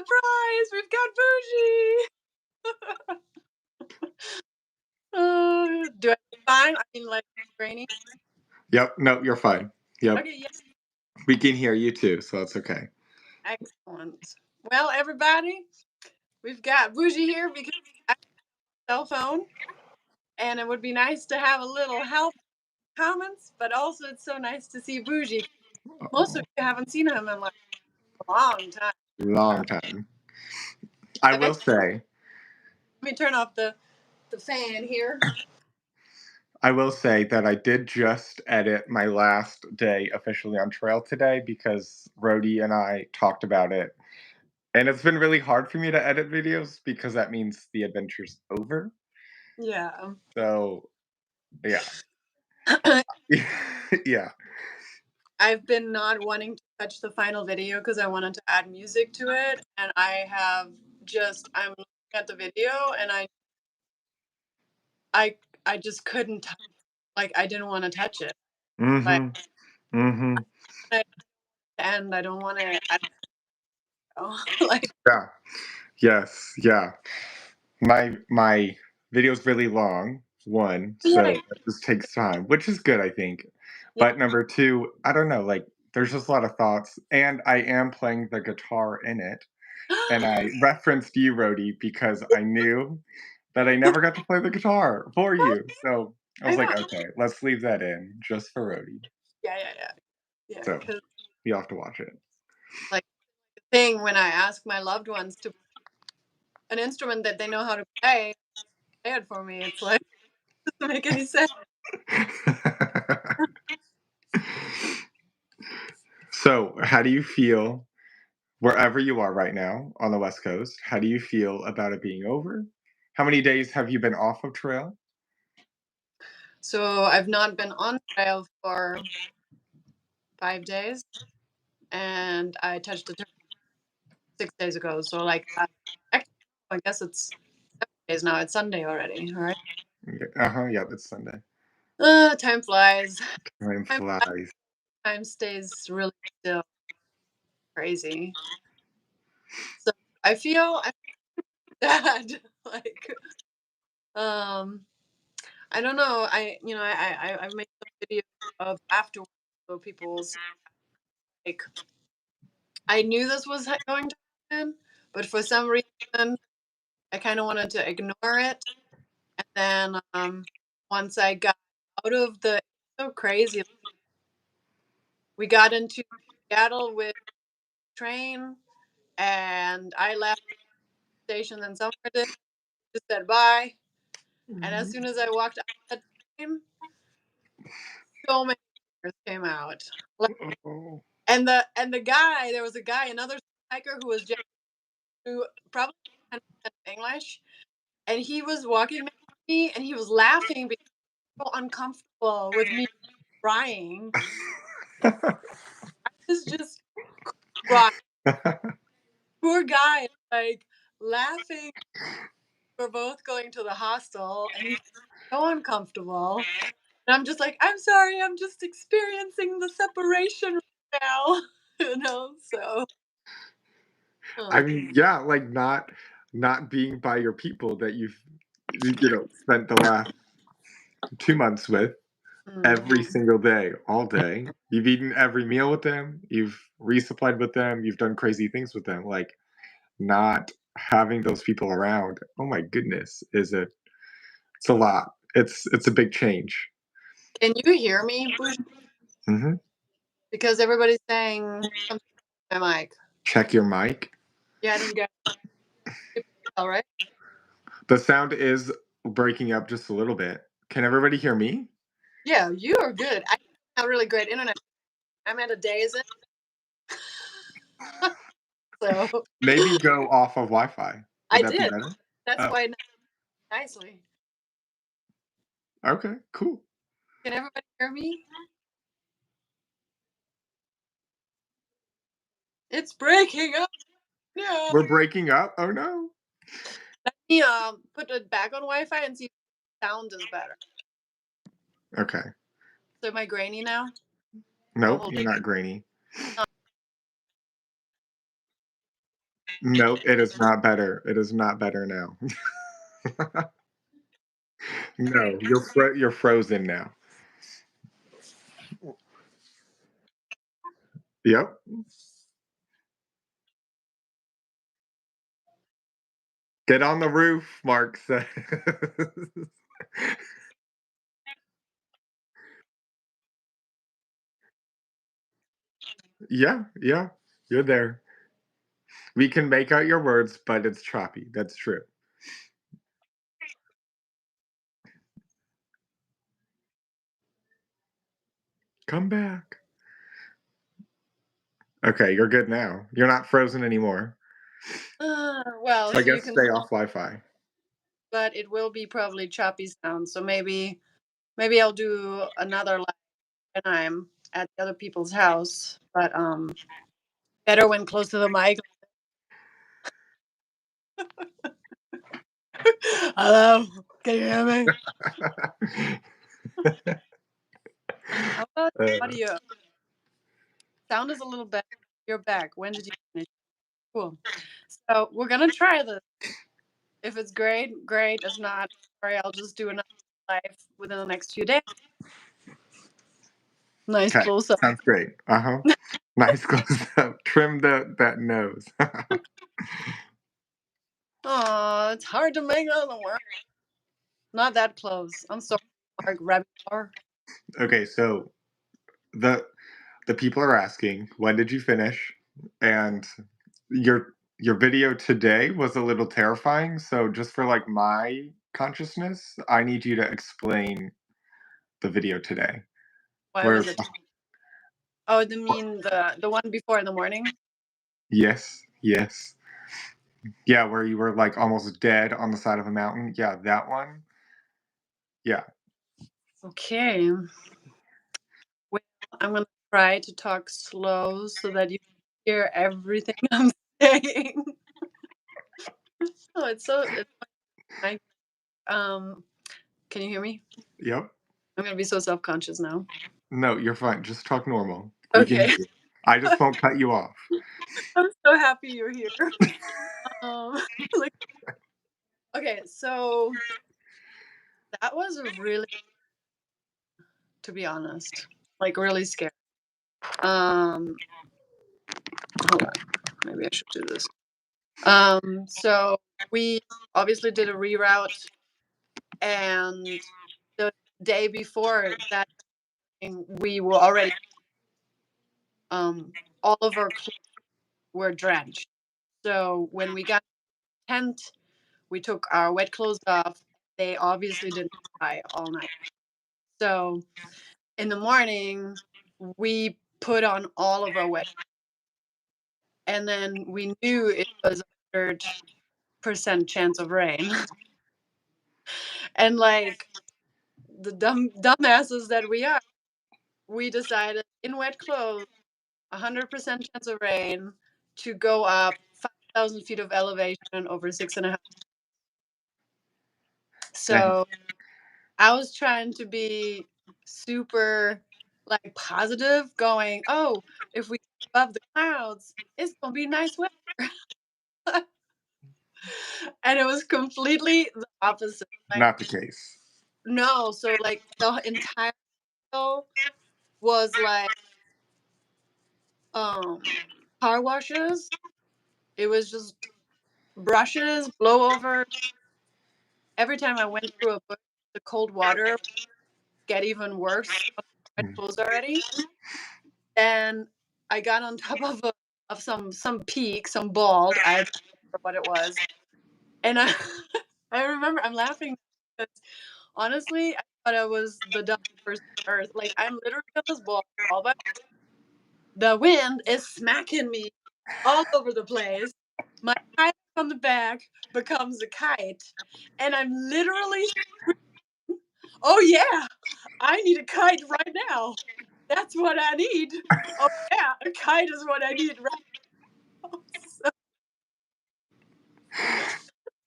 surprise! We've got Bougie! Do I be fine? I mean, like, rainy? Yep, no, you're fine. Yep. Okay, yeah. We can hear you too, so it's okay. Excellent. Well, everybody, we've got Bougie here because I have a cell phone, and it would be nice to have a little help comments, but also it's so nice to see Bougie. Most of you haven't seen him in like a long time. Long time. I will say. Let me turn off the fan here. I will say that I did just edit my last day officially on trail today because Rhodey and I talked about it. And it's been really hard for me to edit videos because that means the adventure's over. Yeah. So, yeah. Yeah. I've been not wanting to touch the final video because I wanted to add music to it. And I'm looking at the video and I just couldn't, I didn't want to touch it. Mm-hmm. Mm-hmm. And I don't want to, Yeah. Yes. Yeah. My video's really long, one, so it just takes time, which is good, I think. But number two, I don't know, like, there's just a lot of thoughts, and I am playing the guitar in it, and I referenced you, Rhodey, because I knew that I never got to play the guitar for you, so I was like, okay, let's leave that in just for Rhodey. Yeah. So you have to watch it. Like the thing when I ask my loved ones to an instrument that they know how to play it for me, it's like it doesn't make any sense. So, how do you feel wherever you are right now on the West Coast? How do you feel about it being over? How many days have you been off of trail? So I've not been on trail for 5 days, and I touched the turkey 6 days ago. So I guess it's 7 days now. It's Sunday already, right? Yeah, it's Sunday. Time flies. Time flies. Time stays really still. Crazy. So I feel bad. I don't know. I made some videos of afterwards, so people's I knew this was going to happen, but for some reason I kind of wanted to ignore it. And then once I got out of so crazy. We got into Seattle with train, and I left the station, and somewhere just said bye. And as soon as I walked out of the train, so many pictures came out. And the guy, there was a guy, another hiker who was who probably English, and he was walking next to me, and he was laughing because he was so uncomfortable with me crying. I was just crying. Poor guy, laughing. We're both going to the hostel, and he's so uncomfortable. And I'm just like, I'm sorry, I'm just experiencing the separation right now, so. I mean, yeah, like not being by your people that you've spent the last 2 months with every single day, all day. You've eaten every meal with them, you've resupplied with them, you've done crazy things with them. Like, not having those people around, oh my goodness, it's a lot. It's a big change. Can you hear me? Mm-hmm. Because everybody's saying something on my mic. Check your mic. Yeah, I don't get it. All right. The sound is breaking up just a little bit. Can everybody hear me? Yeah, you are good. I have really great internet. I'm at a days in. So Maybe go off of Wi-Fi. I Would that be did. better? That's why nicely. Okay, cool. Can everybody hear me? It's breaking up. No. We're breaking up? Oh no. Let me put it back on Wi-Fi and see if the sound is better. Okay. So am I grainy now? Nope, you're not grainy. Nope, it is not better. It is not better now. No, you're frozen now. Yep. Get on the roof, Mark says. Yeah, yeah, you're there. We can make out your words, but it's choppy. That's true. Come back. Okay, you're good now. You're not frozen anymore. Well, So I so you guess can, stay off Wi-Fi. but it will be probably choppy sound. So maybe I'll do another live when I'm at the other people's house. But better when close to the mic. Hello, can you hear me? How about Uh, audio? Sound is a little better. You're back. When did you finish? Cool. So we're gonna try this. If it's great, great. If not, sorry, I'll just do another live within the next few days. Nice okay, close up. sounds great. Uh-huh. Nice close up. Trim that nose. Oh, it's hard to make out the word. Not that close. I'm sorry, Mark Rabbit. Okay, so the the people are asking, when did you finish? And your video today was a little terrifying, so just for like my consciousness, I need you to explain the video today. Why Where was it? Oh, you mean the one before in the morning? yes, yes. Yeah, where you were like almost dead on the side of a mountain. Yeah, that one. Yeah. Okay. Well, I'm gonna try to talk slow so that you hear everything I'm saying. Oh, it's nice. Um, can you hear me? Yep. I'm gonna be so self-conscious now. No, you're fine. Just talk normal. We can Okay. hear you. I just won't cut you off. I'm so happy you're here. Like, okay, so that was a really, to be honest, like really scary. Um, hold on, maybe I should do this. So we obviously did a reroute, and the day before that, we were already all of our clothes were drenched. So when we got to the tent, we took our wet clothes off. They obviously didn't dry all night. So in the morning, we put on all of our wet, and then we knew it was 100% chance of rain. And like the dumbasses that we are, we decided in wet clothes, 100% chance of rain, to go up 5,000 feet of elevation over 6.5. Dang. So I was trying to be super like positive, going, oh, if we get above the clouds, it's gonna be nice weather. And it was completely the opposite. Like, Not the case. no, so like the entire show was like um car washes. It was just brushes, blow over. Every time I went through a bush, the cold water get even worse. I Mm. closed already. And I got on top of some peak, some bald. I don't remember what it was, and I I remember I'm laughing because honestly I thought I was the dumbest person on earth. Like I'm literally on this ball all by the wind is smacking me all over the place. My kite on the back becomes a kite, and I'm literally, oh yeah, I need a kite right now. That's what I need. Oh yeah, a kite is what I need right now.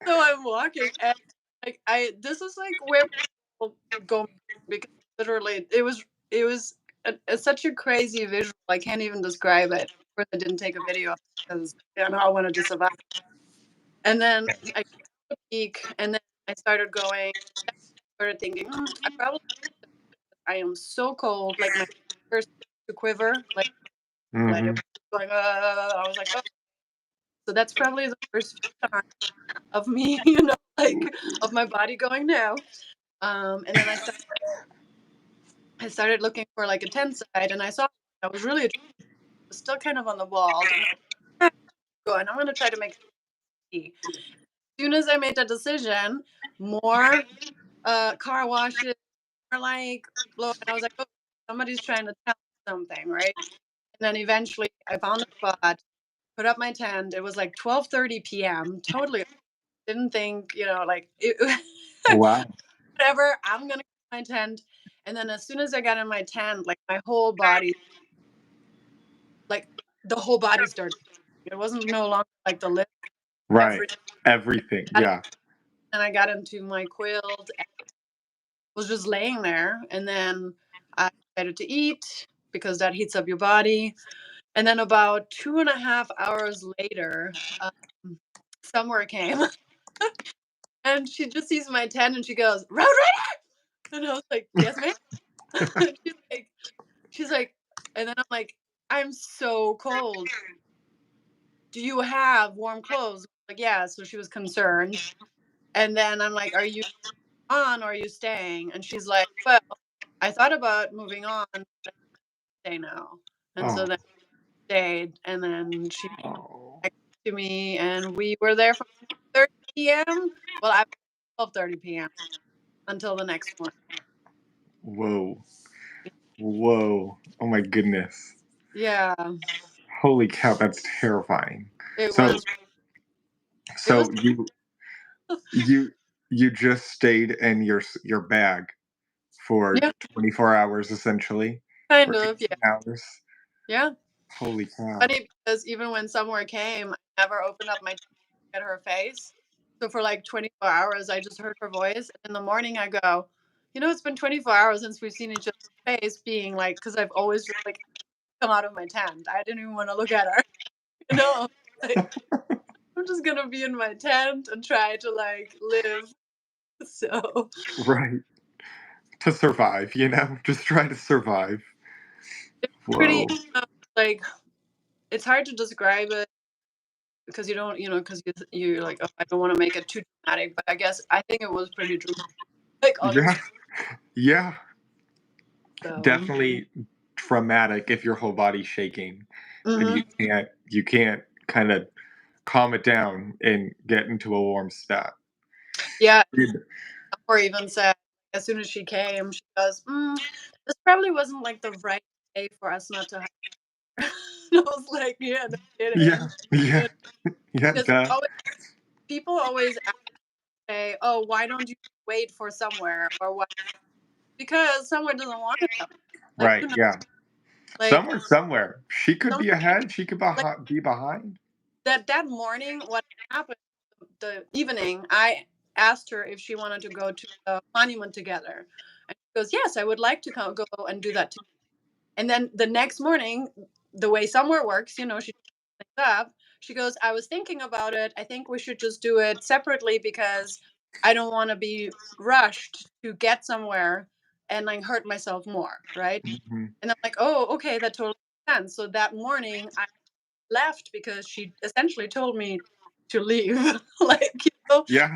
So I'm walking, and like I this is like where people go, because literally it was such a crazy visual. I can't even describe it. course, I didn't take a video because I wanted to survive. And then I got to the peak, and then I started going. I started thinking, I probably I am so cold, like my fingers to quiver, like it Mhm. was going. I was like, oh, so that's probably the first sign of me, like of my body going now. And then I started looking for like a tent site, and I saw I was really was still kind of on the walls, and I'm going. I'm gonna try to make tea. As soon as I made that decision, more car washes, more like blow, and I was like, oh, somebody's trying to tell me something, right? And then eventually, I found a spot, put up my tent. It was like 12:30 p.m. Totally didn't think, like Wow. whatever. I'm gonna get my tent, and then as soon as I got in my tent, like my whole body, like the whole body started. It wasn't no longer like the lip, Right. everything. Everything. And Yeah. I got into my quilt and was just laying there, and then I decided to eat because that heats up your body. And then about 2.5 hours later, somewhere came and she just sees my tent and she goes, "Road Runner!" And I was like, "Yes, ma'am." she's like, she's like, and then I'm like, "I'm so cold. Do you have warm clothes?" Like, yeah. So she was concerned. And then I'm like, "Are you on or are you staying?" And she's like, "Well, I thought about moving on, but I stay now." And so Oh. then I stayed, and then she Oh. came back to me, and we were there from 30 p.m. Well, I 12:30 p.m. until the next morning. Whoa. Whoa. Oh my goodness. Yeah, Holy cow, that's terrifying. it So was. It was. so you you just stayed in your bag for Yeah, 24 hours essentially, kind or of. Yeah, 18 hours. yeah. Holy cow. Funny because even when somewhere came, I never opened up my at her face. So for like 24 hours, I just heard her voice. And in the morning, I go, it's been 24 hours since we've seen each other's face, being like, because I've always just like come out of my tent. I didn't even want to look at her. You know, like I'm just gonna be in my tent and try to like live. So Right. To survive, just try to survive. it's Whoa. pretty like it's hard to describe it because you don't, because you're like, oh, I don't want to make it too dramatic, but I guess I think it was pretty dramatic, like Yeah. honestly. Yeah. So. Definitely traumatic if your whole body's shaking and Hmm. you can't kind of calm it down and get into a warm spot. Yeah, Did- or even said as soon as she came, she goes, "This probably wasn't like the right day for us not to have." And I was like, "Yeah, no Yeah. kidding." Yeah. Yeah. Because Duh. people always say, "Oh, why don't you wait for somewhere or what?" Because somewhere doesn't want to come. Like, Right. Yeah. like, Somewhere. She could some, be ahead. She could like be behind. that morning. What happened? The evening, I asked her if she wanted to go to the monument together, and she goes, "Yes, I would like to go and do that too." And then the next morning, the way somewhere works, she things up. She goes, "I was thinking about it. I think we should just do it separately because I don't want to be rushed to get somewhere and like hurt myself more, right?" Hmm. And I'm like, "Oh, okay, that totally makes sense." So that morning, I left because she essentially told me to leave, like Yeah.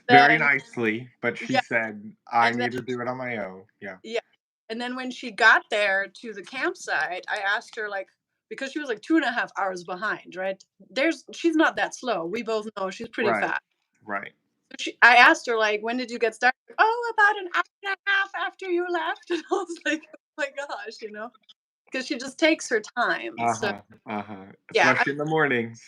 Very then nicely, but she yeah, said, I and then need to do it on my own. Yeah. yeah. And then when she got there to the campsite, I asked her like because she was like 2.5 hours behind, right? She's not that slow. We both know she's pretty Right. fast. Right. So I asked her like, when did you get started? Oh, about an hour and a half after you left. And I was like, oh my gosh, because she just takes her time. So Uh-huh. Uh-huh. yeah, Especially in the mornings.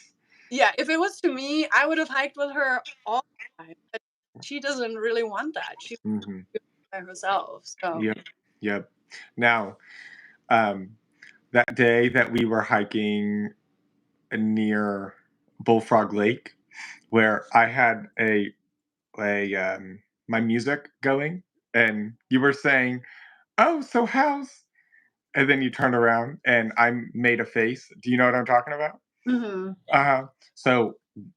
yeah. If it was to me, I would have hiked with her all the time. But she doesn't really want that. She wants Hmm. to do it by herself. So Yep. Yep. Now, um, that day that we were hiking near Bullfrog Lake, where I had my music going, and you were saying, "Oh, so and then you turned around and I made a face. Do you know what I'm talking about? Mhm. Uh-huh. So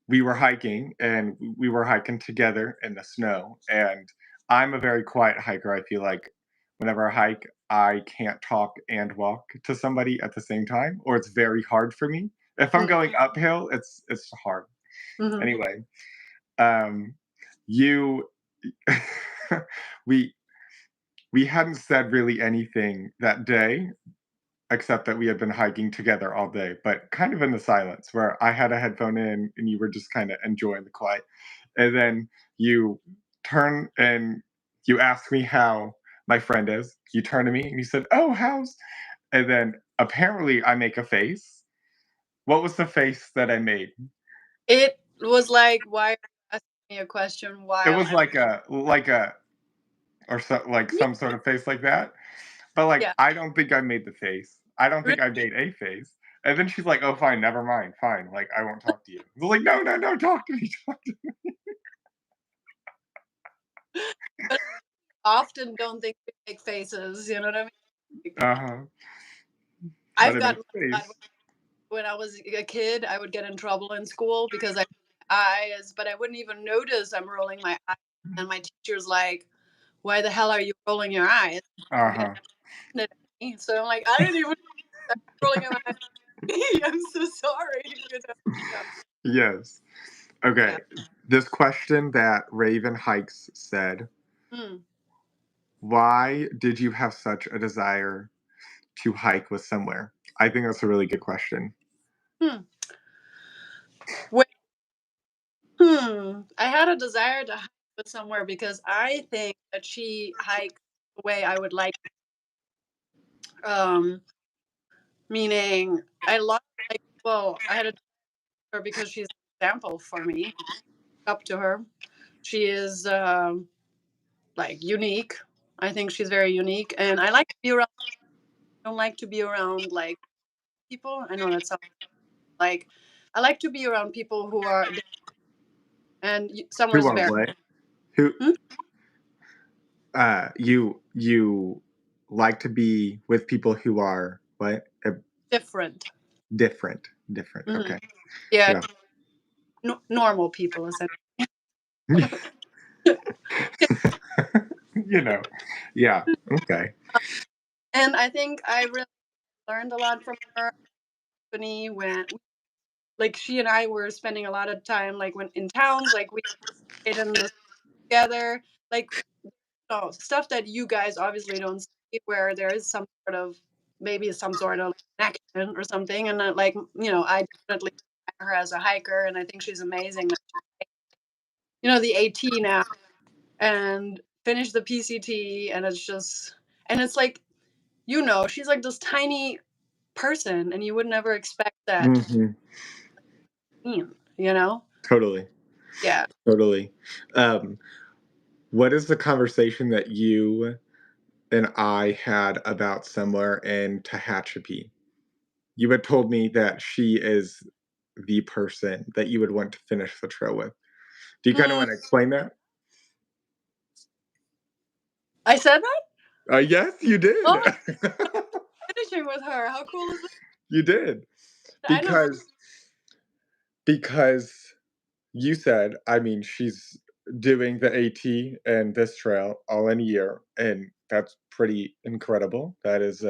we were hiking and we were hiking together in the snow. And I'm a very quiet hiker. I feel like whenever I hike, I can't talk and walk to somebody at the same time, or it's very hard for me. If I'm Mm. going uphill, it's hard. Mhm. Anyway, um, you we we hadn't said really anything that day except that we had been hiking together all day, but kind of in the silence where I had a headphone in and you were just kind of enjoying the quiet. And then you turn and you ask me how my friend is. You turn to me and you said, "Oh, how's?" And then apparently I make a face. What was the face that I made? It was like, "Why are you asking me a question It while was I'm" like a or so like Yeah, some sort of face like that. But, like, yeah. I don't think I made the face. I don't Really? think I made a face. And then she's like, "Oh, fine, never mind, fine, like, I won't talk to you." I was like, "No, no, no, talk to me, talk to me." But often don't think we make faces, you know what I mean? Like, Uh-huh. But I've I made gotten a a lot face. when I was a kid, I would get in trouble in school because I eyes, but I wouldn't even notice I'm rolling my eyes, and my teacher's like, "Why the hell are you rolling your eyes?" And Uh-huh. at me, so I'm like, "I didn't even I'm rolling my eyes. I'm so sorry." You know? So, Yes. yeah. Okay. This question that Raven Hikes said, Mm. "Why did you have such a desire to hike with somewhere?" I think that's a really good question. Hmm. Wait, I had a desire to hike with somewhere because I think that she hikes the way I would like. Um, Meaning, I love like well, I had a her because she's an example for me. Up to her, she is like unique. I think she's very unique, and I like to be around. I don't like to be around like people. I know that sounds like I like to be around people who are and Who somewhere's are very what? Who hmm? you like to be with people who are what? Different. Different. Different. Mhm. Okay. Yeah, Yeah. normal people essentially. You know. Yeah. Okay. And I think I really learned a lot from her company when like she and I were spending a lot of time like when in towns like we stayed in the together like stuff that you guys obviously don't see where there is some sort of maybe some sort of connection or something and like I definitely admire her as a hiker and I think she's amazing the AT now and finish the PCT and it's just and it's like she's like this tiny person and you would never expect that Mhm. you know Totally. yeah. Totally. Um, what is the conversation that you and I had about somewhere in Tehachapi? You had told me that she is the person that you would want to finish the trail with. Do you kinda Mm, wanna explain that? I said that. Yes, you did. Oh my finishing with her, how cool is that? You did. I never Because because you said, I mean, she's doing the AT and this trail all in a year, and that's pretty incredible. That is,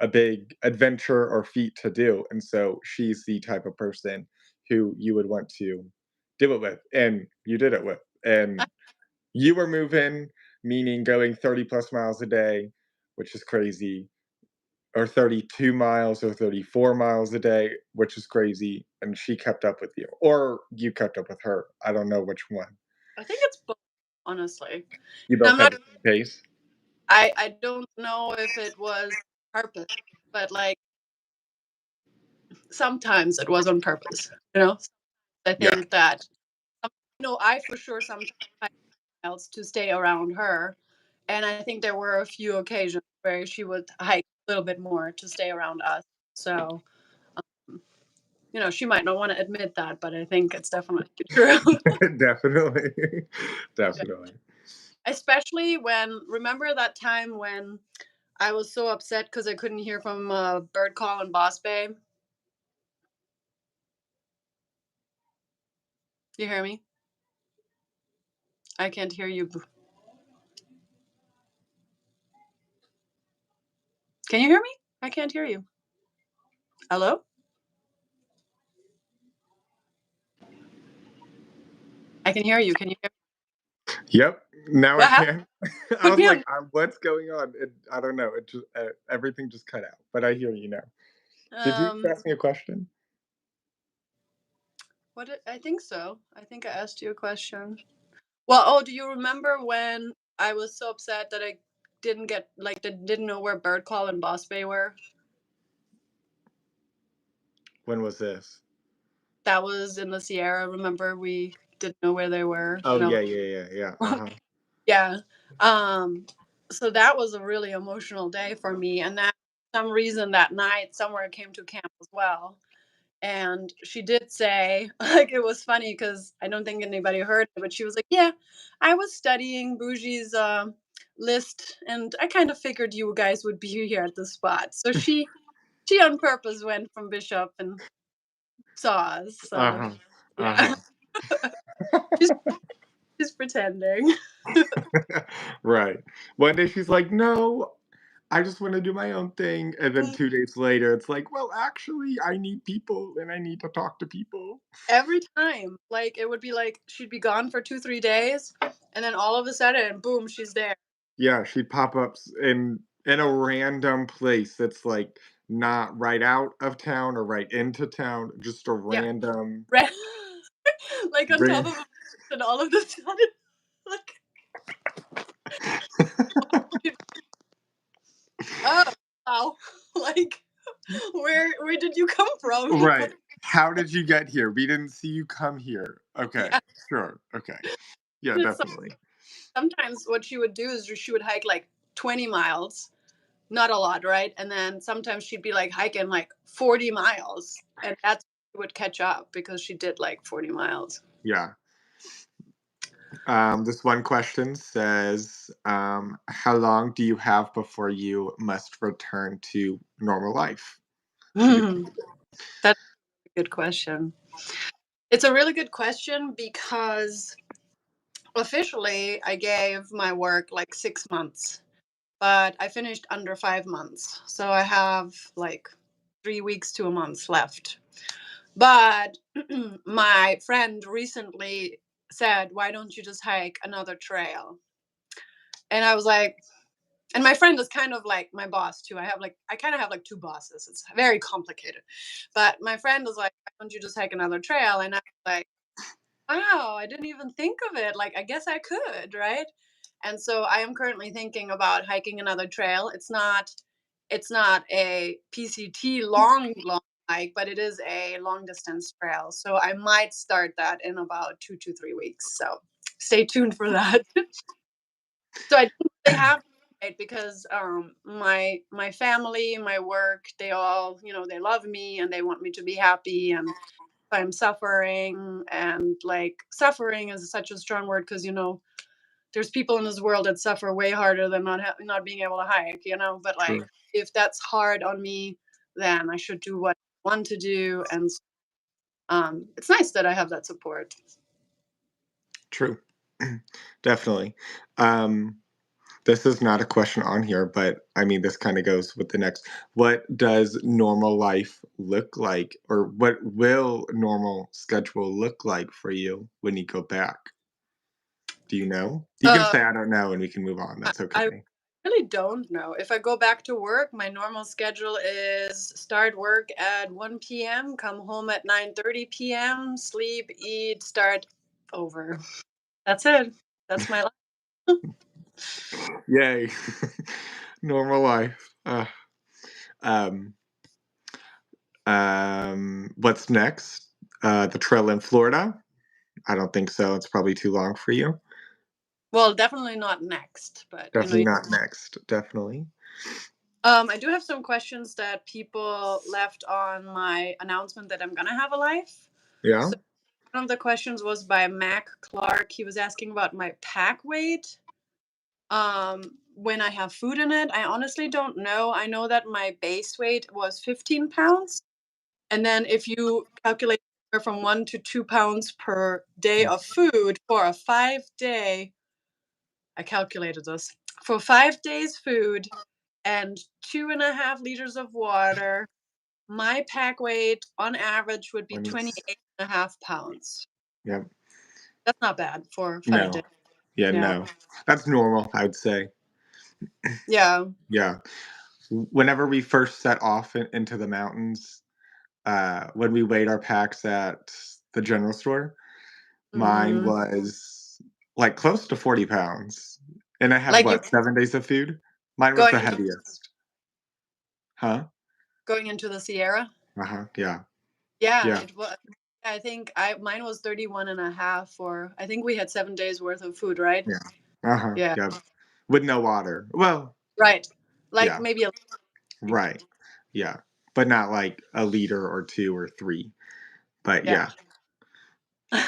a big adventure or feat to do, and so she's the type of person who you would want to do it with, and you did it with, and you were moving, meaning going 30 plus miles a day, which is crazy, or 32 miles or 34 miles a day, which is crazy, and she kept up with you, or you kept up with her. I don't know which one. I think it's both, honestly. You I'm both had not the same pace? I don't know if it was purpose, but, like, sometimes it was on purpose, you know? I Yeah. think that I for sure sometimes else to stay around her, and I think there were a few occasions where she would hike a little bit more to stay around us. So, she might not wanna admit that, but I think it's definitely true. Definitely. Yeah. Definitely. Especially when remember that time when I was so upset because I couldn't hear from Bird Call and Boss Bay. You hear me? I can't hear you. Can you hear me? I can't hear you. Hello? I can hear you. Can you hear me? Yep. Now I What happened? can. I Put was me like, on. what's going on? I don't know. It just everything just cut out, but I hear you now. Did you ask me a question? I think so. I think I asked you a question. Well, oh, do you remember when I was so upset that I didn't know where Bird Call and Boss Bay were? When was this? That was in the Sierra. Remember, we didn't know where they were. Oh yeah. Yeah. Um, so that was a really emotional day for me. And that for some reason that night somewhere came to camp as well. And she did say, like, it was funny because I don't think anybody heard it, but she was like, yeah, I was studying Bougie's list and I kind of figured you guys would be here at the spot. So she on purpose went from Bishop and saw us. So Uh-huh. yeah. Uh-huh. she's, she's pretending. Right. One day she's like, "No, I just want to do my own thing." And then 2 days later, it's like, "Well, actually, I need people and I need to talk to people." Every time. Like it would be like she'd be gone for 2-3 days and then all of a sudden, boom, she's there. Yeah, she'd pop up in a random place that's like not right out of town or right into town, just a Yeah. random Right. Like on top ran- of a and all of a sudden, like, oh wow. Like where did you come from? Right. How did you get here? We didn't see you come here. Okay. Yeah. Sure. Okay. Yeah, It's definitely. sometimes what she would do is she would hike like 20 miles, not a lot, right? And then sometimes she'd be like hiking like 40 miles, and that's when she would catch up because she did like 40 miles. Yeah. This one question says, how long do you have before you must return to normal life? To be That's a good question. It's a really good question because officially I gave my work like 6 months, but I finished under 5 months. So I have like 3 weeks to a month left. But my friend recently said, why don't you just hike another trail? And I was like, and my friend is kind of like my boss too. I kind of have like two bosses. It's very complicated. But my friend was like, why don't you just hike another trail? And I was like, wow, I didn't even think of it. Like, I guess I could, right? And so I am currently thinking about hiking another trail. It's not a PCT long hike, but it is a long distance trail. So I might start that in about 2 to 3 weeks. So stay tuned for that. So I don't really have right because my family, my work, they all, they love me and they want me to be happy and I'm suffering and like suffering is such a strong word because there's people in this world that suffer way harder than not being able to hike, but like true. if that's hard on me, then I should do what I want to do, and it's nice that I have that support. True. Definitely. Um, this is not a question on here, but I mean, this kind of goes with the next. What does normal life look like, or what will normal schedule look like for you when you go back? Do you know? You can uh, say, I don't know, and we can move on. That's I okay. really don't know. If I go back to work, my normal schedule is start work at 1 p.m., come home at 9:30 p.m., sleep, eat, start over. That's it. That's my life. Yay. Normal life. Um, what's next? The trail in Florida? I don't think so. It's probably too long for you. Well, definitely not next, but Definitely not next. Definitely. I do have some questions that people left on my announcement that I'm gonna have a life. Yeah. So one of the questions was by Mac Clark. He was asking about my pack weight. Um, when I have food in it, I honestly don't know. I know that my base weight was 15 pounds. And then if you calculate from 1 to 2 pounds per day of food for a 5-day, I calculated this, for 5 days food and 2.5 liters of water, my pack weight on average would be When it's 28.5 pounds. Yep. That's not bad for 5 days. No. Yeah, Yeah. no. That's normal, I would say. Yeah. Yeah. Whenever we first set off into the mountains, when we weighed our packs at the general store, mine Mhm. was like close to 40 pounds. And I had Like you what, 7 days of food? Mine was going the into heaviest. Huh? going into the Sierra? Uh-huh. Yeah. Yeah, Yeah. it was. I think I mine was 31.5 for I think we had 7 days worth of food, right? Yeah. Uh-huh. Yeah. Yeah. With no water. Well, Right. Like yeah. maybe a Right. Yeah. But not like a liter or two or three. But yeah. yeah.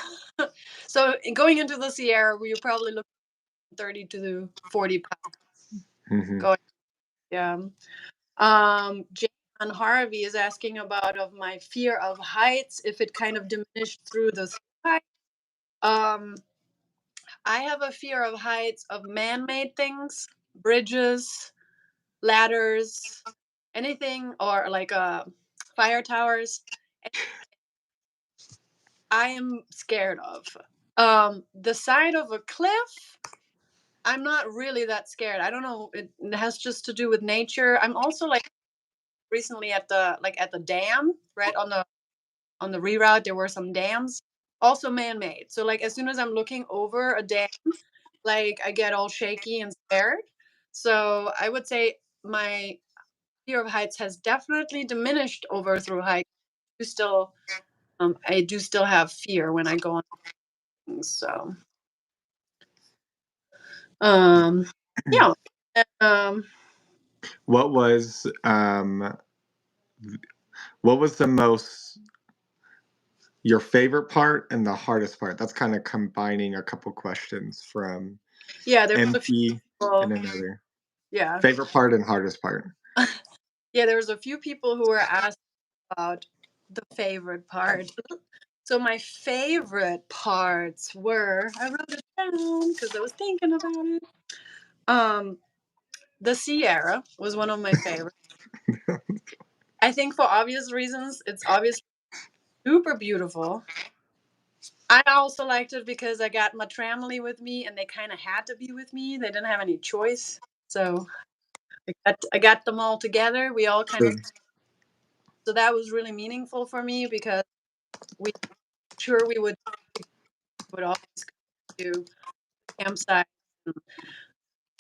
So going into the Sierra, we probably look 30 to 40 pounds Hmm. going. Yeah. Jan Harvey is asking about of my fear of heights, if it kind of diminished through the sky. Um, I have a fear of heights of man-made things, bridges, ladders, anything, or like fire towers. I am scared of. The side of a cliff, I'm not really that scared. I don't know. It has just to do with nature. I'm also like recently at the dam, right on the reroute. There were some dams, also man-made. So like as soon as I'm looking over a dam, like I get all shaky and scared. So I would say my fear of heights has definitely diminished over through hiking. Still, I do still have fear when I go on things. So, um, yeah. Um, What was the most your favorite part and the hardest part? That's kind of combining a couple questions from yeah, there was a few MP and people. another. Yeah, Favorite part and hardest part. yeah, there was a few people who were asked about the favorite part. So my favorite parts were I wrote it down because I was thinking about it. Um, the Sierra was one of my favorites. I think for obvious reasons, it's obviously super beautiful. I also liked it because I got my family with me, and they kind of had to be with me. They didn't have any choice, so I got them all together. We all kind of so that was really meaningful for me because we sure we would always go to campsite.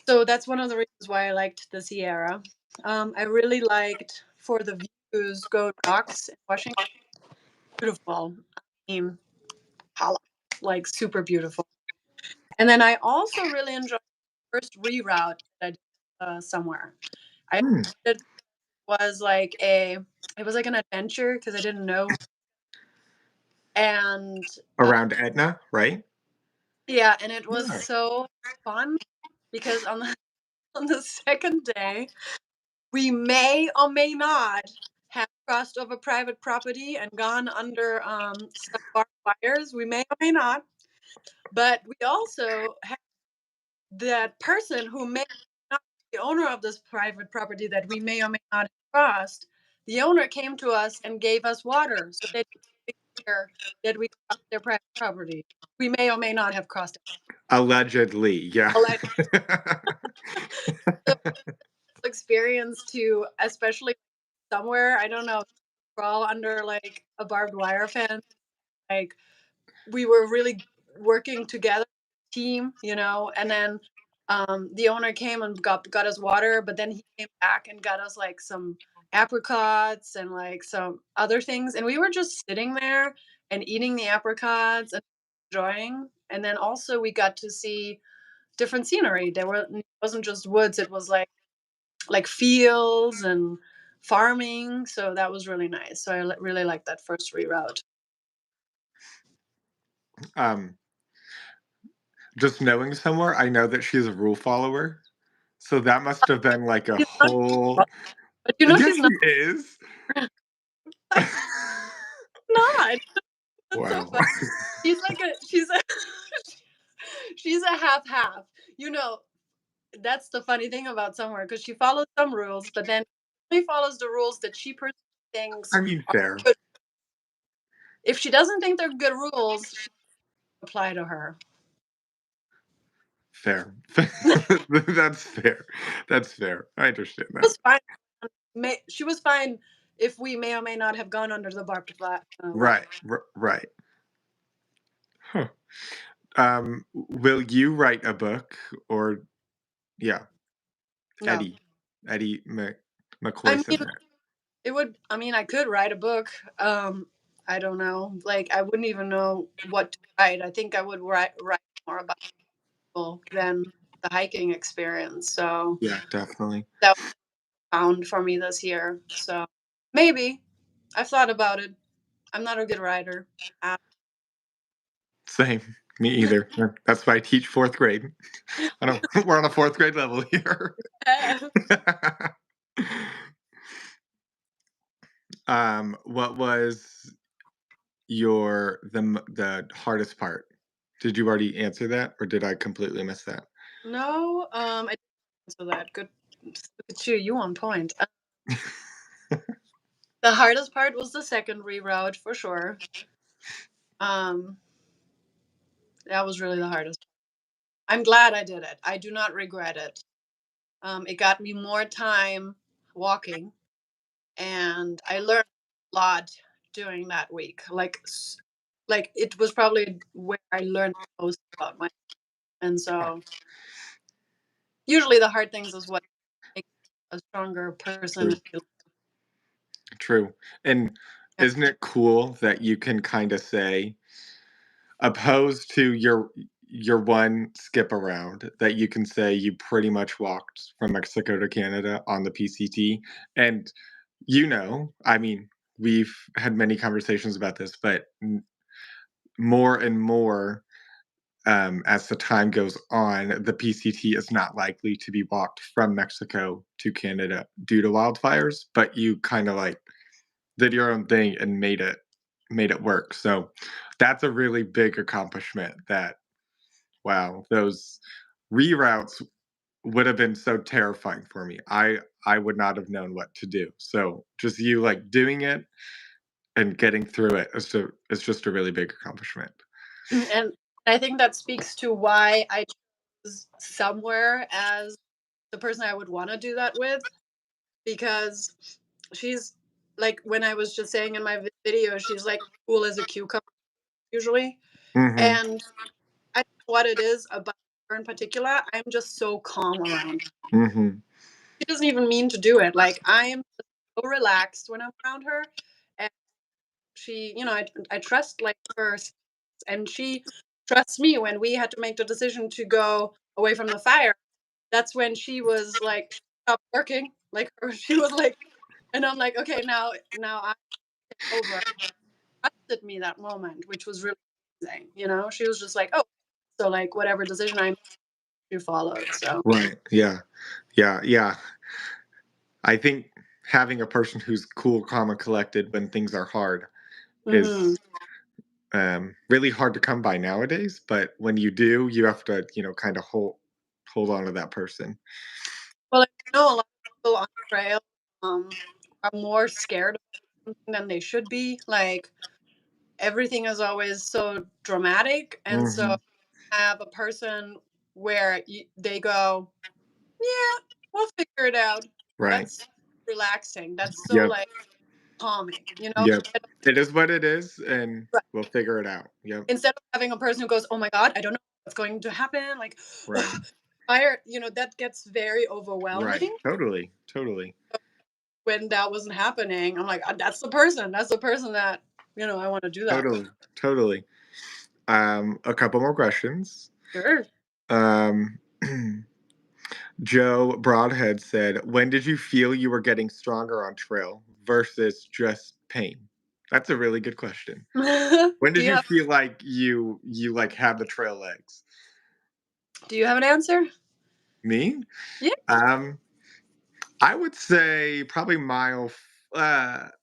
So that's one of the reasons why I liked the Sierra. I really liked for the views go rocks in Washington. Beautiful. I mean, hollow, like super beautiful. And then I also really enjoyed the first reroute that I did somewhere. I Hmm. it was like it was like an adventure because I didn't know. And Around Etna, right? yeah, and it was Yeah. so fun because on the on the second day we may or may not have crossed over private property and gone under some barbed wires. We may or may not, but we also had that person who may not be the owner of this private property that we may or may not have crossed. The owner came to us and gave us water, so they didn't care that we crossed their private property. We may or may not have crossed it. Allegedly, yeah. Like, so experience to, especially somewhere I don't know, crawl under like a barbed wire fence. Like we were really working together, team, and then the owner came and got us water, but then he came back and got us like some apricots and like some other things, and we were just sitting there and eating the apricots and enjoying. And then also we got to see different scenery. It wasn't just woods; it was like fields and farming. So that was really nice. So I really liked that first reroute. um, just knowing somewhere, I know that she's a rule follower. So that must have been like a She's not, whole. but you know Yes, she's not. she is. Not. That's so Wow. funny. She's a she's a half half. You know, that's the funny thing about Summer because she follows some rules, but then only follows the rules that she personally thinks I mean, are fair. good. If she doesn't think they're good rules, she apply to her. Fair. That's fair. That's fair. I understand It that. was fine. She was fine if we may or may not have gone under the barbed wire. Right. Right. Huh. Will you write a book or yeah, No, Eddie. Eddie I McCoy said mean that. it would. I mean, I could write a book. I don't know. Like I wouldn't even know what to write. I think I would write more about people than the hiking experience. So Yeah, definitely. that was found for me this year. So maybe I've thought about it. I'm not a good writer. Uh, Same. Me either. That's why I teach fourth grade. I don't we're on a fourth grade level here. What was the hardest part? Did you already answer that or did I completely miss that? no, I didn't answer that. Good. Look at you. You on point. The hardest part was the second reroute for sure. Um, that was really the hardest. I'm glad I did it. I do not regret it. It got me more time walking, and I learned a lot doing that week. Like it was probably where I learned the most about my. And so usually the hard things is what makes a stronger person. True. True. And isn't it cool that you can kind of say, opposed to your one skip around, that you can say you pretty much walked from Mexico to Canada on the PCT, and I mean, we've had many conversations about this, but more and more as the time goes on, the PCT is not likely to be walked from Mexico to Canada due to wildfires, but you kind of like did your own thing and made it work. So that's a really big accomplishment that wow, those reroutes would have been so terrifying for me. I would not have known what to do. So just you like doing it and getting through it is just a really big accomplishment. And I think that speaks to why I chose somewhere as the person I would want to do that with, because she's like when I was just saying in my video, she's like cool as a cucumber usually, Mhm. and I don't know what it is about her in particular. I'm just so calm around. Mhm. She doesn't even mean to do it. Like I am so relaxed when I'm around her, and she, I trust like her, and she trusts me. When we had to make the decision to go away from the fire, that's when she was like, she stopped working. Like she was like, and I'm like, okay, now I take over. Trusted me that moment, which was really amazing. She was just like, oh, so like whatever decision I made, you followed. So. Right. Yeah. Yeah. Yeah. I think having a person who's cool, calm, and collected when things are hard Mhm. is really hard to come by nowadays. But when you do, you have to, kind of hold on to that person. Well, I know a lot of people on trail are more scared of something than they should be. Like everything is always so dramatic, and so Hmm. have a person where they go, yeah, we'll figure it out. Right. That's relaxing. That's so Yep. like calming. Yep. It is what it is, and Right. we'll figure it out. Yep. Instead of having a person who goes, oh my god, I don't know what's going to happen. Like Right. fire, that gets very Right. overwhelming. Totally. Totally. When that wasn't happening, I'm like, that's the person. That's the person that I want to do that with. Totally. Totally. A couple more questions. Sure. Um, Joe Broadhead said, "When did you feel you were getting stronger on trail versus just pain?" That's a really good question. When do did you you have feel like you like had the trail legs? do you have an answer? Me? Yeah. Um, I would say probably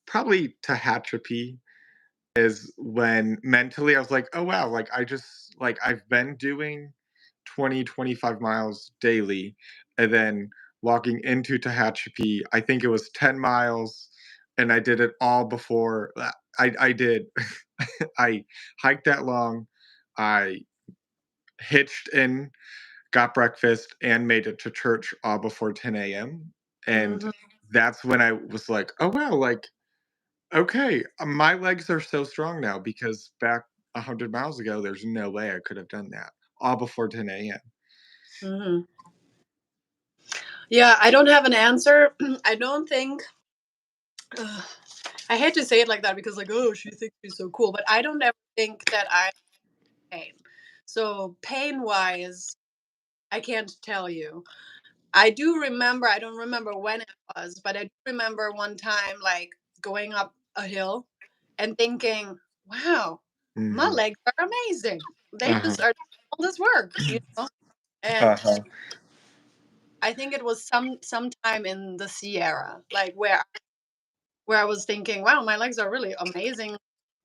probably Tehachapi is when mentally I was like, "Oh, wow," like, I just like, I've been doing 20, 25 miles daily, and then walking into Tehachapi, I think it was 10 miles, and I did it all before I did I hiked that long, I hitched in, got breakfast, and made it to church all before 10 a.m., and Mhm. that's when I was like, "Oh, wow," like, okay, my legs are so strong now because back 100 miles ago, there's no way I could have done that all before 10 a.m. Mhm. Yeah, I don't have an answer. I don't think ugh, I hate to say it like that because like, oh, she thinks she's so cool, but I don't ever think that I pain. So pain-wise, I can't tell you. I do remember, I don't remember when it was, but I do remember one time like going up a hill and thinking, wow, my Mhm. legs are amazing. They Uh-huh. just are doing all this work. And Uh-huh. I think it was sometime in the Sierra, like where I was thinking, wow, my legs are really amazing.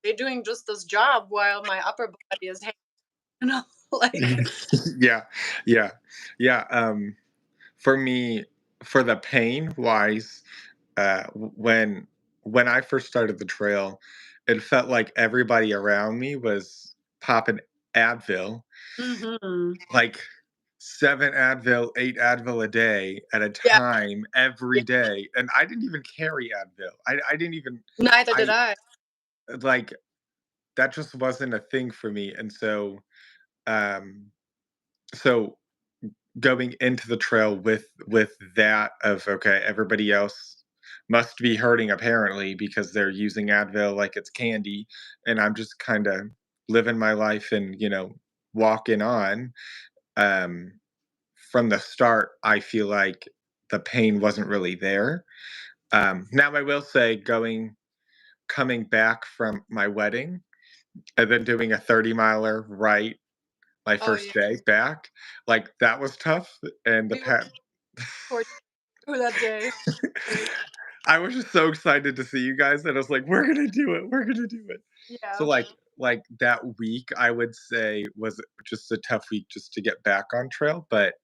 They're doing just this job while my upper body is hanging, like Yeah, yeah, yeah, for me, for the pain wise, when I first started the trail, it felt like everybody around me was popping Advil, hmm like 7 Advil, 8 Advil a day at a yeah, time yeah. every day, and I didn't even carry Advil. I didn't even Neither did I I. like, that just wasn't a thing for me, and um so going into the trail with that of, okay, everybody else must be hurting apparently because they're using Advil like it's candy, and I'm just kinda living my life and, walking on. um from the start, I feel like the pain wasn't really there. Now I will say coming back from my wedding and then doing a 30 miler right my Oh first yeah, day back, like that was tough. And the we were pat for that day. Like, I was just so excited to see you guys that I was like, we're gonna do it, we're gonna do it. So yeah, like that week I would say was just a tough week just to get back on trail, but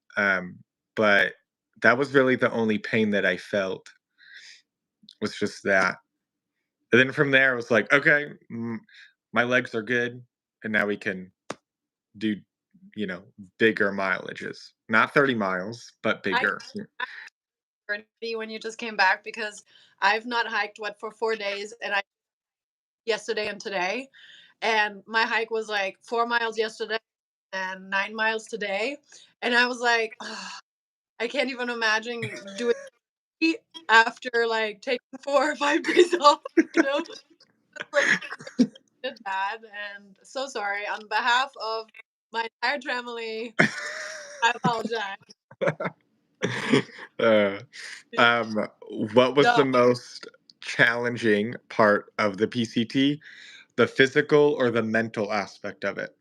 that was really the only pain that I felt was just that. And then from there, it was like, okay, my legs are good, and now we can do, you know, bigger mileages. Not 30 miles, but I bigger. already when you just came back because I've not hiked what for 4 days, and I yesterday and today, and my hike was like 4 miles yesterday and 9 miles today, and I was like, "Ugh, I can't even imagine doing it after like taking 4 or 5 days off. It's like did that, and so sorry on behalf of my entire family. I apologize. uh, um, what was No, the most challenging part of the PCT? The physical or the mental aspect of it?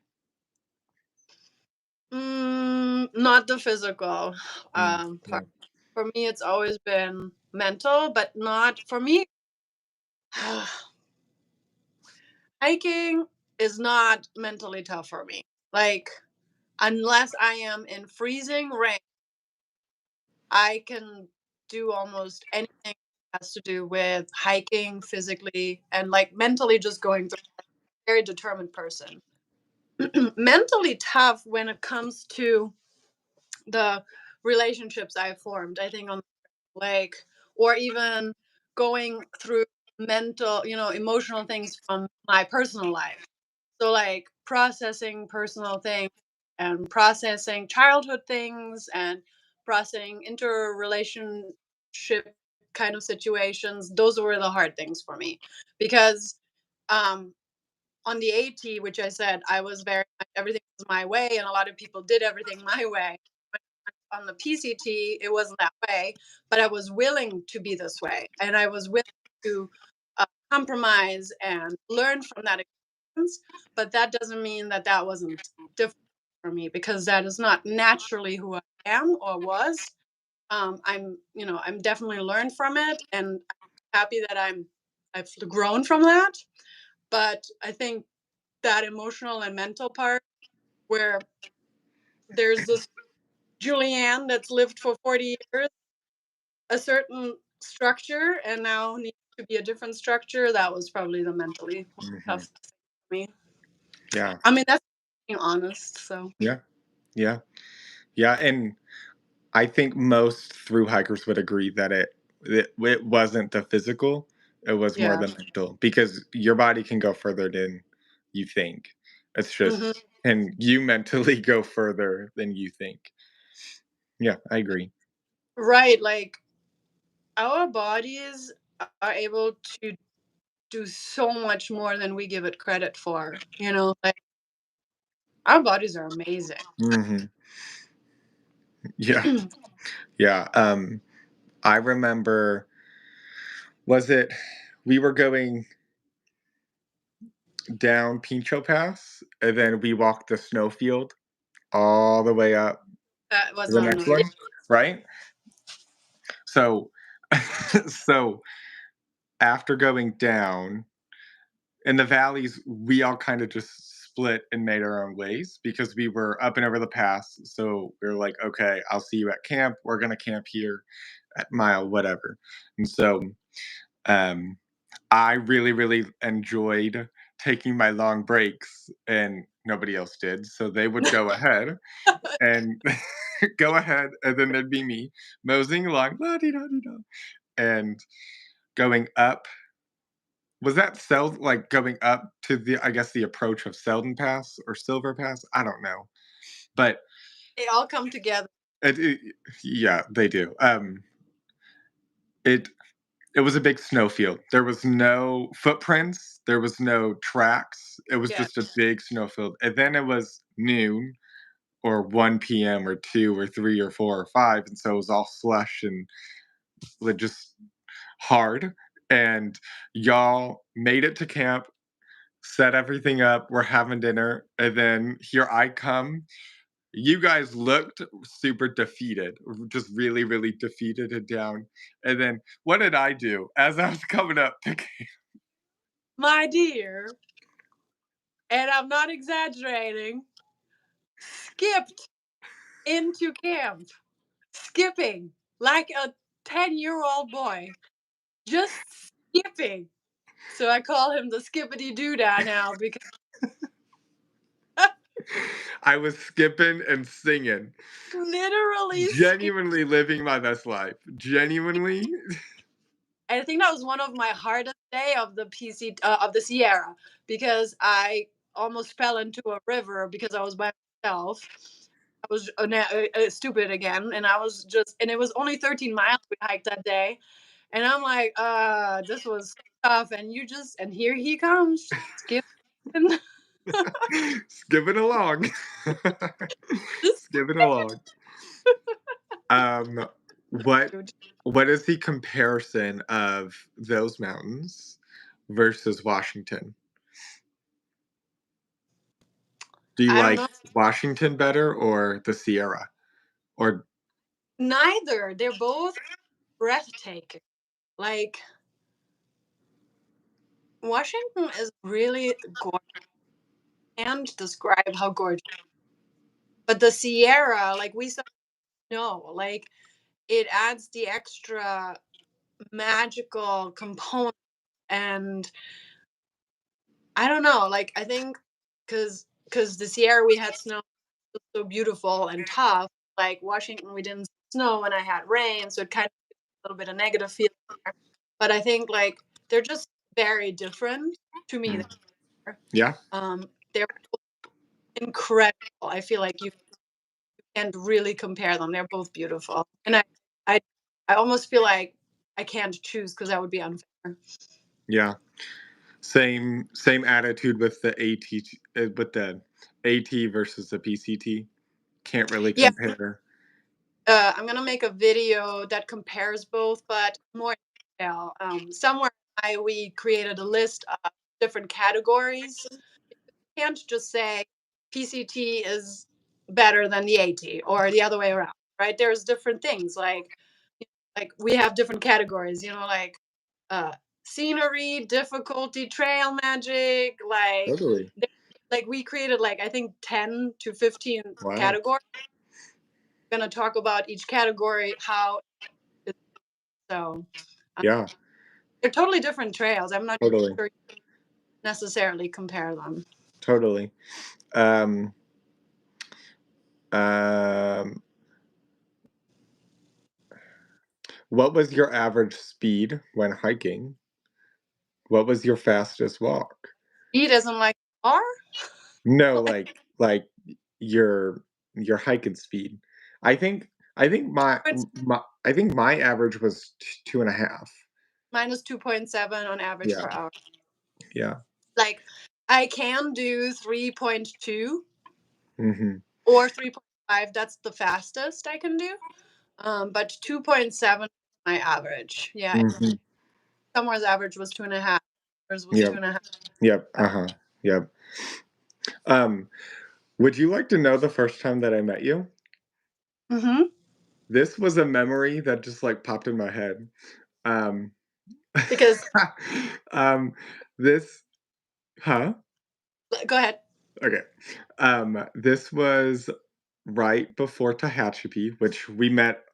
not the physical Yeah. part. For me, it's always been mental, but not for me. Hiking is not mentally tough for me. Like, unless I am in freezing rain, I can do almost anything that has to do with hiking physically and like mentally just going through. A very determined person. Mentally tough when it comes to the relationships I've formed, I think on like, or even going through mental, emotional things from my personal life. So like processing personal things and processing childhood things and processing interrelationship kind of situations. Those were the hard things for me because um on the AT, which I said I was very much everything was my way and a lot of people did everything my way. On the PCT, it wasn't that way, but I was willing to be this way, and I was willing to compromise and learn from that experience. But that doesn't mean that that wasn't difficult for me because that is not naturally who I am or was. I'm definitely learned from it, and I'm happy that I've grown from that. But I think that emotional and mental part where there's this Julianne that's lived for 40 years, a certain structure, and now needs to be a different structure. That was probably the mentally Mhm. toughest thing for me. Yeah. I mean, that's being honest. So Yeah. Yeah. Yeah. And I think most through hikers would agree that it wasn't the physical, it was more yeah. the mental because your body can go further than you think. It's Hmm. just and you mentally go further than you think. Yeah, I agree. Right. Like our bodies are able to do so much more than we give it credit for. Like our bodies are amazing. Mhm. Yeah. Yeah. I remember was it we were going down Pincho Pass and then we walked the snowfield all the way up That to was the on next another. one, right? So so after going down in the valleys, we all kind of just split and made our own ways because we were up and over the pass. So we were like, okay, I'll see you at camp. We're gonna camp here at mile, whatever. And so um I really, really enjoyed taking my long breaks and nobody else did. So they would go ahead and go ahead, and then there'd be me moseying along, la-di-da-di-da, and going up. Was that like going up to the, I guess, the approach of Selden Pass or Silver Pass? I don't know. But They all come together. it yeah, they do. It It was a big snowfield. There was no footprints, there was no tracks. It was Yeah. just a big snowfield. And then it was noon or 1 PM or 2 or 3 or 4 or 5, and so it was all slush and just hard. And y'all made it to camp, set everything up, we're having dinner, and then here I come. You guys looked super defeated, just really, really defeated and down. And then what did I do as I was coming up to My dear, and I'm not exaggerating, skipped into camp. Skipping like a 10-year-old boy. Just skipping. So I call him the skippity doodah now because I was skipping and singing, literally skip. genuinely living my best life. Genuinely. I think that was one of my hardest day of the of the Sierra because I almost fell into a river because I was by myself. I was stupid again, and and it was only 13 miles we hiked that day, and I'm like, this was tough, and and here he comes, skipping, Skipping along. just Skipping along. Um, what cute. what is the comparison of those mountains versus Washington? Do you I don't like know. Washington better or the Sierra? Or Neither. They're both breathtaking. Like Washington is really gorgeous. Can't describe how gorgeous. But the Sierra, like we saw snow, like it adds the extra magical component. And I don't know, like I think because the Sierra we had snow was so beautiful and tough. Like Washington, we didn't snow and I had rain, so it kind of a little bit of negative feeling there. But I think like they're just very different to me. mm, yeah, They're incredible. I feel like you can't really compare them. They're both beautiful, and I, I almost feel like I can't choose because that would be unfair. yeah. Same attitude with the AT with the AT versus the PCT. Can't really Yeah, compare. I'm gonna make a video that compares both, but more in detail. Somewhere we created a list of different categories. You can't just say PCT is better than the AT or the other way around. right? There's different things like we have different categories, like uh scenery, difficulty, trail magic, Totally. like we created like I think 10 to 15 Wow. categories. We're going to talk about each category how so Yeah. they're totally different trails. I'm not Totally. sure you necessarily compare them. Totally. Um, um, what was your average speed when hiking? What was your fastest walk? Speed isn't like car. No, Like like your hiking speed. I think my average was 2.5. minus 2.7 on average Yeah, per hour. yeah. Like I can do 3.2 Mhm, or 3.5. That's the fastest I can do. But 2.7 is my average. Yeah, mhm. somewhere's average was 2.5. Yours was Yep, 2.5. yep, uh-huh, yep. Um, would you like to know the first time that I met you? Mm-hmm. This was a memory that just, like, popped in my head. Um, Because um, this Huh? go ahead. Okay. This was right before Tehachapi, which we met,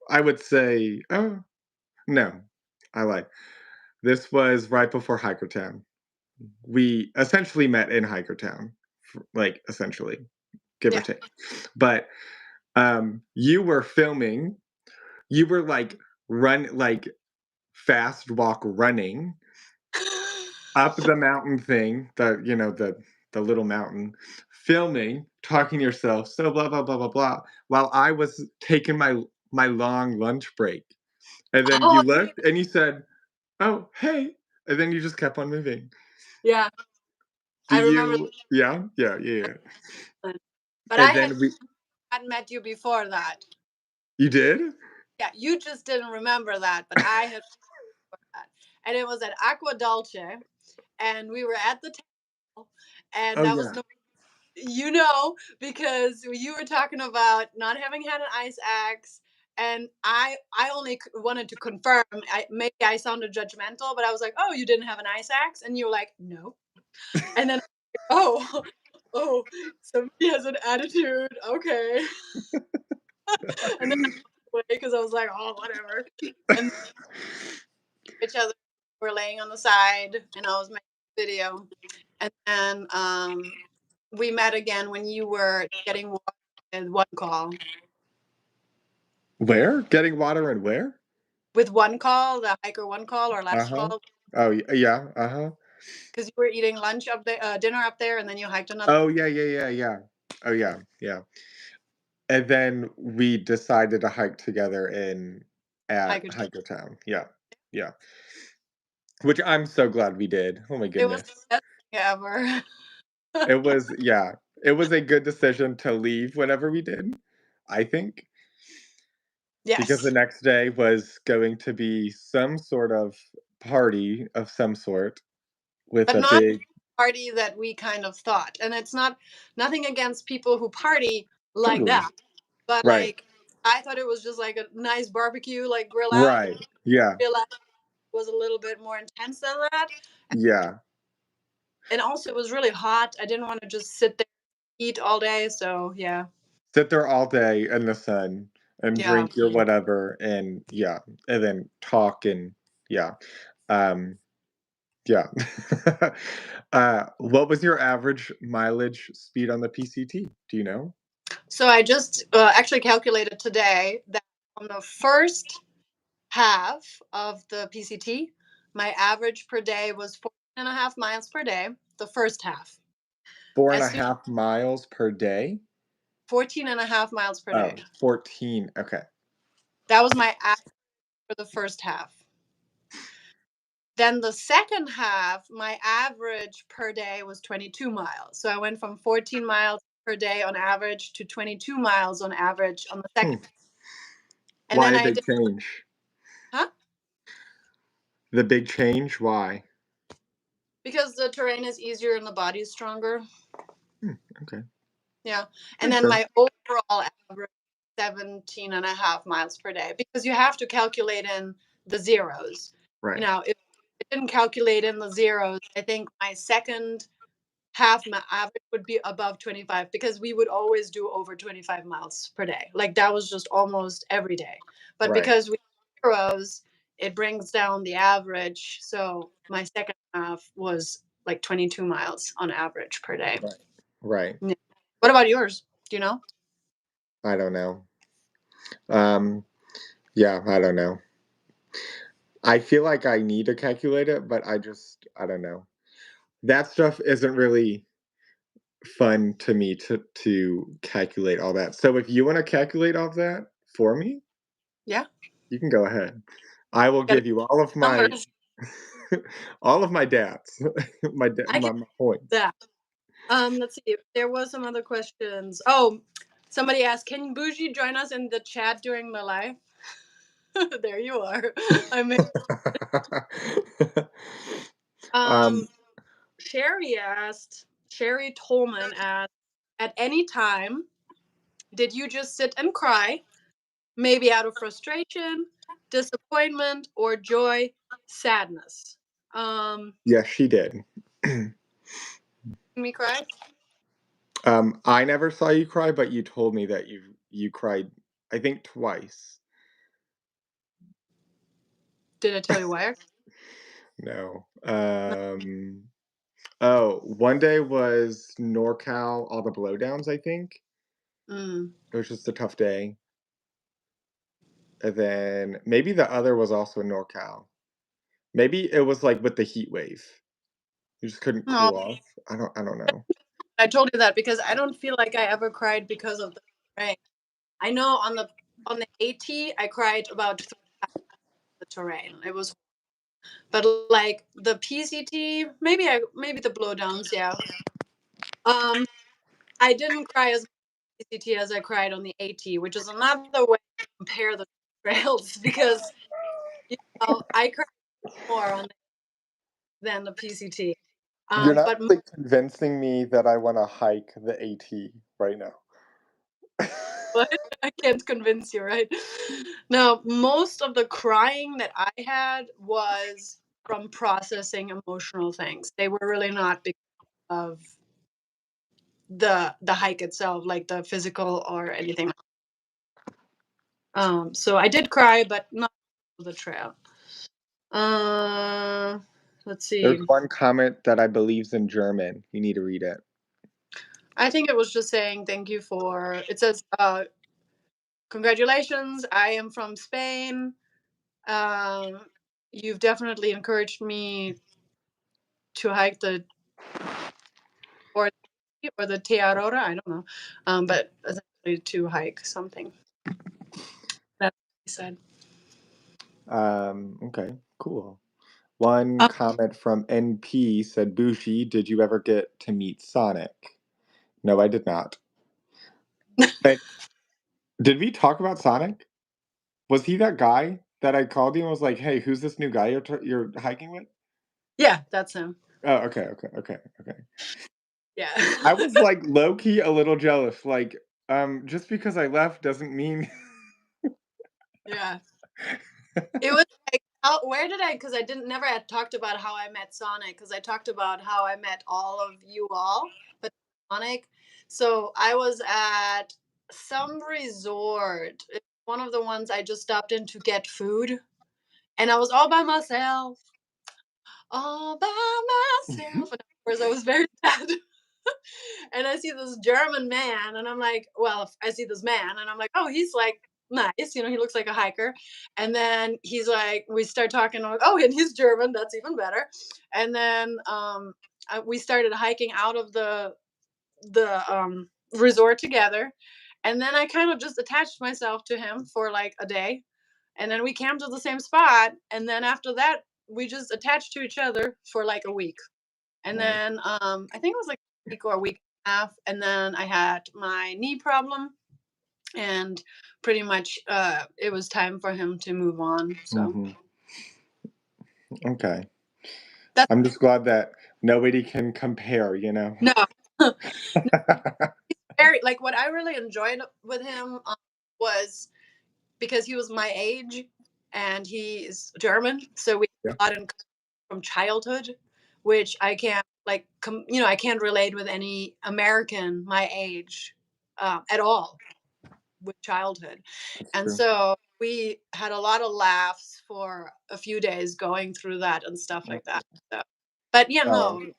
I would say, oh, no, I lied. This was right before Hikertown. We essentially met in Hikertown, like, essentially, give or Yeah. take. But, you were filming, you were, like, fast walk running up the mountain thing, the little mountain, filming, talking to yourself, so blah, blah, blah, blah, blah, while I was taking my long lunch break. And then Oh, you looked and you said, "Oh, hey," and then you just kept on moving. yeah. Do I remember you Yeah, yeah, yeah, yeah. that. But And I then we had met you before that. You did? Yeah, you just didn't remember that, but I had that. And it was at Aqua Dolce, and we were at the table, and Oh, that was yeah. no, because you were talking about not having had an ice axe, and I only wanted to confirm. Maybe I sounded judgmental, but I was like, "Oh, you didn't have an ice axe," and you were like, "No," and then, oh, oh, somebody has an attitude. Okay, and then I walked away because I was like, "Oh, whatever," and each other were laying on the side, and I was making a video, and then we met again when you were getting water with one call. Where? Getting water and where? With one call, the hiker one call or last Uh-huh. call, Oh, yeah, uh-huh. because you were eating lunch up there, dinner up there, and then you hiked another Oh, yeah, yeah, yeah, yeah. Oh, yeah, yeah. And then we decided to hike together at hiker. Hikertown. Yeah, yeah. Which I'm so glad we did. Oh my It was the goodness. best thing ever. It was a good decision to leave whenever we did, I think, because the Yes, next day was going to be some sort of party of some sort with but a not big party that we kind of thought. And it's not nothing against people who party like Totally. that, but Right. like I thought it was just like a nice barbecue, like grill out. Right. Yeah. Realized it was a little bit more intense than that. Yeah. And also it was really hot. I didn't want to just sit there and eat all day. So yeah. Sit there all day in the sun and Yeah. drink your whatever and yeah, and then talk and yeah. Um, yeah. What was your average mileage speed on the PCT? Do you know? So I just actually calculated today that on the first half of the PCT, my average per day was 14.5 miles per day. The first half. Four and a As soon half miles per day? 14.5 miles per Oh, day. 14. Okay. That was my average for the first half. Then the second half, my average per day was 22 miles. So I went from 14 miles per day on average to 22 miles on average on the Hmm. second. And Why then a I big did, change? huh? The big change? Why? Because the terrain is easier and the body is stronger. Hmm, okay. Yeah. And Makes then sense. my overall average 17.5 miles per day, because you have to calculate in the zeros. Right. You know, if it didn't calculate in the zeros, I think my second half my average would be above 25, because we would always do over 25 miles per day. Like that was just almost every day. But Right. because we have zeros, it brings down the average. So my second half was like 22 miles on average per day. Right. Right. Yeah. What about yours? Do you know? I don't know. Yeah, I don't know. I feel like I need to calculate it, but I don't know. That stuff isn't really fun to me to calculate all that. So if you want to calculate all that for me, Yeah. you can go ahead. I will Got give you all of my numbers. all of my dats, I can my points. do that. Let's see if there was some other questions. Oh, somebody asked, can Bougie join us in the chat during the live? There you are. I mean, um, Sherry Tolman asked, at any time, did you just sit and cry? Maybe out of frustration, disappointment, or joy, sadness? yes, she did. Me cry? I never saw you cry, but you told me that you cried, I think twice. Did I tell you why? No. Oh, one day was NorCal, all the blowdowns, I think. Mm. It was just a tough day. And then maybe the other was also NorCal. Maybe it was like with the heat wave. You just couldn't No, cool off. I don't know. I told you that because I don't feel like I ever cried because of the rain. I know on the AT, I cried about the terrain. It was, but like the PCT, maybe the blowdowns, yeah. I didn't cry as much on PCT as I cried on the AT, which is another way to compare the trails because I cried more on than the PCT. You're not But really convincing me that I want to hike the AT right now. but I can't convince you, right? No, most of the crying that I had was from processing emotional things. They were really not because of the hike itself, like the physical or anything. So I did cry, but not the trail. Uh, let's see. There's one comment that I believe's in German. You need to read it. I think it was just saying thank you for. It says, "Congratulations! I am from Spain. Um, you've definitely encouraged me to hike the or the Tiarora. I don't know, but essentially to hike something." That's what he said. Okay, cool. One comment from NP said, Bushi, did you ever get to meet Sonic? No, I did not. But did we talk about Sonic? Was he that guy that I called you and was like, hey, who's this new guy you're hiking with? Yeah, that's him. Oh, okay. Yeah. I was like low key a little jealous. Like, just because I left doesn't mean. Yeah. It was like, where did I? Because I didn't never had talked about how I met Sonic. Because I talked about how I met all of you all, but Sonic. So I was at some resort. It's one of the ones I just stopped in to get food, and I was all by myself, all by myself. And of course, I was very sad. And I see this German man, and I'm like, well, I see this man, and I'm like, oh, he's like nice, he looks like a hiker. And then he's like, we start talking, I'm like, oh, and he's German, that's even better. And then we started hiking out of the resort together, and then I kind of just attached myself to him for like a day, and then we camped at the same spot, and then after that, we just attached to each other for like a week. And then I think it was like a week or a week and a half, and then I had my knee problem, and pretty much it was time for him to move on. So Mm-hmm. Okay. that's I'm just glad that nobody can compare, no. Very like what I really enjoyed with him was because he was my age and he's German, so we Yeah, got in from childhood, which I can't like I can't relate with any American my age at all with childhood. that's And true. so we had a lot of laughs for a few days going through that and stuff like that. So, but yeah, Oh, no,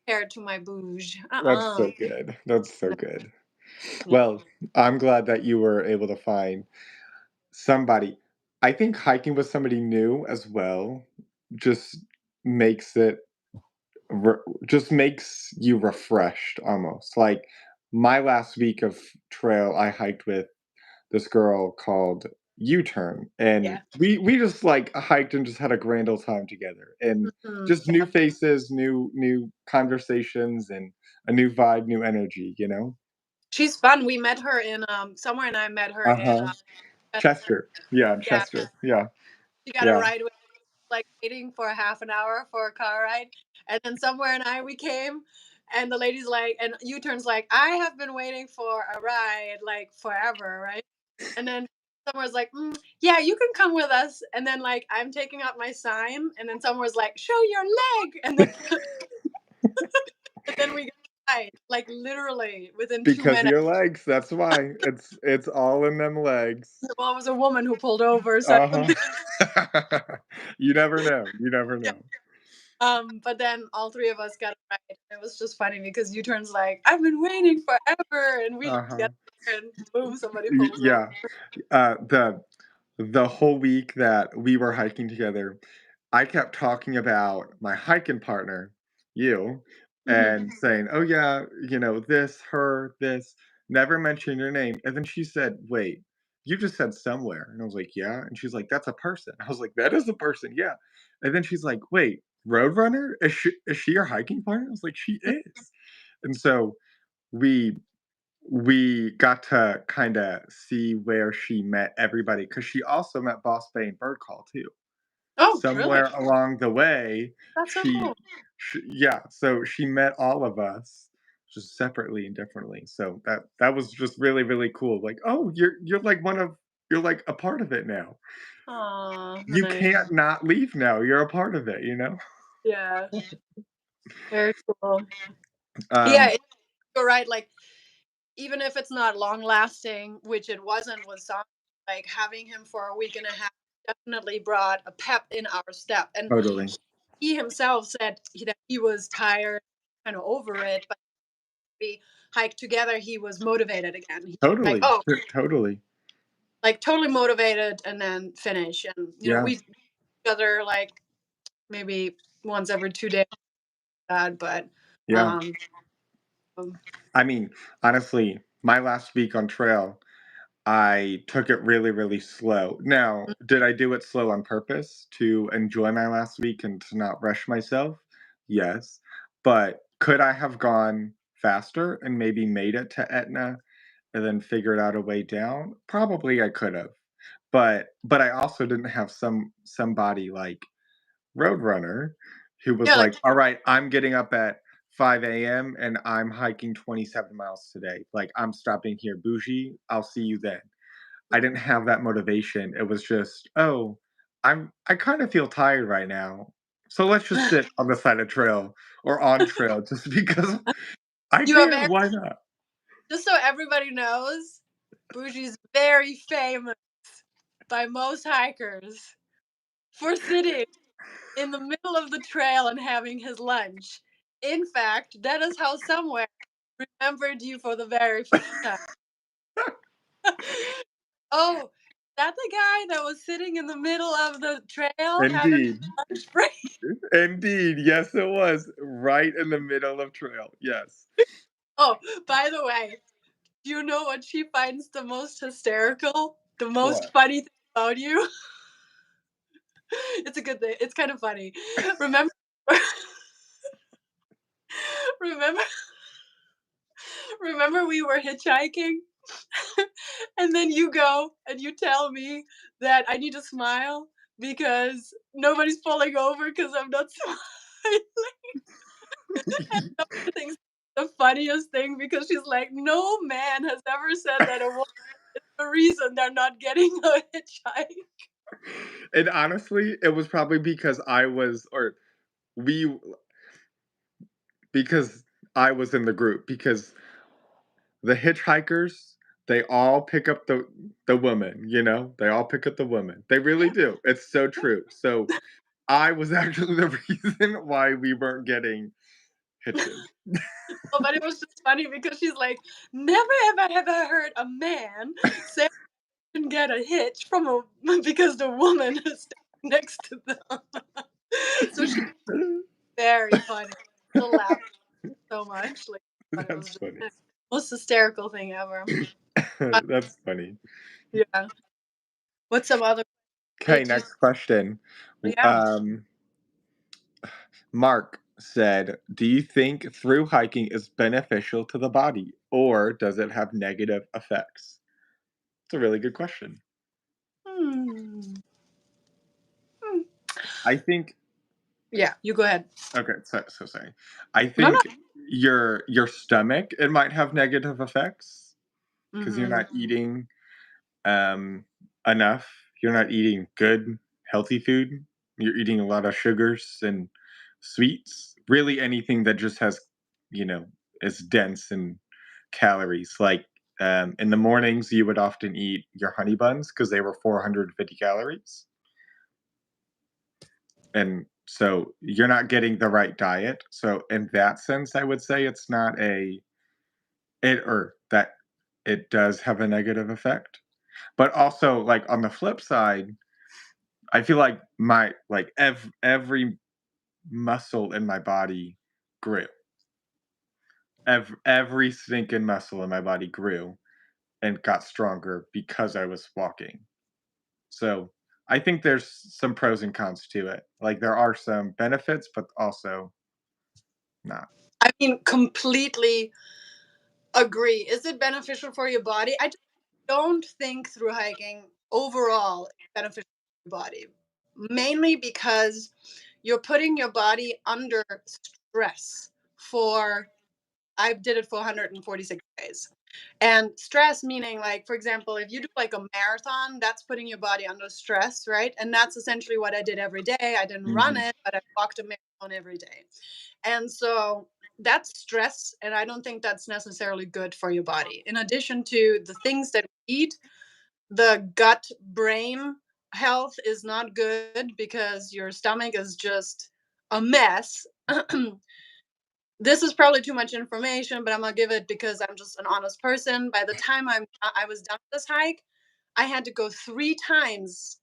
compared to my bouge, that's so good. That's so no, good. yeah, Well, I'm glad that you were able to find somebody. I think hiking with somebody new as well just makes it just makes you refreshed almost. Like my last week of trail, I hiked with this girl called U-Turn, and yeah. we just like hiked and just had a grand old time together, and Mhm, just new yeah. faces, new conversations, and a new vibe, new energy. She's fun. We met her in somewhere, and I met her Uh in huh. Chester, yeah, yeah. Chester, yeah, She got a yeah. ride with like waiting for a half an hour for a car ride, and then somewhere and we came, and the lady's like, and U turns like, I have been waiting for a ride like forever, right? And then somewhere's like, yeah, you can come with us. And then like I'm taking out my sign, and then somewhere's like, show your leg, and then and then we got a ride, like literally within two Because of minutes. your legs, that's why. It's all in them legs. Well, it was a woman who pulled over, so I don't Uh-huh. think. You never know, you never Yeah. know. But then all three of us got a ride. It was just funny because U turns like, I've been waiting forever, and we Uh-huh. get there, and boom, somebody pulls over. Yeah, the whole week that we were hiking together, I kept talking about my hiking partner, you, Mhm. and saying, "Oh yeah, this, her, this." Never mention your name, and then she said, "Wait, you just said somewhere," and I was like, "Yeah," and she's like, "That's a person." I was like, "That is a person, yeah," and then she's like, "Wait, Roadrunner? Is she your hiking partner?" I was like, "She is," and so we we got to kind of see where she met everybody because she also met Boss Bay and Bird Call too. Oh, really? Somewhere along the way, That's so she, cool. yeah, so she met all of us just separately and differently. So that was just really really cool. Like, oh, you're like you're like a part of it now. Aw, You nice. can't not leave now. You're a part of it. Yeah, very cool. Yeah, Um, you're right. Like, even if it's not long lasting, which it wasn't with some, like having him for a week and a half definitely brought a pep in our step. And totally, he himself said that he was tired, kind of over it, but we hiked together, he was motivated again. He was like, totally, oh, totally. like totally motivated, and then finish. And Yeah, we together like maybe once every 2 days, but yeah. um, um, I mean, honestly, my last week on trail, I took it really, really slow. Now, did I do it slow on purpose to enjoy my last week and to not rush myself? Yes. But could I have gone faster and maybe made it to Etna and then figured out a way down? Probably I could have. But I also didn't have somebody like Roadrunner who was yeah, like like, "All right, I'm getting up at 5 a.m. and I'm hiking 27 miles today. Like, I'm stopping here, bougie. I'll see you then." I didn't have that motivation. It was just, "Oh, I kind of feel tired right now. So let's just sit on the side of trail or on trail just because I you have can. Why not?" just so everybody knows, Bougie's very famous by most hikers for sitting in the middle of the trail and having his lunch. In fact, that is how somewhere remembered you for the very first time. Oh, that the guy that was sitting in the middle of the trail having Indeed. lunch break? Indeed. Yes, it was right in the middle of trail. Yes. Oh, by the way, do you know what she finds the most hysterical? The most What? funny thing about you? It's a good thing. It's kind of funny. Remember remember remember we were hitchhiking and then you go and you tell me that I need to smile because nobody's pulling over because I'm not smiling. And Summer thinks the funniest thing because she's like, no man has ever said that a woman the reason they're not getting a hitchhike. And honestly, it was probably because I was or we because I was in the group because the hitchhikers, they all pick up the woman, you know? They all pick up the woman. They really Yeah. do. It's so true. So, I was actually the reason why we weren't getting hitches. Oh, but it was just funny because she's like, never ever have I heard a man say I can get a hitch from a because the woman is standing next to them. So she's very funny. Still laugh so much. Like, but it was That's just funny. the most hysterical thing ever. Uh, That's funny. yeah. What's some other Okay, did you next question. yeah. Um, Mark said, "Do you think through hiking is beneficial to the body, or does it have negative effects?" It's a really good question. Hmm. Hmm. I think Yeah, you go ahead. okay, so sorry. I No, no. think your stomach, it might have negative effects because 'cause you're Mhm. not eating, um, enough. You're not eating good, healthy food. You're eating a lot of sugars and sweets. Really anything that just has, you know, is dense in calories. Like, in the mornings, you would often eat your honey buns because they were 450 calories. And so you're not getting the right diet. So in that sense, I would say it's not a it or that it does have a negative effect. But also, like on the flip side, I feel like every muscle in my body grew. Every stinking muscle in my body grew and got stronger because I was walking. So I think there's some pros and cons to it. Like there are some benefits, but also not. I mean, completely agree. Is it beneficial for your body? I just don't think through hiking overall is beneficial for your body. Mainly because you're putting your body under stress for I did it for 146 days. And stress meaning like for example, if you do like a marathon, that's putting your body under stress, right? And that's essentially what I did every day. I didn't run Mhm. it, but I walked a marathon every day. And so that's stress, and I don't think that's necessarily good for your body. In addition to the things that we eat, the gut brain health is not good because your stomach is just a mess. This is probably too much information, but I'm gonna give it because I'm just an honest person. By the time I was done with this hike, I had to go 3 times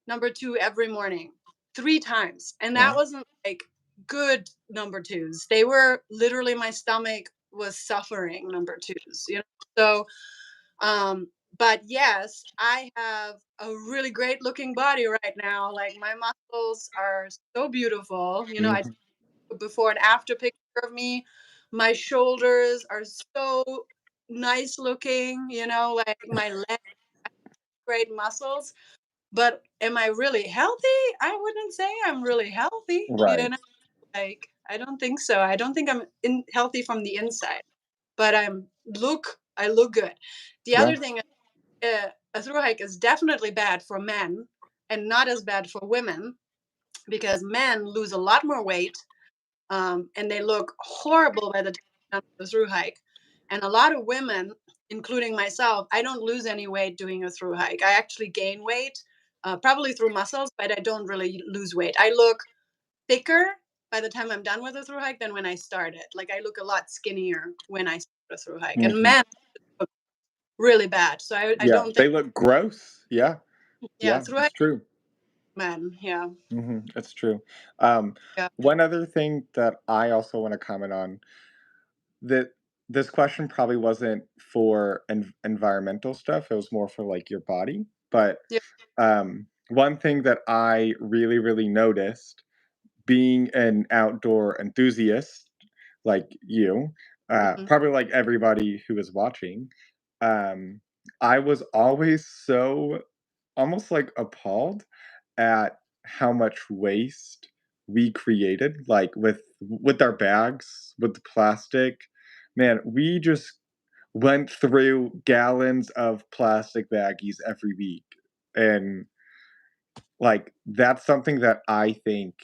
number two every morning, 3 times, and that Well, wasn't like good number twos. They were literally my stomach was suffering number twos, you know. So, but yes, I have a really great looking body right now. Like my muscles are so beautiful. You know, I mhm. before and after picture of me. My shoulders are so nice looking, you know, like my legs, great muscles. But am I really healthy? I wouldn't say I'm really healthy, you Right. know, like I don't think so. I don't think I'm healthy from the inside, but I look good. The Yeah. other thing, a through hike is definitely bad for men and not as bad for women because men lose a lot more weight and they look horrible by the time I'm done with the through hike. And a lot of women, including myself, I don't lose any weight doing a through hike. I actually gain weight, probably through muscles, but I don't really lose weight. I look thicker by the time I'm done with the through hike than when I started. Like I look a lot skinnier when I start a through hike. And Mhm. men look really bad. So I Yeah, don't think, they look gross. Yeah, yeah, yeah, through it's hike true. men. Yeah. It's true. Um, Yeah. one other thing that I also wanna comment on, that this question probably wasn't for environmental stuff, it was more for, like, your body, but, Yeah. one thing that I really, really noticed being an outdoor enthusiast like you, Mhm. probably like everybody who is watching, um, I was always so almost like appalled at how much waste we created, like with our bags, with the plastic. Man, went through gallons of plastic baggies every week, and, like, that's something that I think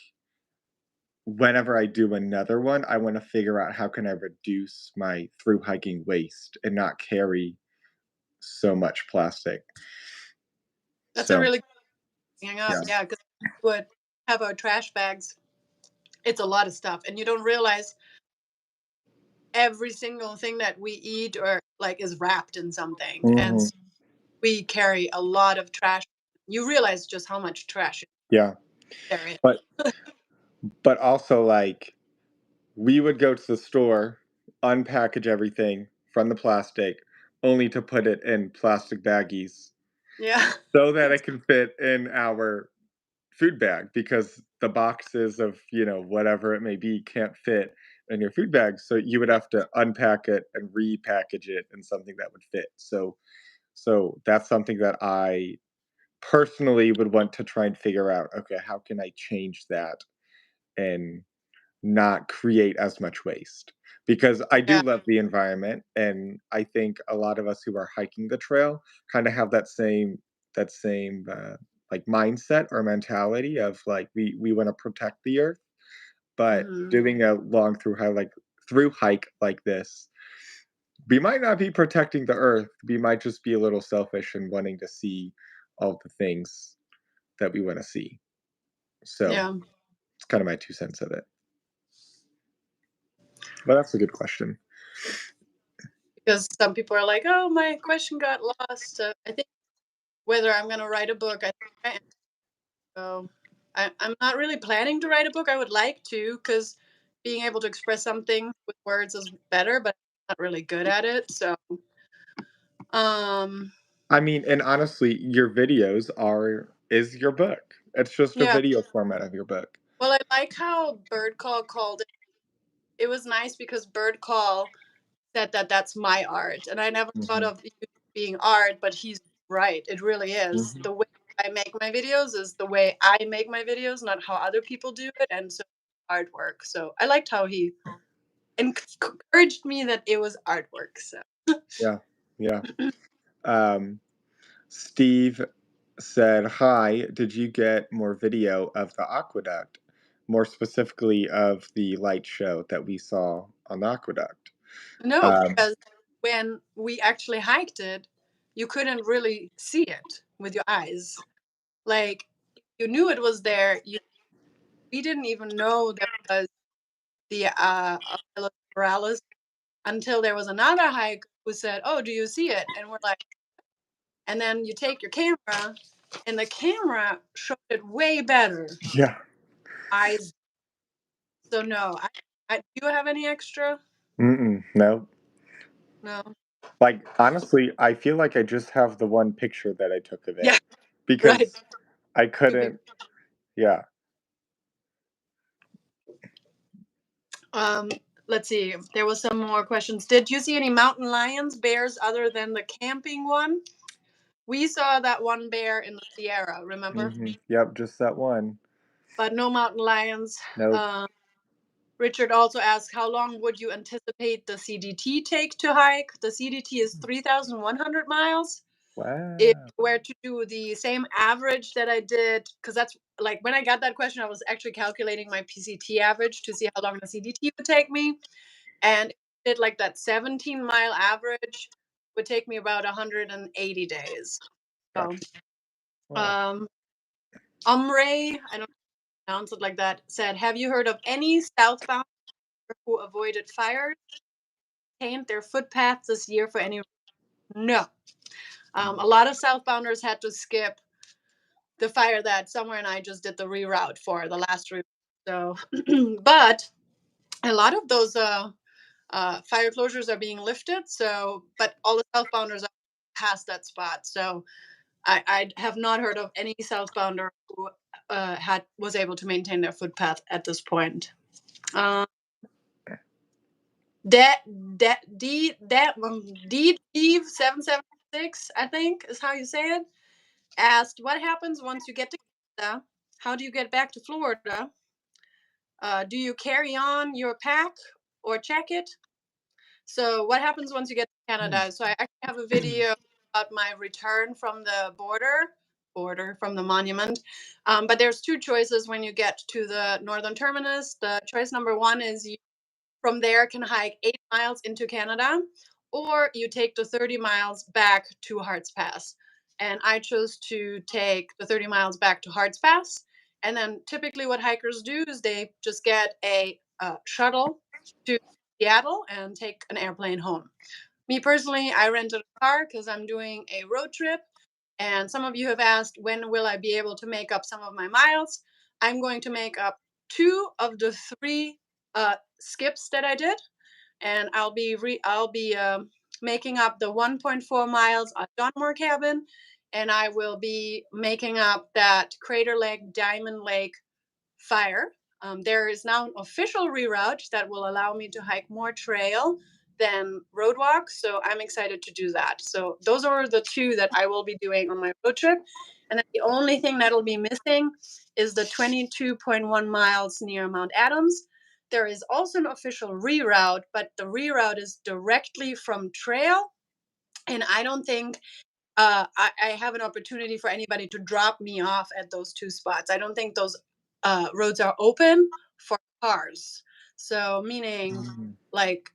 whenever I do another one, I wanna figure out how can I reduce my through hiking waste and not carry so much plastic. That's a So, really good hang up, yeah. yeah, 'cause we would have our trash bags. It's a lot of stuff, and you don't realize every single thing that we eat or, like, is wrapped in something, and Mhm. s we carry a lot of trash. You realize just how much trash Yeah. there is. But also, like, we would go to the store, unpackage everything from the plastic, only to put it in plastic baggies Yeah. so that it can fit in our food bag because the boxes of, whatever it may be can't fit in your food bag. So you would have to unpack it and repackage it in something that would fit. So that's something that I personally would want to try and figure out, okay, how can I change that and not create as much waste? Because I do Yeah. love the environment, and I think a lot of us who are hiking the trail kind of have that same like mindset or mentality of like we want to protect the earth, but Mhm. doing a long through hike like this, we might not be protecting the earth. We might just be a little selfish and wanting to see all the things that we want to see. So Yeah, it's kind of my 2 cents of it. But that's a good question. because some people are like, "Oh, my question got lost." I think whether I'm gonna write a book, I think I am. So I'm not really planning to write a book. I would like to, because being able to express something with words is better, but I'm not really good at it. So, um, I mean, and honestly, your videos is your book. It's just a yeah. video format of your book. Well, I like how Bird Call called it. It was nice because Bird Call said that that's my art, and I never thought Mhm, of it being art, but he's right. It really is. mhm, The way I make my videos is the way I make my videos, not how other people do it, and so artwork. So I liked how he encouraged me that it was artwork. So yeah, yeah. Um, Steve said, "Hi, did you get more video of the aqueduct? More specifically of the light show that we saw on the aqueduct?" no, Um, because when we actually hiked it, you couldn't really see it with your eyes. Like you knew it was there. We didn't even know there was the Borealis until there was another hike who said, "Oh, do you see it?" And we're like, and then you take your camera, and the camera showed it way better. yeah. Eyes. So no, do you have any extra? Mm-mm, no. No. Like, honestly, I feel like I just have the one picture that I took of it Yeah. Right. because I Too big. couldn't. Yeah. Um, let's see. There was some more questions. Did you see any mountain lions, bears other than the camping one? We saw that one bear in the Sierra, remember? Yep, just that one. But no mountain lions. Nope. Richard also asked, how long would you anticipate the CDT take to hike? The CDT is 3,100 miles. If Wow. you were to do the same average that I did, because that's like when I got that question, I was actually calculating my PCT average to see how long the CDT would take me. And it like that 17-mile average would take me about 180 days. So, Gotcha. Wow. um, Umray, I don't pronounce it like that, said, have you heard of any southbound who avoided fires, paint their footpaths this year for any? No. A lot of southbounders had to skip the fire that Summer and I just did the reroute for the last reroute. So, but a lot of those fire closures are being lifted. So, but all the southbounders are past that spot. So, I have not heard of any southbounder who was able to maintain their footpath at this point. Uh, that D Steve 776, I think is how you say it, asked, what happens once you get to Canada? How do you get back to Florida? Do you carry on your pack or check it? So what happens once you get to Canada? So I actually have a video about my return from the border from the monument. But there's two choices when you get to the northern terminus. The choice number one is you from there can hike 8 miles into Canada, or you take the 30 miles back to Harts Pass. And I chose to take the 30 miles back to Harts Pass. And then typically what hikers do is they just get a shuttle to Seattle and take an airplane home. Me personally, I rented a car because I'm doing a road trip. And some of you have asked, when will I be able to make up some of my miles? I'm going to make up two of the three skips that I did, and I'll be making up the 1.4 miles at Dunmore Cabin, and I will be making up that Crater Lake, Diamond Lake fire. There is now an official reroute that will allow me to hike more trail than road walk, so I'm excited to do that. So those are the two that I will be doing on my road trip. And then the only thing that'll be missing is the 22.1 miles near Mount Adams. There is also an official reroute, but the reroute is directly from trail. And I don't think I have an opportunity for anybody to drop me off at those two spots. I don't think those roads are open for cars. So, meaning, Mm. like,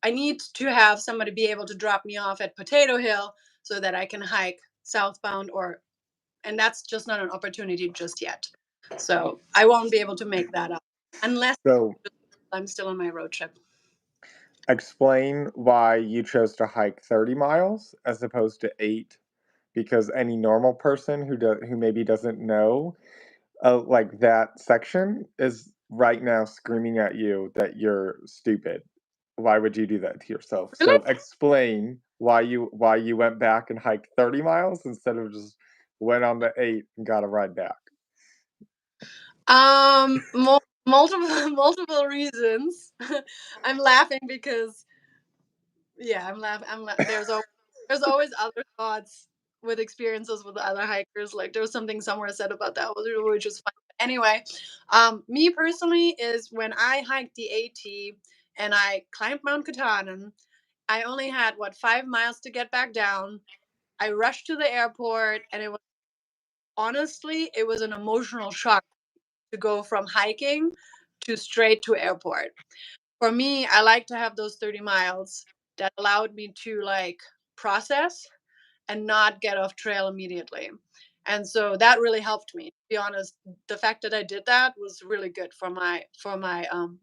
I need to have somebody be able to drop me off at Potato Hill so that I can hike southbound, and that's just not an opportunity just yet. So, I won't be able to make that up unless So I'm still on my road trip. explain why you chose to hike 30 miles as opposed to 8, because any normal person who maybe doesn't know like that section is right now screaming at you that you're stupid. Why would you do that to yourself? Really? So explain why you went back and hiked 30 miles instead of just went on the 8 and got a ride back. Multiple multiple reasons. I'm laughing because yeah, I'm laughing. There's always other thoughts with experiences with other hikers. Like there was something somewhere said about that which was fun. But anyway, me personally is when I hiked the AT and I climbed Mount Katahdin, I only had 5 miles to get back down. I rushed to the airport, and it was an emotional shock to go from hiking to straight to airport. For me, I like to have those 30 miles that allowed me to like process and not get off trail immediately. And so that really helped me. To be honest, the fact that I did that was really good for my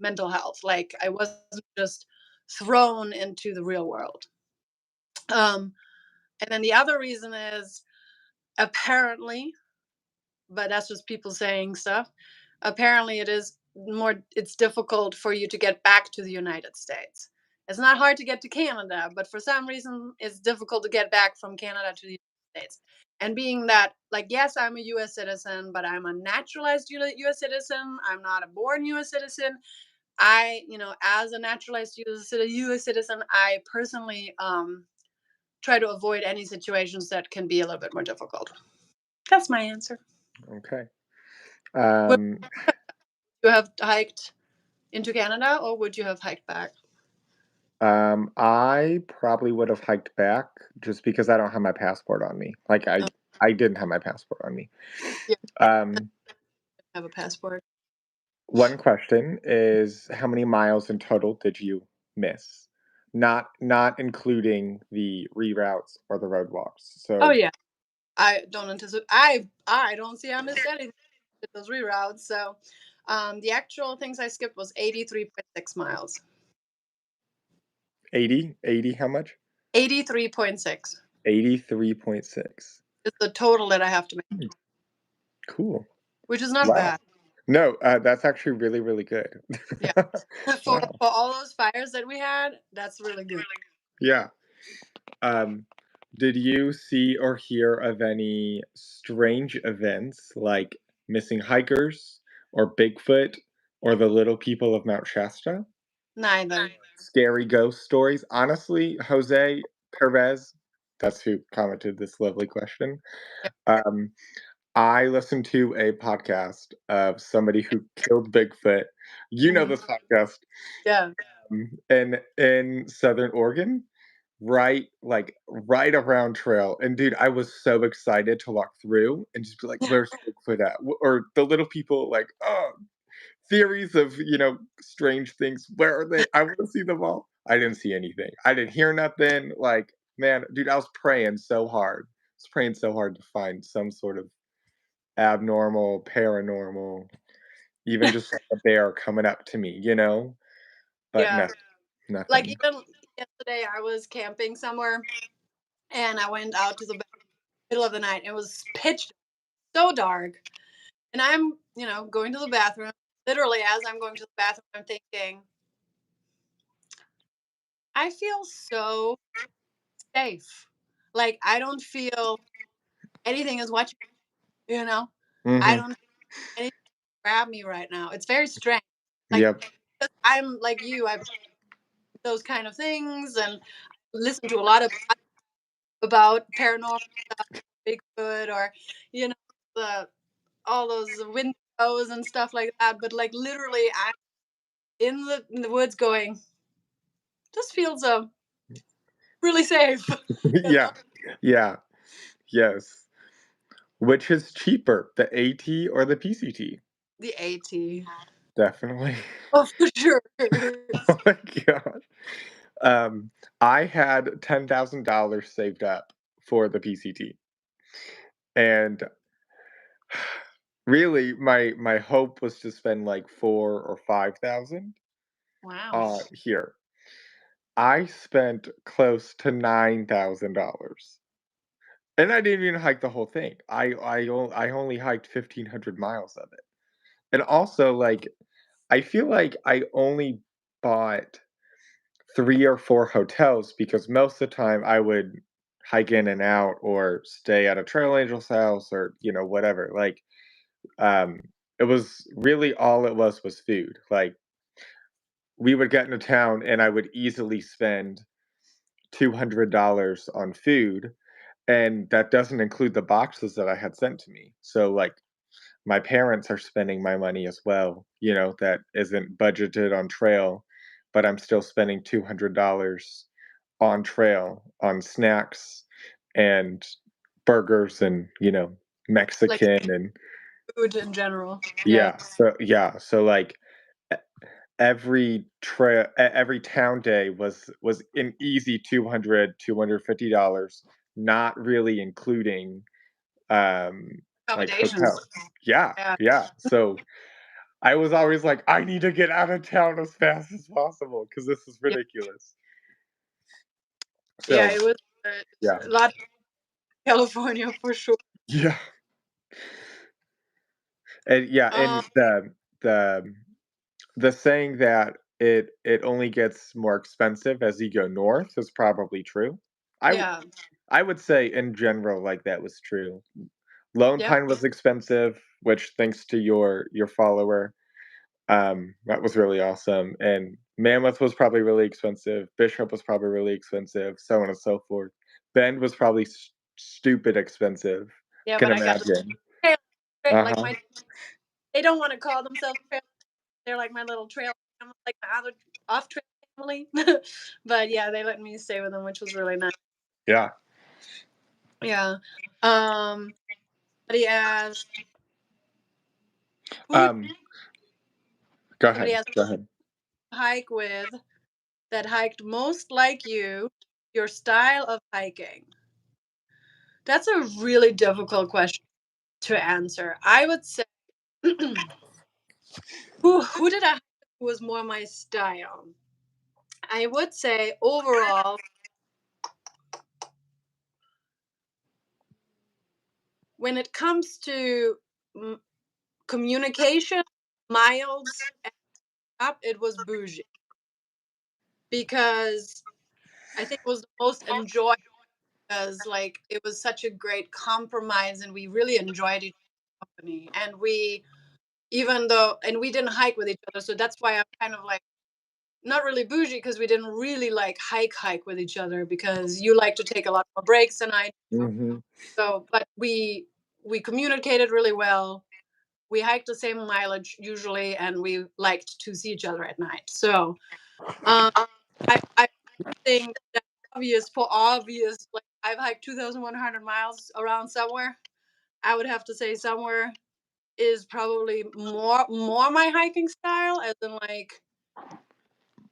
mental health. Like I wasn't just thrown into the real world. Um, and then the other reason is apparently, but that's just people saying stuff. Apparently, it's difficult for you to get back to the United States. It's not hard to get to Canada, but for some reason, it's difficult to get back from Canada to the United States. And being that, like, yes, I'm a US citizen, but I'm a naturalized US citizen. I'm not a born US citizen. As a naturalized US citizen, I personally try to avoid any situations that can be a little bit more difficult. That's my answer. Okay. Would Um, you have hiked into Canada, or would you have hiked back? I probably would have hiked back just because I don't have my passport on me. Like Oh, I didn't have my passport on me. yeah, Um, I have a passport. One question is how many miles in total did you miss? Not including the reroutes or the road walks. Oh So yeah, I don't anticipate. I don't see I missed anything with those reroutes. So, the actual things I skipped was 83.6 miles. 80 how much? 83.6 83.6. is the total that I have to make, Cool. which is not Wow. bad. No, that's actually really, really good. Yeah, for Wow. all those fires that we had, that's really good. Yeah. Um, did you see or hear of any strange events like missing hikers or Bigfoot or the little people of Mount Shasta? Neither. Scary ghost stories? Honestly, Jose Perez, that's who commented this lovely question. Yeah. Um, I listened to a podcast of somebody who killed Bigfoot You know Mhm. this podcast. Yeah. In Southern Oregon, right around trail. And dude, I was so excited to walk through and just be like, "Where's Bigfoot at?" Or the little people like, "Oh, theories of strange things. Where are they? I want to see them all." I didn't see anything. I didn't hear nothing. Like, man, dude, I was praying so hard. I was praying so hard to find some sort of abnormal, paranormal, even just like a bear coming up to me, But Yeah. no, Like, nothing. even yesterday, I was camping somewhere, and I went out to the middle of the night. It was pitch so dark, and I'm, going to the bathroom. Literally, as I'm going to the bathroom, I'm thinking, I feel so safe. Like, I don't feel anything is watching, you know? I Hmm. don't anything grab me right now. It's very strange. Like, Yep. 'cause I'm like you, I've those kind of things and listen to a lot of about paranormal stuff, Bigfoot, or you know the all those windows and stuff like that. But like literally, I'm in the woods going. This feels really safe. Yeah. Yeah. Yes. Which is cheaper, the AT or the PCT? The AT. Definitely. Oh, for sure. Oh my god. Um, I had $10,000 saved up for the PCT, and really, my hope was to spend like 4 or 5,000 Wow. here. I spent close to $9,000, and I didn't even hike the whole thing. I only hiked 1,500 miles of it, and also like I feel like I only bought 3 or 4 hotels because most of the time I would hike in and out or stay at a trail angel's house or, whatever. Like, um, it was really all it was food. Like, we would get into town and I would easily spend $200 on food, and that doesn't include the boxes that I had sent to me. So, like, my parents are spending my money as well, that isn't budgeted on trail, but I'm still spending $200 on trail on snacks and burgers and, Like Mexican and food in general. Yeah. yeah, so like e- every town day was an easy 250 dollars, not really including um like Accommodations. hotels. Yeah, Yeah. yeah. So I was always like, I need to get out of town as fast as possible because this is Yeah. ridiculous. Yeah. So It was yeah, a lot of California for sure. yeah, and yeah, Um. and the the saying that it only gets more expensive as you go north is probably true. I w- Yeah. I would say in general, like, that was true. Lone Yep. Pine was expensive, which thanks to your follower, that was really awesome. And Mammoth was probably really expensive. Bishop was probably really expensive, so on and so forth. Bend was probably stupid expensive. Yeah. Can But I got the imagine. trail, like Uh-huh. my. They don't want to call themselves trail. They're like my little trail family, like my other off trail family. But yeah, they let me stay with them, which was really nice. Yeah. Yeah. Um. Somebody asked who. Um, go Somebody ahead. asked Go ahead. who to hike with that hiked most like you. Your style of hiking. That's a really difficult question to answer. I would say who did I hike with who was more my style? I would say overall, when it comes to mm, communication, miles and up, it was bougie because I think it was the most enjoyable because like it was such a great compromise and we really enjoyed each company and we even though and we didn't hike with each other, so that's why I'm kind of like not really bougie because we didn't really like hike with each other because you like to take a lot more breaks than I do. Mhm. So but we communicated really well. we hike the same mileage usually, and we liked to see each other at night. So um, I think that obvious for obvious, like I've hiked 2,100 miles around somewhere. I would have to say somewhere is probably more my hiking style, as in like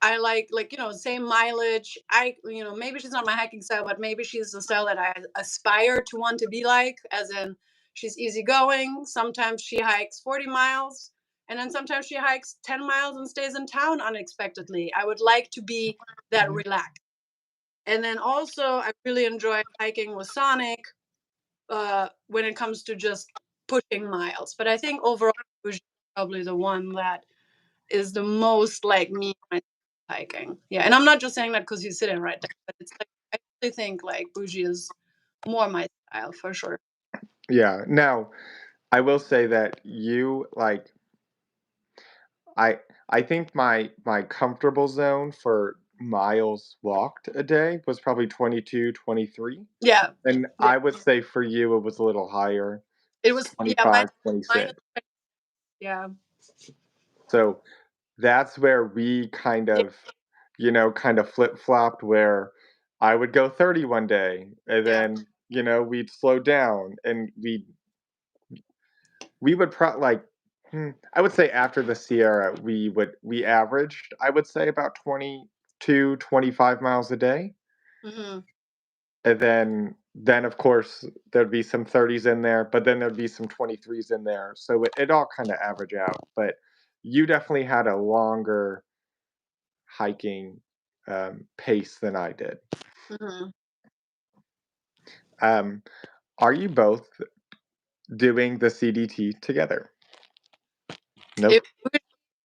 I like same mileage. Maybe she's not my hiking style, but maybe she's the style that I aspire to want to be like, as in she's easygoing. Sometimes she hikes 40 miles, and then sometimes she hikes 10 miles and stays in town unexpectedly. I would like to be that relaxed. And then also I really enjoy hiking with Sonic when it comes to just pushing miles. But I think overall Fuji is probably the one that is the most like me when hiking. Yeah, and I'm not just saying that because he's sitting right there, but it's like I really think like bougie is more my style for sure. Yeah. Now, I will say that you like I I think my comfortable zone for miles walked a day was probably 22, 23. Yeah, And yeah. I would say for you it was a little higher, It was mine, 25, mine 26. yeah. So that's where we kind Yeah, of, kind of flip-flopped where I would go 30 one day and yeah. then, we'd slow down and we would I would say after the Sierra, we averaged, I would say about 22, 25 miles a day. Hmm. And then of course there'd be some 30s in there, but then there'd be some 23s in there. So it all kind of average out. But you definitely had a longer hiking pace than I did. Hmm. Um, are you both doing the CDT together? If Nope. we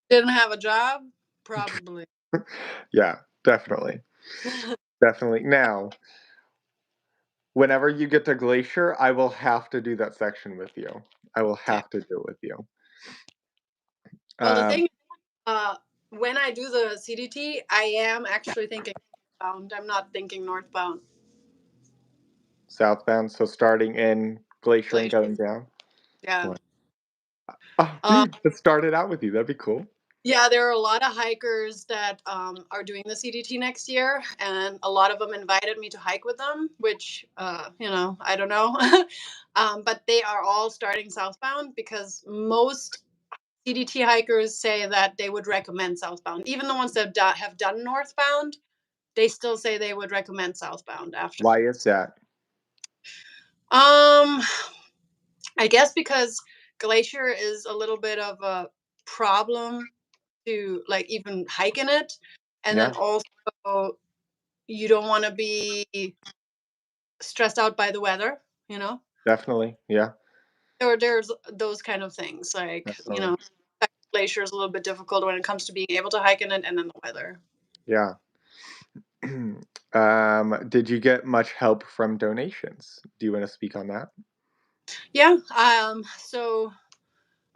didn't have a job, probably. Yeah, definitely. Definitely. Now, whenever you get to Glacier, I will have to do that section with you. I will Okay. have to do it with you. Well, the Um, thing, uh, when I do the CDT, I am actually thinking southbound. I'm not thinking northbound. Southbound, so starting in Glacier and Glacier. going down. Yeah. Wow. Oh, Uh, dude, let's start it out with you. That'd be cool. Yeah, there are a lot of hikers that are doing the CDT next year, and a lot of them invited me to hike with them, which, I don't know. But they are all starting southbound because most CDT hikers say that they would recommend southbound. Even the ones that have done northbound, they still say they would recommend southbound after. Why is that? Um, I guess because Glacier is a little bit of a problem to like even hike in it, and Yeah, then also you don't want to be stressed out by the weather, you know. definitely. Yeah, There's those kind of things like definitely. Glacier is a little bit difficult when it comes to being able to hike in it, and then the weather. Yeah. Did you get much help from donations? Do you want to speak on that? Yeah. So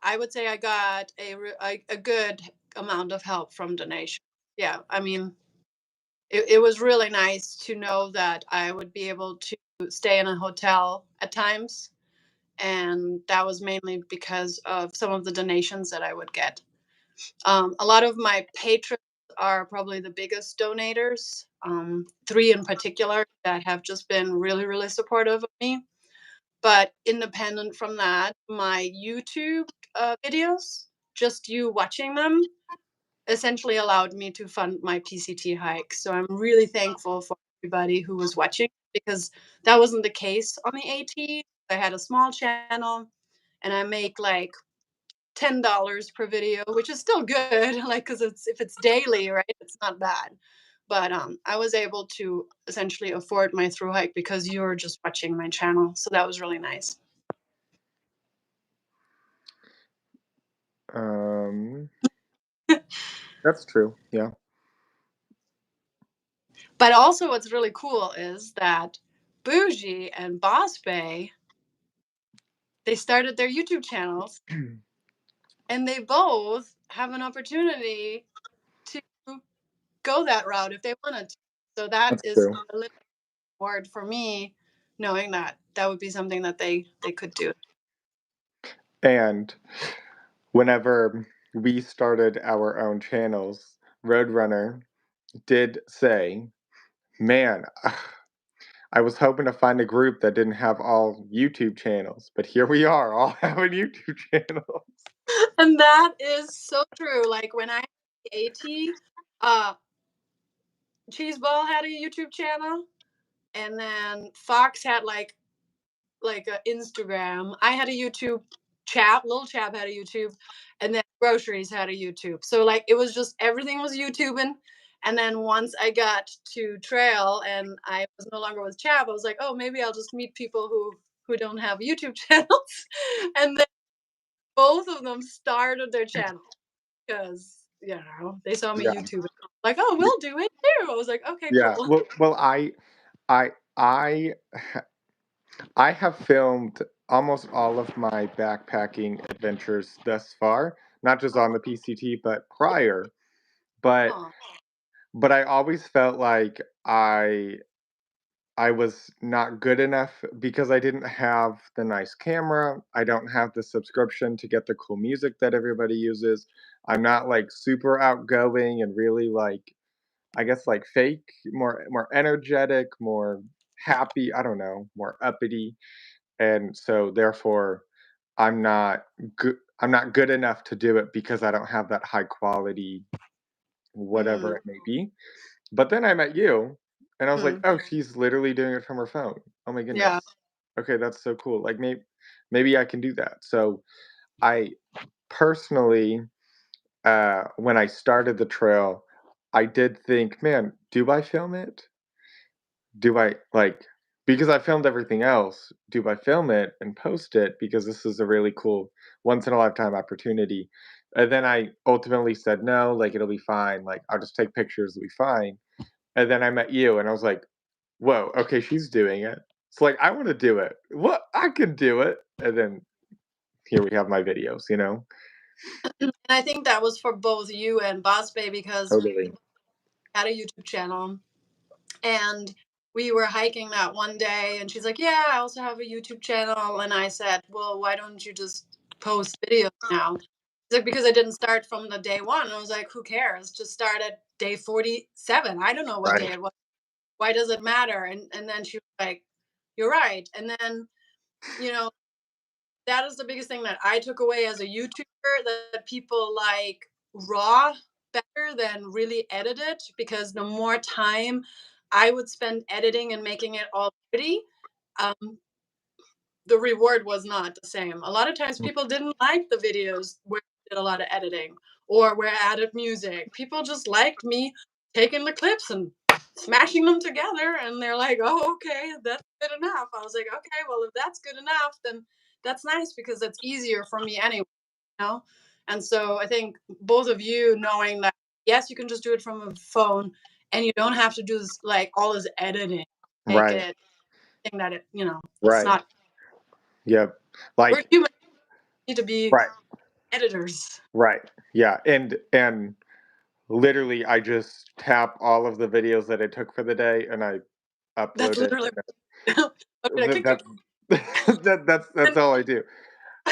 I would say I got a good amount of help from donation. Yeah, I mean, it was really nice to know that I would be able to stay in a hotel at times, and that was mainly because of some of the donations that I would get. A lot of my patrons are probably the biggest donators, three in particular that have just been really, really supportive of me. But independent from that, my YouTube videos, just you watching them, essentially allowed me to fund my PCT hike. So I'm really thankful for everybody who was watching because that wasn't the case on the AT. I had a small channel and I make like $10 per video, which is still good, like because it's if it's daily, right? It's not bad. But I was able to essentially afford my through hike because you were just watching my channel, so that was really nice. Um, that's true. Yeah. But also, what's really cool is that Bougie and Boss Bay, they started their YouTube channels, and they both have an opportunity to go that route if they wanted to. So that That's is true. a little reward for me, knowing that that would be something that they could do. And whenever we started our own channels, Roadrunner did say, "Man, I was hoping to find a group that didn't have all YouTube channels, but here we are, all having YouTube channels." And that is so true. Like when I AT, uh, Cheeseball had a YouTube channel, and then Fox had like a Instagram. I had a YouTube. Little Chap had a YouTube, and then Groceries had a YouTube. So like it was just everything was YouTubing. And then once I got to Trail and I was no longer with Chap, I was like, oh, maybe I'll just meet people who don't have YouTube channels. And then both of them started their channel because they saw me Yeah. YouTube. Like, oh, we'll do it too. I was like, okay, Yeah. cool. Well, I, I, I have filmed almost all of my backpacking adventures thus far, not just on the PCT, but prior. But Oh, but I always felt like I was not good enough because I didn't have the nice camera. I don't have the subscription to get the cool music that everybody uses. I'm not like super outgoing and really like I guess like fake, more energetic, more happy, I don't know, more uppity. And so therefore I'm not good enough to do it because I don't have that high quality whatever mm, it may be. But then I met you, and I was like, mm, "Oh, she's literally doing it from her phone. Oh my yeah. goodness. Okay, that's so cool. Like, maybe I can do that." So I personally, when I started the trail, I did think, "Man, do I film it? Do I like?" Because I filmed everything else. Do I film it and post it because this is a really cool once in a lifetime opportunity? And then I ultimately said no. Like it'll be fine. Like I'll just take pictures. It'll be fine. And then I met you, and I was like, "Whoa, okay, she's doing it." It's like, "I wanna do it. What? I can do it." And then here we have my videos, you know? And I think that was for both you and Boss Bay because we Totally. had a YouTube channel and we were hiking that one day and she's like, yeah, I also have a YouTube channel. And I said, well, why don't you just post videos now? She's like, because I didn't start from the day one. I was like, who cares? Just start at day 47. I don't know what day Right, it was. Why does it matter? And then she was like, you're right. And then, you know, that is the biggest thing that I took away as a YouTuber, that people like raw better than really edited, because the more time I would spend editing and making it all pretty, um, the reward was not the same. A lot of times people didn't like the videos where I did a lot of editing or where I added music. People just liked me taking the clips and smashing them together and they're like, "Oh, okay, that's good enough." I was like, "Okay, well, if that's good enough, then that's nice because that's easier for me anyway, you know?" And so I think both of you knowing that yes, you can just do it from a phone and you don't have to do this, like all this editing, make right, it thing that it's right. not. Yep. We're Like human, need to be right, editors. right. Yeah, and literally, I just tap all of the videos that I took for the day, and I That's upload it, literally and okay. then Click, click, that's and all I do.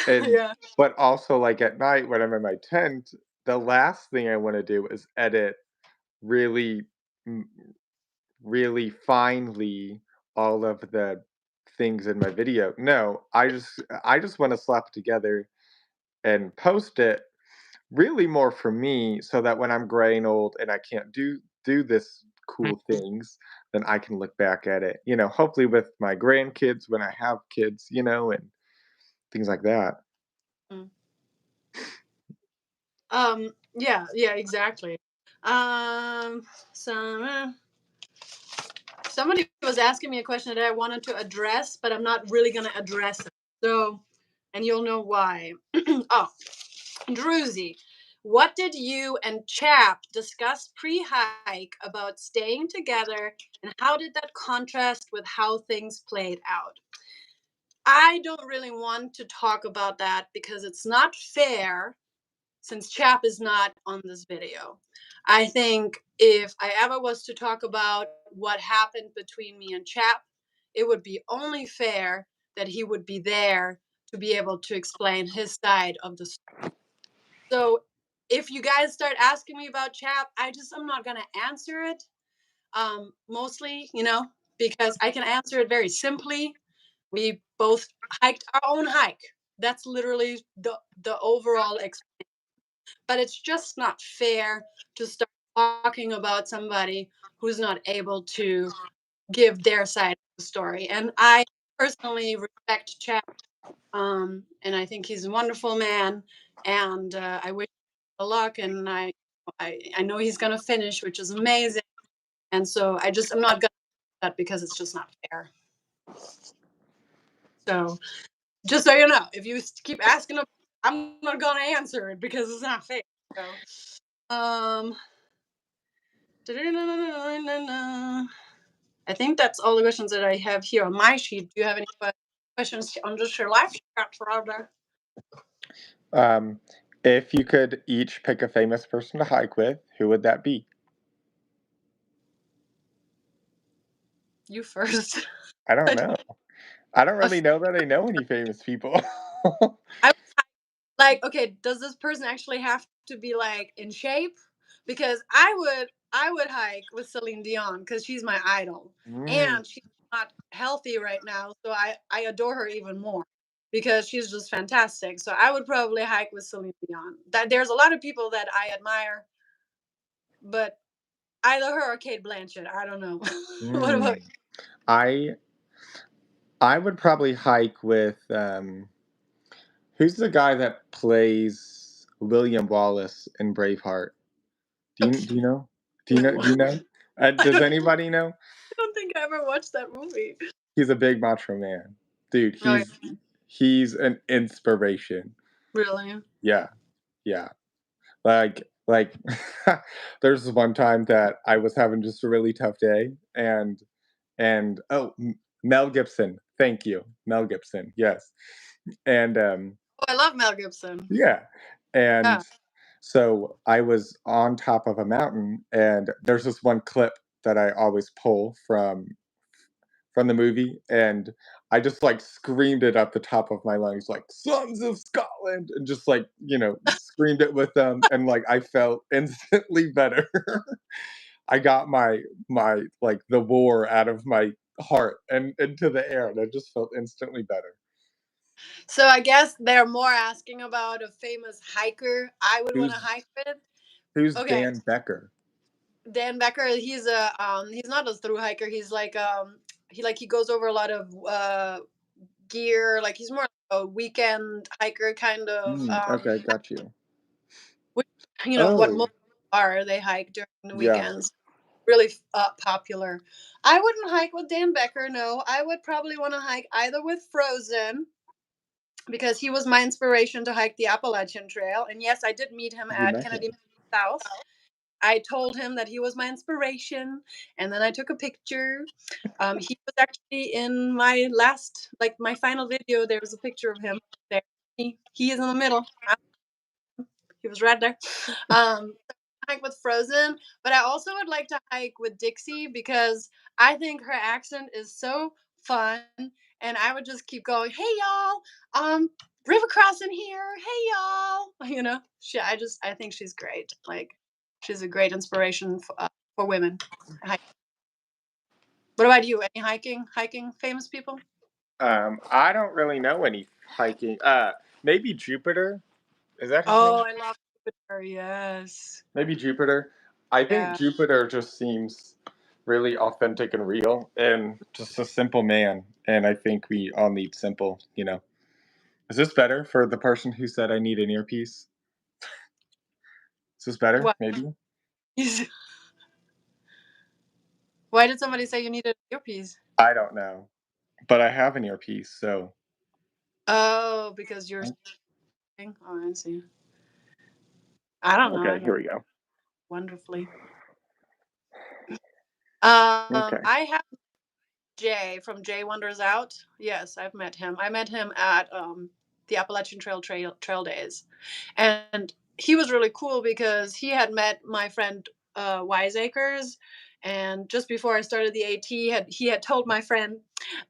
And yeah. but also, like, at night when I'm in my tent, the last thing I wanna do is edit really m really finely all of the things in my video. No, I just wanna slap it together and post it really more for me so that when I'm gray and old and I can't do this cool things, then I can look back at it, hopefully with my grandkids when I have kids, and things like that. Mm. Yeah, yeah, exactly. Um, some somebody was asking me a question that I wanted to address, but I'm not really gonna address it. So, and you'll know why. Oh, Druzy, what did you and Chap discuss pre-hike about staying together, and how did that contrast with how things played out? I don't really want to talk about that because it's not fair since Chap is not on this video. I think if I ever was to talk about what happened between me and Chap, it would be only fair that he would be there to be able to explain his side of the story. So if you guys start asking me about Chap, I'm not gonna answer it. Mostly, because I can answer it very simply. We both hiked our own hike. That's literally the overall but it's just not fair to start talking about somebody who's not able to give their side of the story. And I personally respect Chad, and I think he's a wonderful man. And I wish him luck, and I know he's gonna finish, which is amazing. And so I'm not gonna do that because it's just not fair. So just so you know, if you keep asking, I'm not gonna answer it because it's not fair. So, um, I think that's all the questions that I have here on my sheet. Do you have any questions on just your life chat, rather? Um, if you could each pick a famous person to hike with, who would that be? You first. I don't know. I don't A really know that I know any famous people. I like, okay, does this person actually have to be like in shape? Because I would hike with Celine Dion because she's my idol, Mm, and she's not healthy right now, so I adore her even more because she's just fantastic. So I would probably hike with Celine Dion. That there's a lot of people that I admire, but either her or Kate Blanchett. I don't know. What about mm. I I would probably hike with who's the guy that plays William Wallace in Braveheart? you? Do you know? Do you know? I Does don't, anybody know? I don't think I ever watched that movie. He's a big macho man, dude. Oh yeah, He's an inspiration. really? Yeah, yeah. Like there's one time that I was having just a really tough day, and Mel Gibson. Thank you, Mel Gibson. Yes, and Oh, I love Mel Gibson. yeah, Yeah. and so I was on top of a mountain, and there's this one clip that I always pull from the movie, and I just like screamed it up the top of my lungs, like "Sons of Scotland," and just like screamed it with them, and like I felt instantly better. I got my like the war out of my heart and into the air, and I just felt instantly better. So I guess they're more asking about a famous hiker I would want to Who's hike with. who's Okay, Dan Becker? Dan Becker. He's not a through hiker. He's like he goes over a lot of gear. Like he's more like a weekend hiker kind of. Okay, got you. Which, what Oh, most are, they hike during the yeah. weekends. Really popular. I wouldn't hike with Dan Becker. No, I would probably want to hike either with Frozen because he was my inspiration to hike the Appalachian Trail. And yes, I did meet him You at met Kennedy him. South. I told him that he was my inspiration, and then I took a picture. He was actually in my like my final video. There was a picture of him there. He is in the middle. He was right there. Hike with Frozen, but I also would like to hike with Dixie because I think her accent is so fun, and I would just keep going. Hey y'all, river crossing here. Hey y'all, I think she's great. Like, she's a great inspiration for women. What about you? Any hiking famous people? I don't really know any hiking. Maybe Jupiter. Is that his Oh, name? I love Jupiter. Yes. Maybe Jupiter. I think Yeah. Jupiter just seems really authentic and real and just a simple man. And I think we all need simple. Is this better for the person who said I need an earpiece? Is this better? What? Maybe? Why did somebody say you needed an earpiece? I don't know. But I have an earpiece, so. Oh, because you're saying. Oh, I see. I don't know. I Okay, don't here we go. wonderfully. Okay. I have Jay from Jay Wonders Out. Yes, I've met him. I met him at the Appalachian Trail Days, and he was really cool because he had met my friend wiseacres. And just before I started the AT, he had told my friend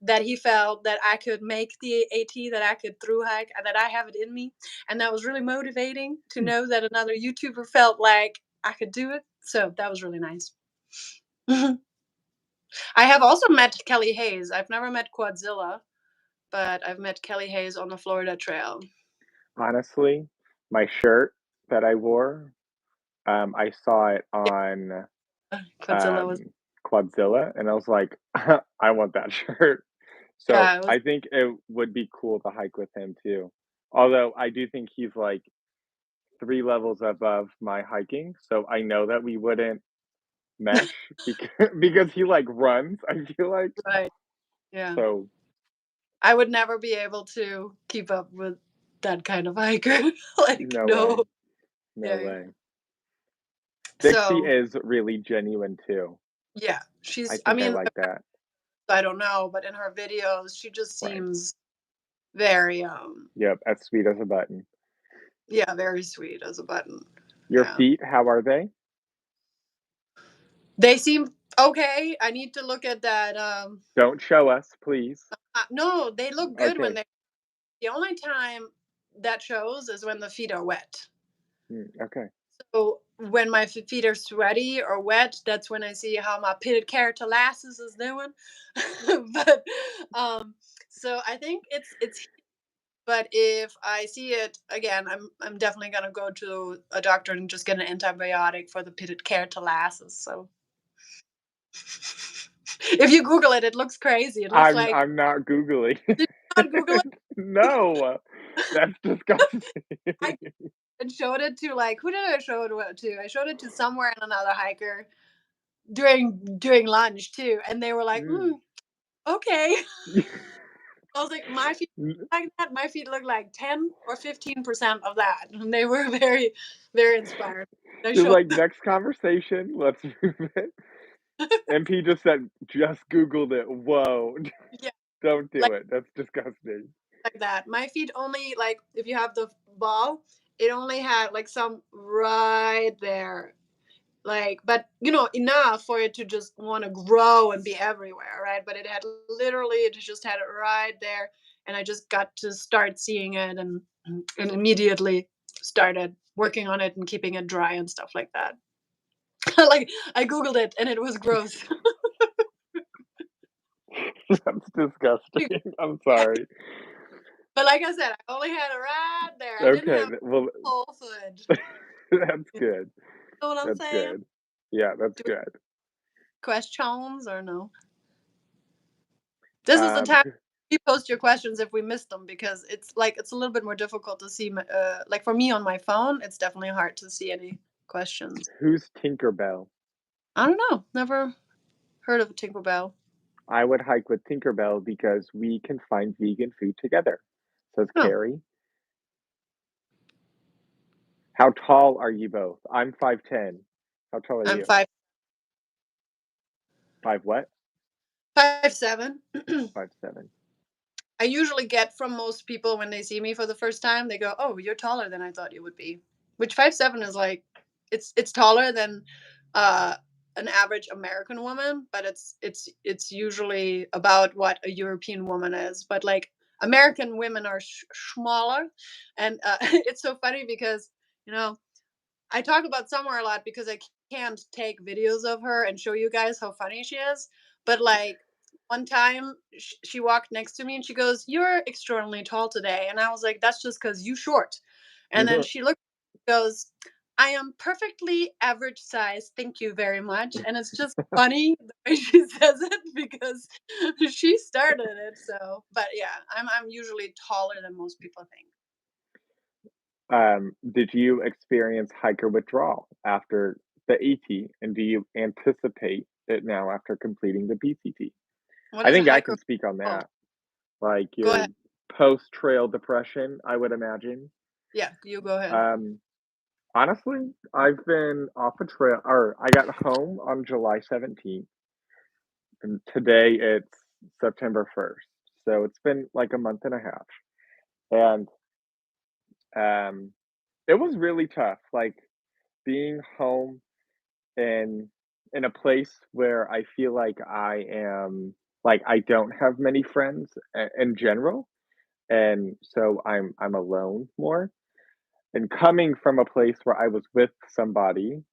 that he felt that I could make the AT, that I could through hike, and that I have it in me. And that was really motivating to know that another YouTuber felt like I could do it. So that was really nice. I have also met Kelly Hayes. I've never met Quadzilla, but I've met Kelly Hayes on the Florida Trail. Honestly, my shirt that I wore, I saw it on Quadzilla was, um, Quadzilla, and I was like, I want that shirt. So yeah, it was I think it would be cool to hike with him too. Although I do think he's like 3 levels above my hiking, so I know that we wouldn't mesh because because he like runs, I feel like. right. Yeah. So I would never be able to keep up with that kind of hiker. Like, no way. no. No Yeah. way. Dixie So, is really genuine too. yeah, I I think I mean, like that. I don't know, but in her videos, she just Right. seems very, Yep, as sweet as a button. yeah, very sweet as a button. Your Yeah. feet, how are they? They seem okay. I need to look at that. Don't show us, please. No, they look good when Okay. they. The only time that shows is when the feet are wet. Okay. So when my feet are sweaty or wet, that's when I see how my pitted keratoelasis is doing. But um, so I think it's. But if I see it again, I'm definitely gonna go to a doctor and just get an antibiotic for the pitted keratoelasis. So if you Google it, it looks crazy. It looks like, I'm not Googling. did you not Google it? No, that's disgusting. I and showed it to, like, who did I show it to? I showed it to somewhere and another hiker during lunch too, and they were like, Mm. okay. I was like, my feet like that. My feet look like 10 or 15% of that, and they were very, very inspired. I You're showed like, "Next conversation, let's move it." MP just said, "Just Googled it." Whoa. yeah, Don't do like it. That's disgusting. that. My feet only, like, if you have the ball, it only had like some right there, like, but enough for it to just want to grow and be everywhere, right? But it had literally, it just had it right there, and I just got to start seeing it, and immediately started working on it and keeping it dry and stuff like that. Like, I googled it and it was gross. That's disgusting. I'm sorry. But like I said, I only had it right there. I didn't Okay, have well, whole foot. that's You good. know what I'm That's saying? good. Yeah, that's Do good. questions or no? This is the Um, time you post your questions if we missed them, because it's a little bit more difficult to see. Like, for me on my phone, it's definitely hard to see any questions. who's Tinkerbell? I don't know. Never heard of a Tinkerbell. I would hike with Tinkerbell because we can find vegan food together, says Oh, Carrie. How tall are you both? I'm 5'10". How tall are I'm you? 5 what? 5'7". 5'7". I usually get from most people when they see me for the first time, they go, "Oh, you're taller than I thought you would be." Which 5'7" is like, it's taller than uh an average American woman, but it's usually about what a European woman is. But like, American women are smaller, and it's so funny because you know I talk about Summer a lot because I can't take videos of her and show you guys how funny she is. But like, one time she walked next to me and she goes, "You're extraordinarily tall today." And I was like, "That's just because you short." And then she looked, goes, "I am perfectly average size. Thank you very much." And it's just funny the way she says it because she started it. So, but yeah, I'm usually taller than most people think. Did you experience hiker withdrawal after the AT, and do you anticipate it now after completing the PCT? What I is a think I hiker? can speak on Oh, that. Like go ahead. your post-trail depression, I would imagine. Yeah, you go ahead. Um, Honestly, I've been off a trail, or I got home on July 17th, and today it's September 1st. So it's been like a month and a half. And um, it was really tough, like being home. in in a place where I feel like I don't have many friends in general, and so I'm alone more. And coming from a place where I was with somebody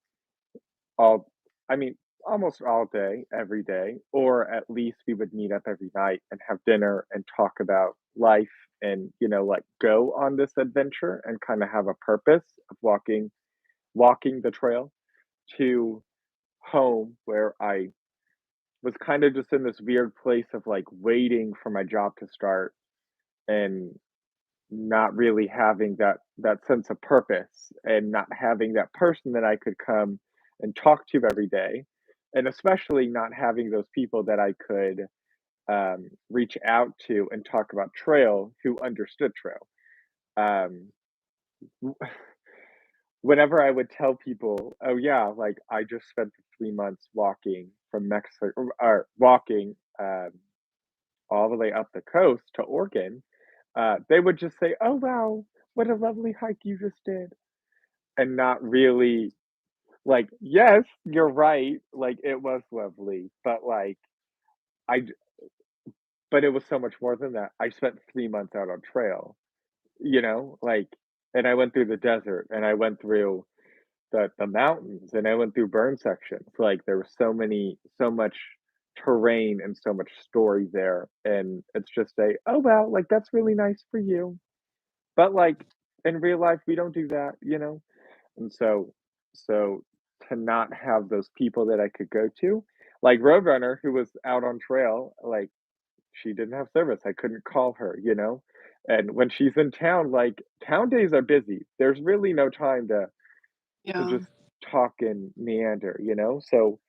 all I mean, almost all day, every day, or at least we would meet up every night and have dinner and talk about life and, like, go on this adventure and kinda have a purpose of walking the trail to home where I was kinda just in this weird place of, like, waiting for my job to start and not really having that sense of purpose and not having that person that I could come and talk to every day, and especially not having those people that I could, reach out to and talk about trail who understood trail. Um, w Whenever I would tell people, "Oh, yeah, like, I just spent 3 months walking from Mexico or walking, all the way up the coast to Oregon," they would just say, "Oh, wow, what a lovely hike you just did." And not really like, yes, you're right, like, it was lovely, but, like, I j but it was so much more than that. I spent 3 months out on trail, like, and I went through the desert, and I went through the mountains, and I went through burn sections, like, there was so much terrain and so much story there, and it's just "Oh, wow, like, that's really nice for you." But, like, in real life, we don't do that, you know? And so to not have those people that I could go to, like Roadrunner, who was out on trail, like, she didn't have service, I couldn't call her, you know? And when she's in town, like, town days are busy. There's really no time to Yeah. just talk and meander, you know? So,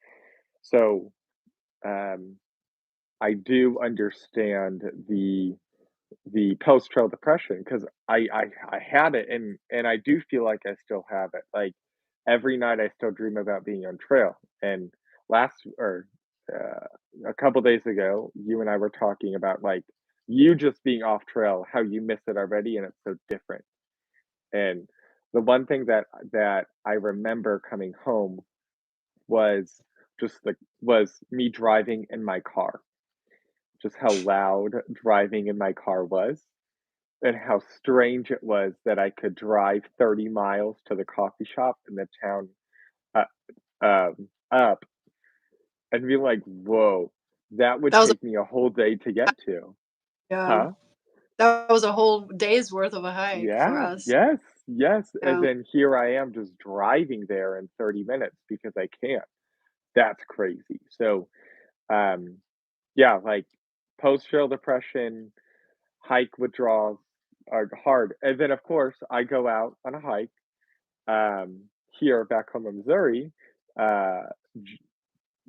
um, I do understand the post-trail depression because I had it and I do feel like I still have it. Like every night I still dream about being on trail. And last or uh, a couple days ago, you and I were talking about like you just being off trail, how you miss it already, and it's so different. And the one thing that I remember coming home was was me driving in my car, just how loud driving in my car was and how strange it was that I could drive 30 miles to the coffee shop in the town, uh, up and be like, "Whoa, that would That was a take me a whole day to get to." yeah. Huh? That was a whole day's worth of a hike for Yeah, us. yes, yes, and Yeah. then here I am just driving there in 30 minutes because I can't. That's crazy. So, um, yeah, like, post-trail depression, hike withdrawals are hard, and then, of course, I go out on a hike here back home in Missouri, uh, j-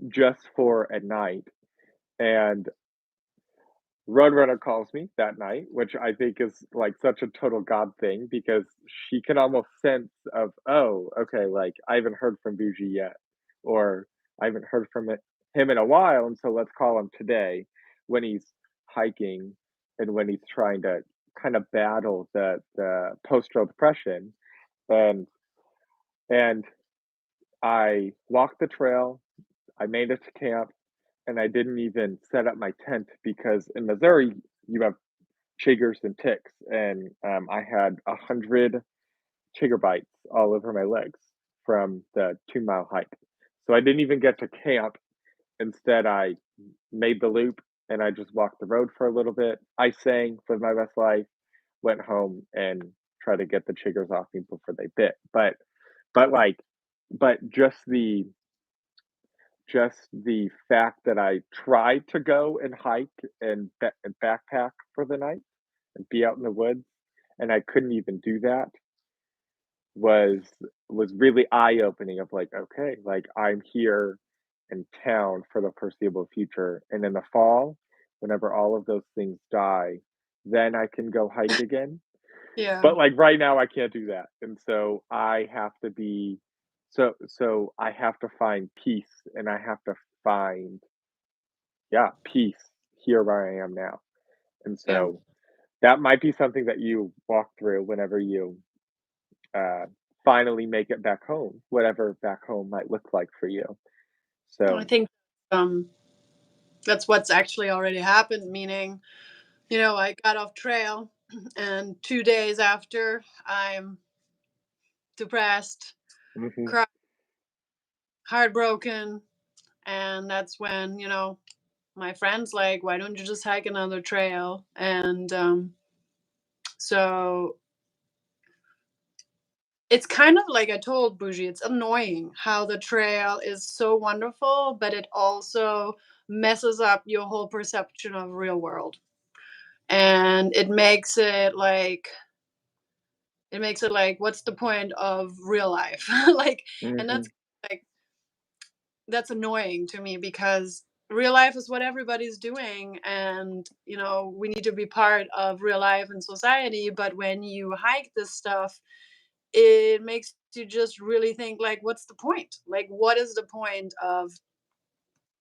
just for a night. And Roadrunner calls me that night, which I think is like such a total God thing because she can almost sense of, oh, okay, like I haven't heard from Bougie yet, or I haven't heard from him in a while, and so let's call him today when he's hiking and when he's trying to kind of battle the post-trail depression. And and I walked the trail, I made it to camp, and I didn't even set up my tent because in Missouri, you have chiggers and ticks, and, I had 100 chigger bites all over my legs from the 2-mile hike. So I didn't even get to camp. Instead, I made the loop, and I just walked the road for a little bit. I sang for my best life, went home, and tried to get the chiggers off me before they bit. But, like but just the fact that I tried to go and hike and backpack for the night and be out in the woods, and I couldn't even do that was was really eye-opening of like, "Okay, like, I'm here in town for the foreseeable future, and in the fall, whenever all of those things die, then I can go hike again." Yeah. But, like, right now, I can't do that, and so I have to be so I have to find peace, and I have to find, yeah, peace here where I am now, and Yeah. so that might be something that you walk through whenever you, uh, finally make it back home, whatever back home might look like for you. I So think um, that's what's actually already happened, meaning, I got off trail and 2 days after, I'm depressed, mhm, cried, heartbroken. And that's when, my friend's like, why don't you just hike another trail? And so it's kind of like I told Bougie, it's annoying how the trail is so wonderful, but it also messes up your whole perception of real world. And it makes it like what's the point of real life? Like, and mhm, like that's annoying to me because real life is what everybody's doing, and we need to be part of real life and society. But when you hike this stuff, it makes you just really think, like, what's the point? Like, what is the point of,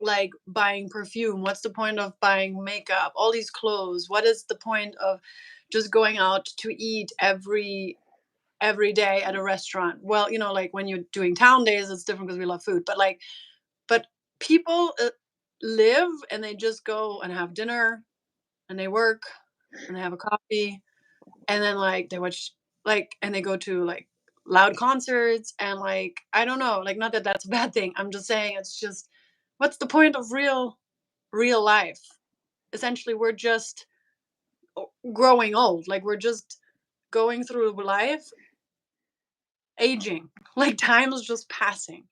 like, buying perfume? What's the point of buying makeup, all these clothes? What is the point of just going out to eat every day at a restaurant? Well, like, when you're doing town days, it's different because we love food, but people live and they just go and have dinner and they work and they have a coffee, and then, like, they watch, like, and they go to, like, loud concerts, and, like, I don't know, like, not that that's a bad thing. I'm just saying it's just, what's the point of real life? Essentially, we're just growing old. Like, we're just going through life, aging. Like, time is just passing,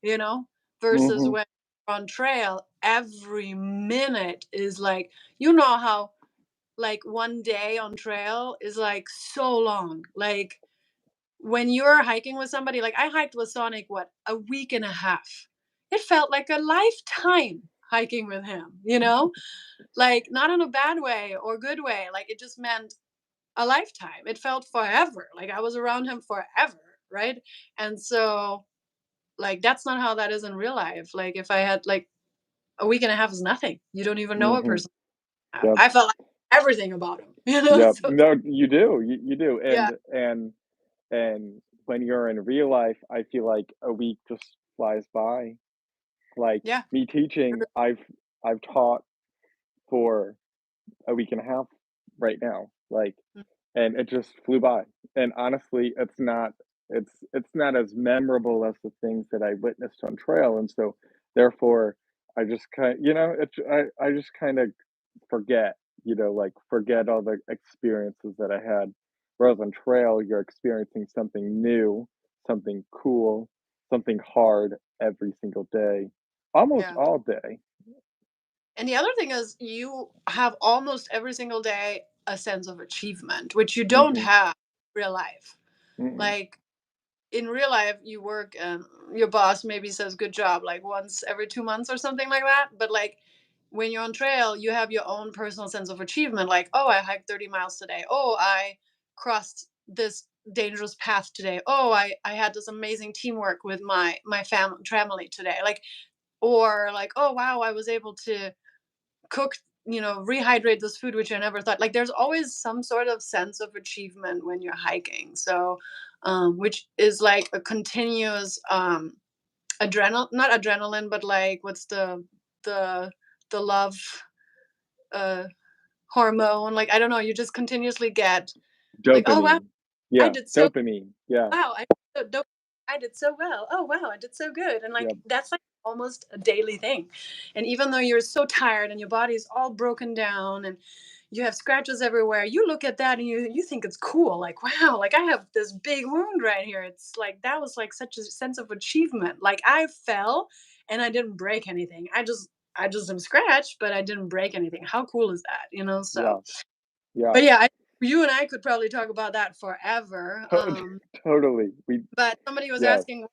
you know? Versus mhm, when you're on trail, every minute is like, how, like, one day on trail is like so long. Like, when you're hiking with somebody, like, I hiked with Sonic, what, a week and a half. It felt like a lifetime hiking with him. Like, not in a bad way or good way. Like, it just meant a lifetime. It felt forever. Like, I was around him forever, right? And so, like, that's not how that is in real life. Like, if I had, like, a week and a half is nothing. You don't even know a mhm. person. Yep, I felt like everything about him. yep. So No, you do, you do, yeah, and when you're in real life, I feel like a week just flies by. Like, yeah, me teaching, I've taught for a week and a half right now, like, and it just flew by. And honestly, it's not as memorable as the things that I witnessed on trail, and so therefore, I just I just kind of forget, like forget all the experiences that I had. Whereas on trail, you're experiencing something new, something cool, something hard every single day, almost yeah. all day. And the other thing is you have almost every single day a sense of achievement, which you don't Mhm. have in real life. Mm-mm. Like, in real life, you work and your boss maybe says good job like once every 2 months or something like that. But, like, when you're on trail, you have your own personal sense of achievement. Like, oh, I hiked 30 miles today. Oh, I crossed this dangerous path today. Oh, I had this amazing teamwork with my family today. Like, or like, oh wow, I was able to cook, rehydrate this food, which I never thought. Like, there's always some sort of sense of achievement when you're hiking. So, which is like a continuous not adrenaline, but, like, what's the the love uh hormone? Like, I don't know. You just continuously get like, oh wow, Dopamine. I Yeah, did so dopamine. Yeah. wow, I did so well. Oh wow, I did so good. And, like, Yep. that's like almost a daily thing. And even though you're so tired and your body's all broken down and you have scratches everywhere, you look at that and you think it's cool. Like, wow, like, I have this big wound right here. It's like that was like such a sense of achievement. Like, I fell and I didn't break anything. I just am scratched, but I didn't break anything. How cool is that? Yeah. So, Yeah. but yeah, you and I could probably talk about that forever. To totally. But somebody was Yes. asking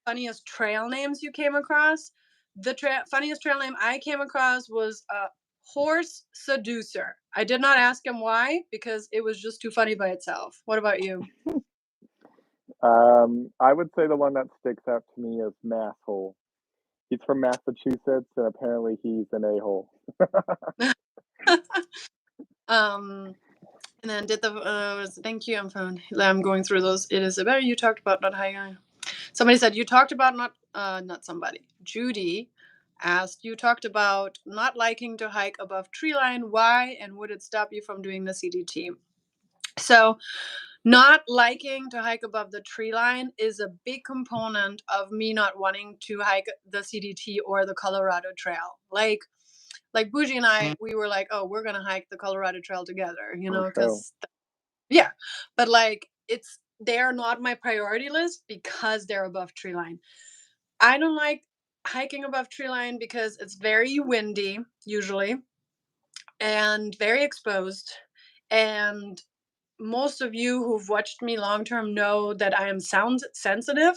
funniest trail names you came across. The funniest trail name I came across was Horse Seducer. I did not ask him why because it was just too funny by itself. What about you? I would say the one that sticks out to me is Masshole. He's from Massachusetts, and apparently he's an a-hole. um, then did the thank you. I'm going through those. It is a better you talked about not hiking. Somebody said you talked about not somebody. Judy asked you talked about not liking to hike above tree line. Why, and would it stop you from doing the CDT? So, not liking to hike above the tree line is a big component of me not wanting to hike the CDT or the Colorado Trail. Like Bougie and I, we were like, oh, we're gonna hike the Colorado Trail together, because yeah, but like they're not my priority list because they're above tree line. I don't like hiking above tree line because it's very windy usually and very exposed. And most of you who've watched me long term know that I am sound sensitive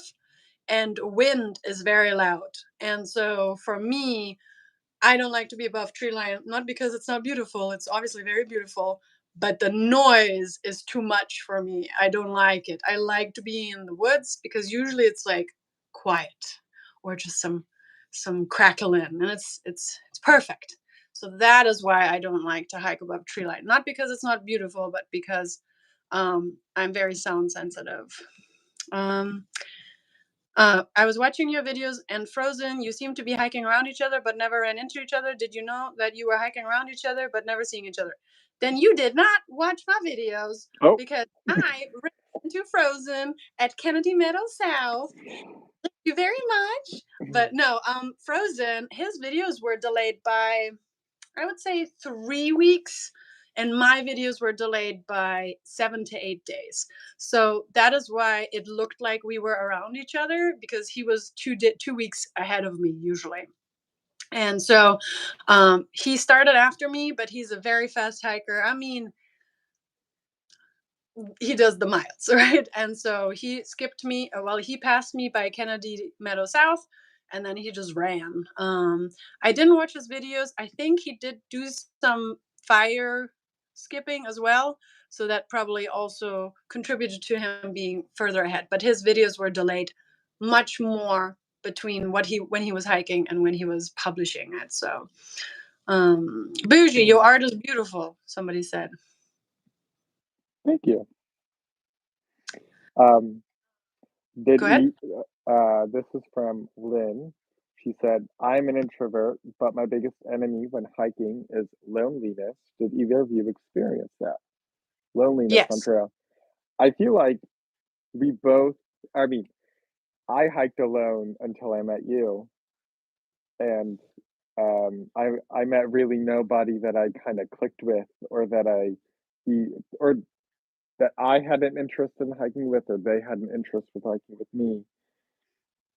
and wind is very loud. And so for me, I don't like to be above tree line, not because it's not beautiful. It's obviously very beautiful, but the noise is too much for me. I don't like it. I like to be in the woods because usually it's like quiet or just some crackling, and it's perfect. So that is why I don't like to hike above tree line. Not because it's not beautiful, but because I'm very sound sensitive. Um, I was watching your videos and Frozen, you seem to be hiking around each other but never ran into each other. Did you know that you were hiking around each other but never seeing each other? Then you did not watch my videos because I ran into Frozen at Kennedy Meadow South. Thank you very much. But no, Frozen, his videos were delayed by, I would say, 3 weeks, and my videos were delayed by 7 to 8 days. So that is why it looked like we were around each other, because he was 2 weeks ahead of me usually. And so he started after me, but he's a very fast hiker. I mean, he does the miles, right? And so he skipped me. Well, he passed me by Kennedy Meadow South, and then he just ran. I didn't watch his videos. I think he did do some fire skipping as well, so that probably also contributed to him being further ahead. But his videos were delayed much more between when he was hiking and when he was publishing it. So, Bougie, your art is beautiful. Somebody said. Thank you. Um, did Go ahead. this is from Lynn. She said, I'm an introvert, but my biggest enemy when hiking is loneliness. Did either of you experience that? Loneliness on Yes. trail. I feel like we both, I mean, I hiked alone until I met you. And I met really nobody that I kind of clicked with or that or that I had an interest in hiking with or they had an interest with hiking with me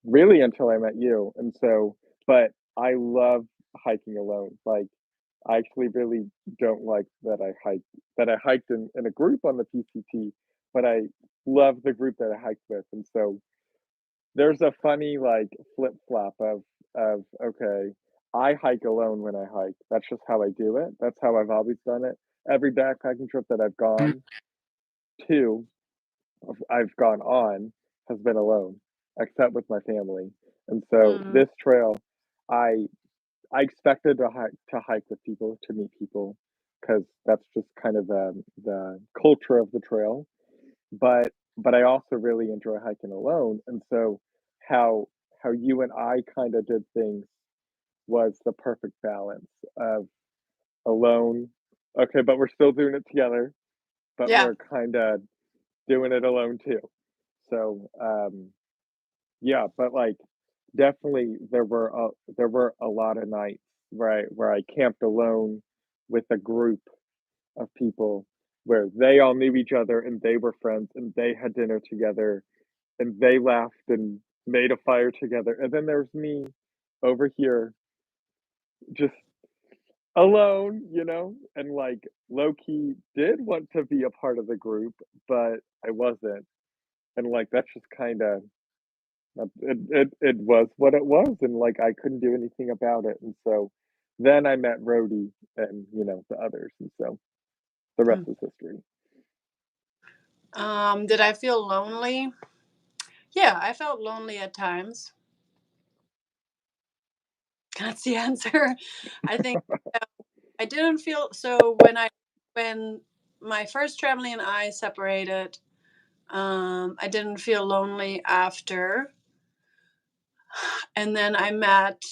really until I met you. And so, but I love hiking alone. Like, I actually really don't like that I hiked in a group on the PCT, but I love the group that I hiked with. And so there's a funny like flip flop of okay, I hike alone when I hike. That's just how I do it. That's how I've always done it. Every backpacking trip that I've gone to, I've gone on has been alone, except with my family. And so Mm, this trail, I I expected to hike with people, to meet people, because that's just kind of the culture of the trail. But I also really enjoy hiking alone. And so how how you and I kind of did things was the perfect balance of alone. Okay, but we're still doing it together, but yeah. we're kind of doing it alone too. So, yeah, but, like, definitely there were a lot of nights where I camped alone with a group of people where they all knew each other and they were friends and they had dinner together and they laughed and made a fire together, and then there's me over here just alone, and, like, low key did want to be a part of the group, but I wasn't, and, like, that's just kinda it was what it was, and, like, I couldn't do anything about it, and so then I met Rhodey and, the others, and so the rest Mm. is history. Did I feel lonely? Yeah, I felt lonely at times. That's the answer. I think I didn't feel so when my first family and I separated. I didn't feel lonely after. And then I met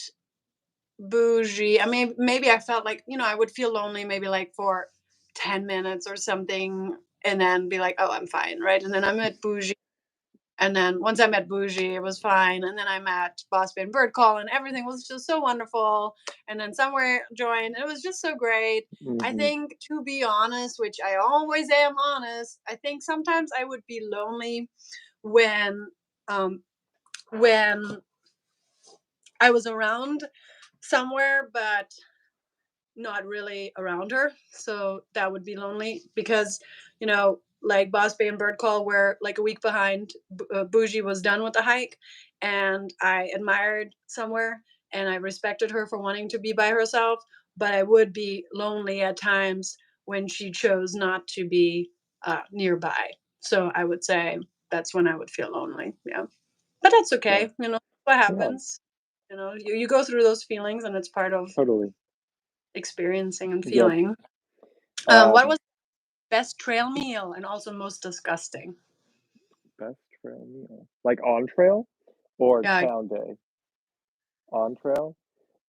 Bougie. I mean, maybe I felt like, I would feel lonely maybe like for 10 minutes or something and then be like, oh, I'm fine, right? And then I met Bougie. And then once I met Bougie, it was fine. And then I met Boss Bay and Bird Call, and everything was just so wonderful. And then Somewhere joined. It was just so great. I Mm-hmm. think, to be honest, which I always am honest, I think sometimes I would be lonely when um, when I was around Somewhere, but not really around her. So that would be lonely because, like Boss Bay and Bird Call were like a week behind. Bougie was done with the hike, and I admired Somewhere, and I respected her for wanting to be by herself. But I would be lonely at times when she chose not to be nearby. So I would say that's when I would feel lonely. Yeah. But that's Yeah. okay. What Yeah. happens. You go through those feelings, and it's part of Totally. experiencing and Yep. feeling. What Um, was best trail meal and also most disgusting? best trail meal. Like on trail or Yeah, town day? On trail?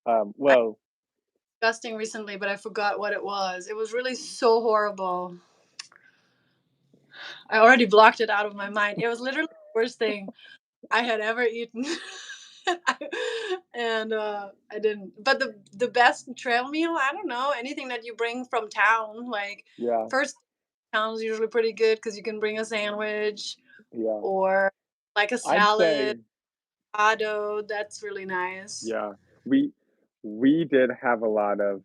I Well, disgusting recently, but I forgot what it was. It was really so horrible. I already blocked it out of my mind. It was literally the worst thing I had ever eaten. And I didn't. But the best trail meal, I don't know, anything that you bring from town. Like yeah, first town is usually pretty good because you can bring a sandwich yeah. or like a I'd salad, say, avocado. That's really nice. yeah. We we did have a lot of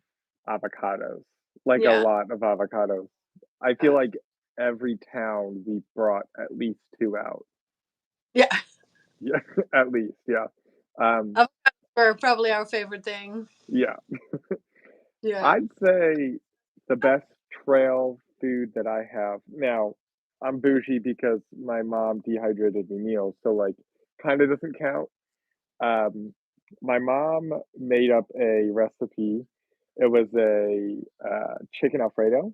avocados. Like a Yeah. lot of avocados. I feel like every town we brought at least two out. Yeah. Yeah, at least, yeah. Um, Avocados were probably our favorite thing. yeah. Yeah. I'd say the best trail food that I have now, I'm bougie because my mom dehydrated me meals, so like kind of doesn't count. Um, my mom made up a recipe. It was a chicken Alfredo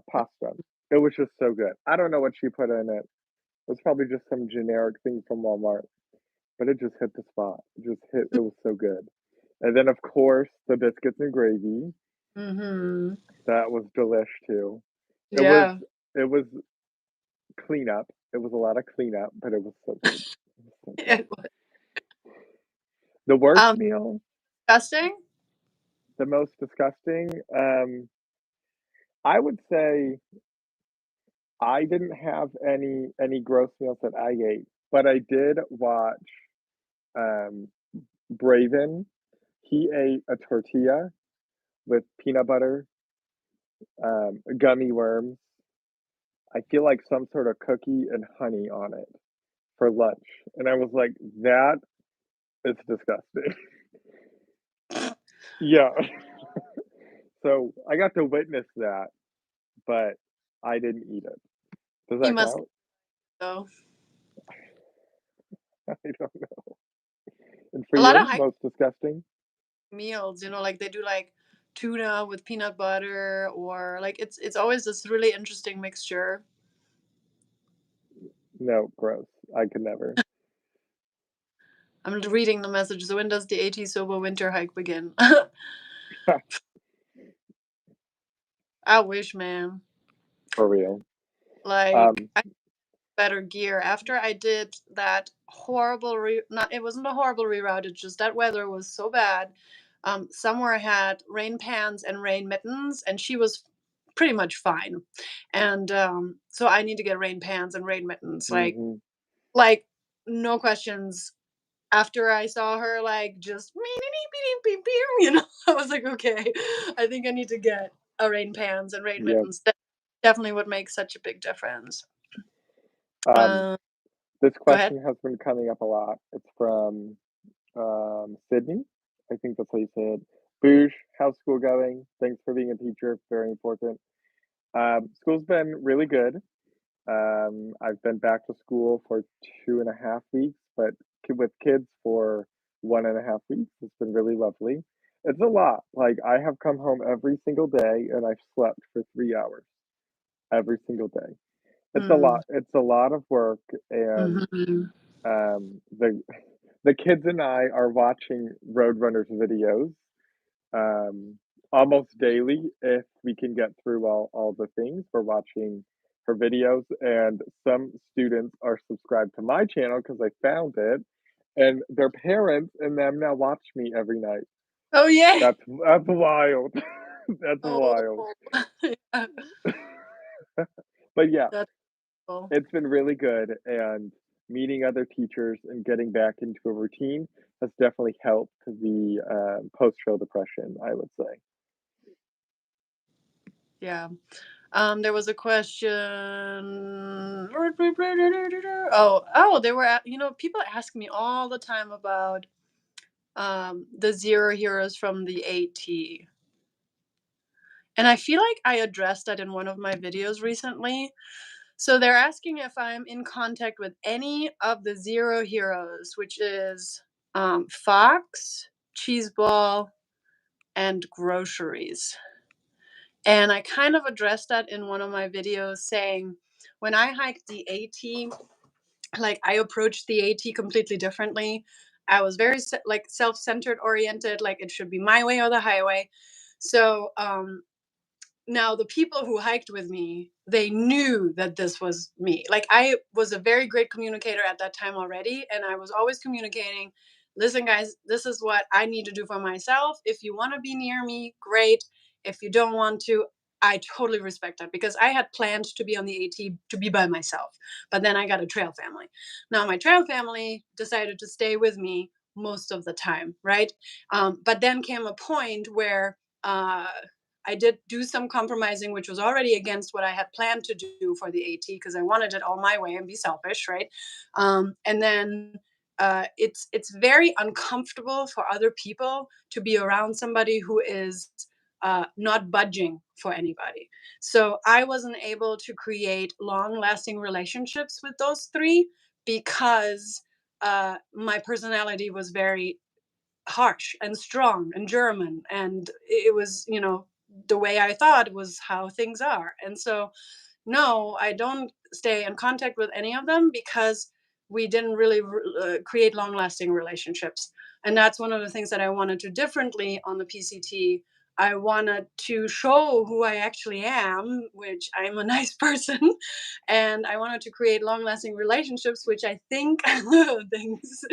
pasta. It was just so good. I don't know what she put in it. It was probably just some generic thing from Walmart, but it just hit the spot. It just hit. It was so good. And then of course the biscuits and gravy. Mhm. That was delish too. It was Yeah. it was cleanup. It was a lot of cleanup, but it was so good. It was so good. It was The worst meal, disgusting. the most disgusting, I would say I didn't have any gross meals that I ate, but I did watch um Braven. He ate a tortilla with peanut butter, gummy worms. I feel like some sort of cookie and honey on it for lunch. And I was like, that is disgusting. Yeah. So I got to witness that, but I didn't eat it. Does He that must count? though. I don't know. And for A lot of you, hike most disgusting? meals, like they do like tuna with peanut butter or like it's always this really interesting mixture. No, gross. I could never. I'm reading the message. So when does the AT Soba winter hike begin? I wish, man. For real. Like Um, I better gear after I did that horrible not it wasn't a horrible reroute, it's just that weather was so bad. Somewhere had rain pans and rain mittens, and she was pretty much fine. And so I need to get rain pans and rain mittens, mhm. like no questions. After I saw her like just I was like, okay, I think I need to get a rain pans and rain Yeah. mittens. That definitely would make such a big difference. Um, uh, this Go ahead. question has been coming up a lot. It's from Sydney. I think that's how you say it. Boosh, how's school going? Thanks for being a teacher. Very important. School's been really good. I've been back to school for 2.5 weeks, but with kids for 1.5 weeks. It's been really lovely. It's a lot. Like I have come home every single day and I've slept for 3 hours. every single day. It's a lot. It's a lot of work, and Mhm. the the kids and I are watching Roadrunners videos almost daily if we can get through all the things. We're watching her videos, and some students are subscribed to my channel because I found it, and their parents and them now watch me every night. Oh, yeah. That's wild. That's Oh, wild. yeah. But yeah, That's cool. it's been really good, and meeting other teachers and getting back into a routine has definitely helped the post-trail depression, I would say. Yeah. There was a question. Oh, they were people ask me all the time about the zero heroes from the AT. And I feel like I addressed that in one of my videos recently. So they're asking if I'm in contact with any of the zero heroes, which is Fox, Cheeseball, and groceries. And I kind of addressed that in one of my videos saying when I hiked the AT, like I approached the AT completely differently. I was very like self-centered oriented, like it should be my way or the highway. So now the people who hiked with me, they knew that this was me. Like I was a very great communicator at that time already, and I was always communicating, listen guys, this is what I need to do for myself. If you want to be near me, great. If you don't want to, I totally respect that because I had planned to be on the AT to be by myself, but then I got a trail family. Now my trail family decided to stay with me most of the time, right? But then came a point where I did do some compromising, which was already against what I had planned to do for the AT because I wanted it all my way and be selfish, right? And then it's very uncomfortable for other people to be around somebody who is not budging for anybody. So I wasn't able to create long-lasting relationships with those three because my personality was very harsh and strong and German. And it was, the way I thought was how things are. And so, no, I don't stay in contact with any of them because we didn't really create long lasting relationships. And that's one of the things that I wanted to differently on the PCT. I wanted to show who I actually am, which I'm a nice person, and I wanted to create long lasting relationships, which I think things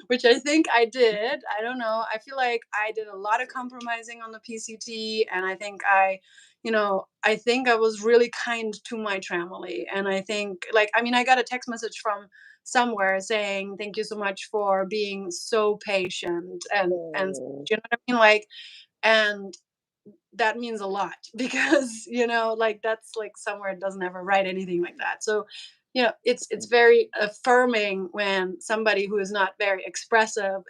which I think I did. I don't know. I feel like I did a lot of compromising on the PCT, and I think I was really kind to my family. And I think, like, I mean, I got a text message from somewhere saying, "Thank you so much for being so patient," and Oh, you know what I mean, like, and that means a lot because like that's like somewhere it doesn't ever write anything like that. So it's very affirming when somebody who is not very expressive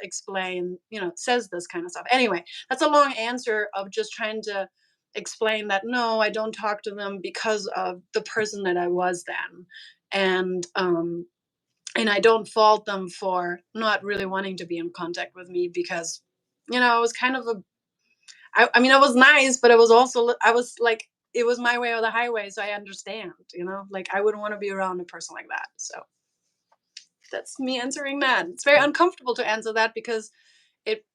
says this kind of stuff. Anyway, that's a long answer of just trying to explain that no, I don't talk to them because of the person that I was then. And I don't fault them for not really wanting to be in contact with me because it was kind of I mean, I was nice, but it was also I was like, it was my way or the highway, so I understand, like I wouldn't want to be around a person like that. So that's me answering that. It's very uncomfortable to answer that because it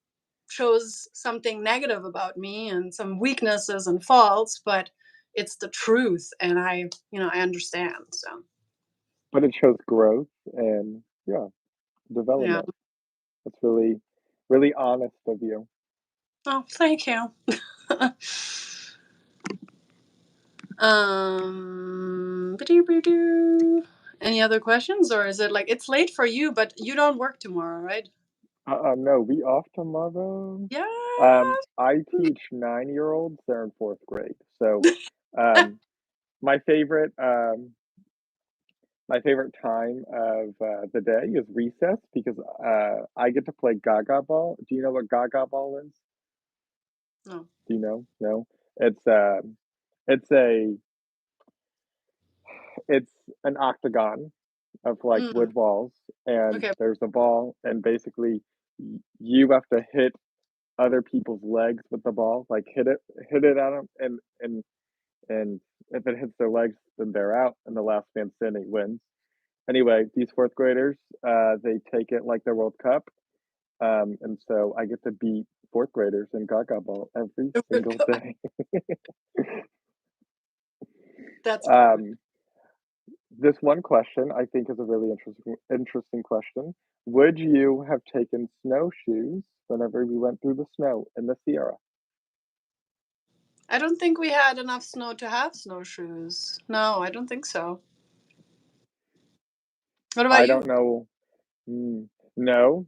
shows something negative about me and some weaknesses and faults, but it's the truth, and I understand. So but it shows growth and yeah, yeah. development. That's really, really honest of you. Oh, thank you. Ba-doo-ba-doo. Any other questions, or is it like it's late for you, but you don't work tomorrow, right? No, we off tomorrow. Yeah. I teach 9-year-olds. They're in fourth grade. So, um, my favorite, um, my favorite time of the day is recess because I get to play Gaga Ball. Do you know what Gaga Ball is? No. Do you know? No. It's it's a it's an octagon of like Mm, wood balls, and okay. there's a ball, and basically you have to hit other people's legs with the ball, like hit it at them, and if it hits their legs, then they're out, and the last man standing wins. Anyway, these 4th graders, they take it like the World Cup, and so I get to beat 4th graders in Gaga Ball every single day. That's funny. This one question I think is a really interesting question. Would you have taken snowshoes whenever we went through the snow in the Sierra? I don't think we had enough snow to have snowshoes. No, I don't think so. What about I you? don't know. No,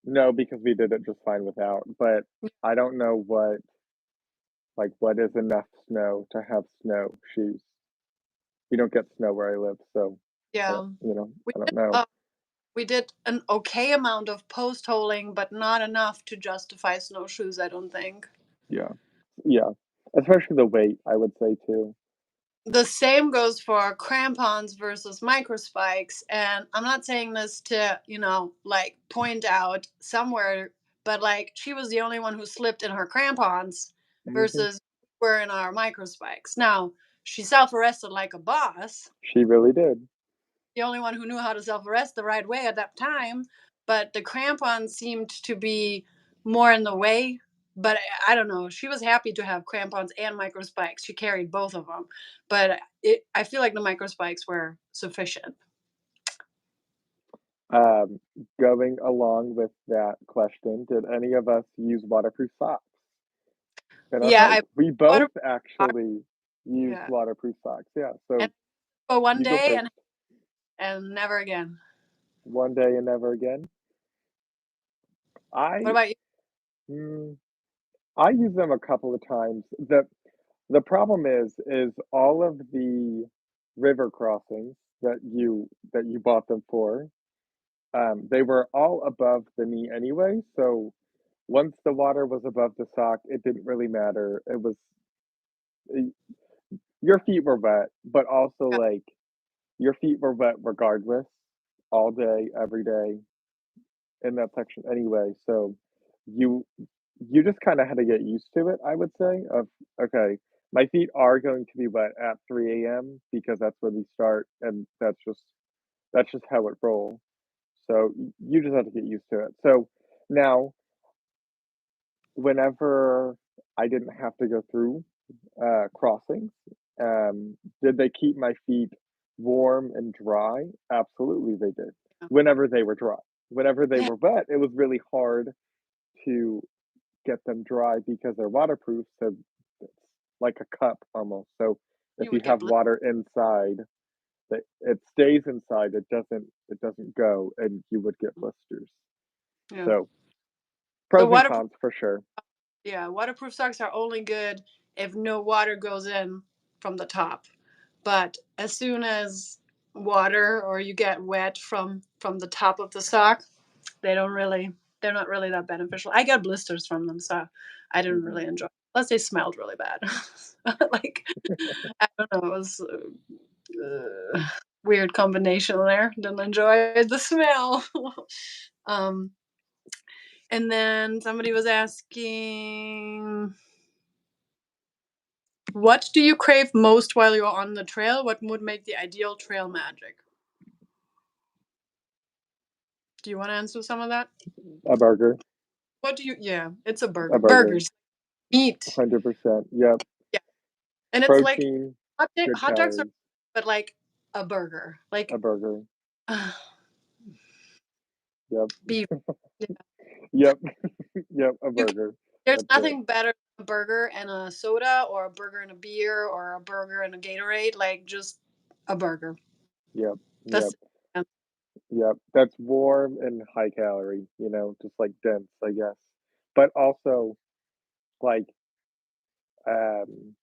no, because we did it just fine without. But I don't know what is enough snow to have snowshoes. We don't get snow where I live, so Yeah. We I don't did, know. we did an okay amount of post holing, but not enough to justify snowshoes, I don't think. Yeah, yeah, especially the weight, I would say too. The same goes for crampons versus microspikes. And I'm not saying this to, like point out somewhere, but like she was the only one who slipped in her crampons Mhm. versus we're in our microspikes. Now, she self arrested like a boss, She really did. the only one who knew how to self arrest the right way at that time. But the crampons seemed to be more in the way. But I don't know. She was happy to have crampons and micro spikes. She carried both of them. But I feel like the micro spikes were sufficient. Um, Going along with that question, did any of us use waterproof socks in our Yeah, hike? I We water both actually used yeah. waterproof socks. Yeah, And so for one you go day first. and never again. One day and never again. What I about you? mm, I use them a couple of times. The problem is all of the river crossings that you bought them for, they were all above the knee anyway, so once the water was above the sock, it didn't really matter. It was y your feet were wet, but also, Yeah, like, your feet were wet regardless, all day, every day in that section anyway, so you you just kinda had to get used to it, I would say, of, "Okay, my feet are going to be wet at 3 a.m. because that's when we start, and that's just how it rolls." So, you just have to get used to it. So, now, whenever I didn't have to go through, crossings, did they keep my feet warm and dry? Absolutely, they did, whenever they were dry. Whenever they yeah. were wet, it was really hard to get them dry because they're waterproof, so it's like a cup almost. So if You you would get have water inside, it stays inside, it doesn't go, and you would get blisters. yeah. So The pros and waterproof cons for sure. Yeah, waterproof socks are only good if no water goes in from the top. But as soon as water or you get wet from the top of the sock, they're not really that beneficial. I got blisters from them, so I didn't Mhm. really enjoy it. Plus they smelled really bad. Like I don't know, it was weird combination there. Didn't enjoy the smell. um and then somebody was asking, what do you crave most while you're on the trail? What would make the ideal trail magic? Do you want to answer some of that? A burger, Yeah, it's a a burger. burger, Burgers, meat. 100%. Yep. Yeah. And it's like Protein, good hot dogs are, calories, but like a burger. a Like burger. Yep. beef. Yeah. Yep. Yep, a You can, burger. there's That's it. nothing better than a burger and a soda or a burger and a beer or a burger and a Gatorade. Like just a burger. Yep. That's Yep. Yep. That's warm and high calorie, just like dense, I guess. But also, like, um,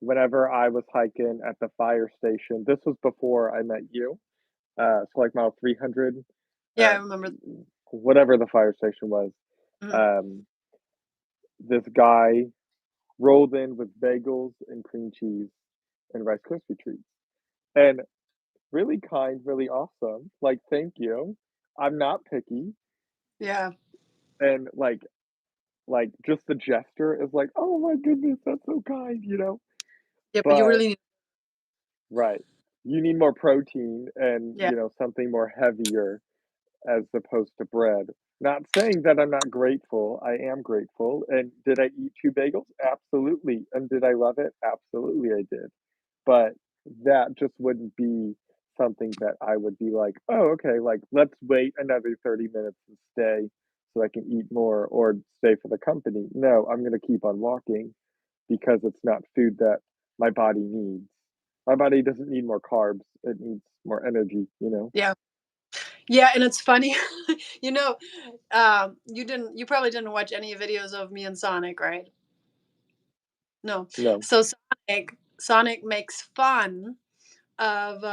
whenever I was hiking at the fire station, this was before I met you. So like mile 300, yeah, I uh, remember. whatever the fire station was, Mhm. um, this guy rolled in with bagels and cream cheese and Rice Krispie treats. And really kind, really awesome. Like, thank you. I'm not picky. Yeah. And like just the gesture is like, oh my goodness, that's so kind. Yeah, but you but really need. right, you need more protein and, Yeah. something more heavier as opposed to bread. Not saying that I'm not grateful, I am grateful, and did I eat 2 bagels? Absolutely, and did I love it? Absolutely, I did. But that just wouldn't be something that I would be like, "Oh, okay, like, let's wait another 30 minutes and stay so I can eat more or stay for the company." No, I'm gonna keep on walking because it's not food that my body needs. My body doesn't need more carbs, it needs more energy, you know? Yeah. Yeah, and it's funny, you know, you probably didn't watch any videos of me and Sonic, right? No. No. So Sonic makes fun of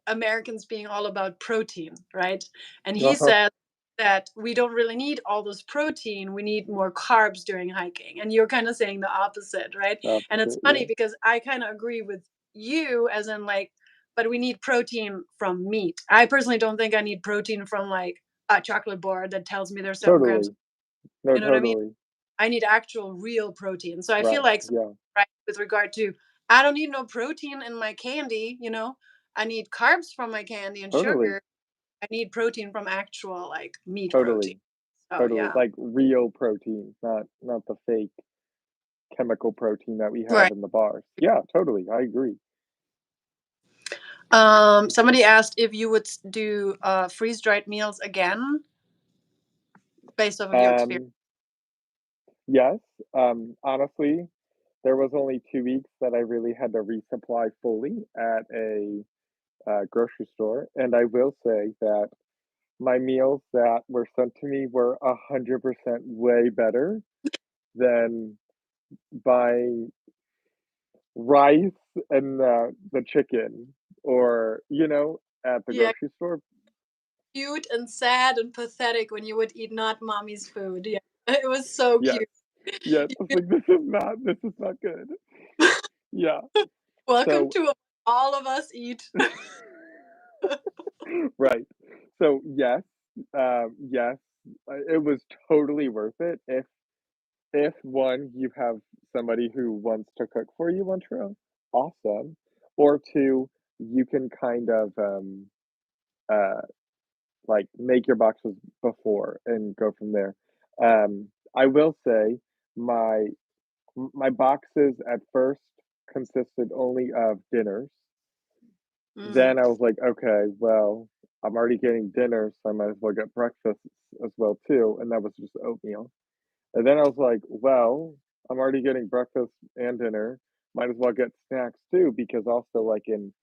Americans being all about protein, right? And he Uh-huh, said that we don't really need all this protein. We need more carbs during hiking. And you're kind of saying the opposite, right? And it's opposite, funny yeah. because I kind of agree with you, as in, like, but we need protein from meat. I personally don't think I need protein from, like, a chocolate bar that tells me there's 7 grams. Totally. No, You know what I mean? totally. I need actual real protein. So I feel Right, like, yeah, right, with regard to, I don't need no protein in my candy, you know. I need carbs from my candy and totally, sugar. I need protein from actual, like, meat protein. totally, So totally, yeah. like real protein, not the fake chemical protein that we have Right. in the bars. Yeah, totally, I agree. Somebody asked if you would do freeze dried meals again based off of your experience. Um, yes, honestly, there was only 2 weeks that I really had to resupply fully at a, grocery store, and I will say that my meals that were sent to me were 100% way better than buying rice and the chicken or, at the Yeah, grocery store. cute and sad and pathetic when you would eat not mommy's food. Yeah, it was so Yes, cute. yes, I was like, "This is not good." Yeah, Welcome so to all of us eat. right. So, yes, yes, it was totally worth it if, 1, you have somebody who wants to cook for you on trail, awesome, or 2, you can kind of, uh like, make your boxes before and go from there. I will say my my boxes at first consisted only of dinners. Mm. Then I was like, "Okay, well, I'm already getting dinner, so I might as well get breakfast as well too," and that was just oatmeal. And then I was like, "Well, I'm already getting breakfast and dinner, might as well get snacks too," because also, like, in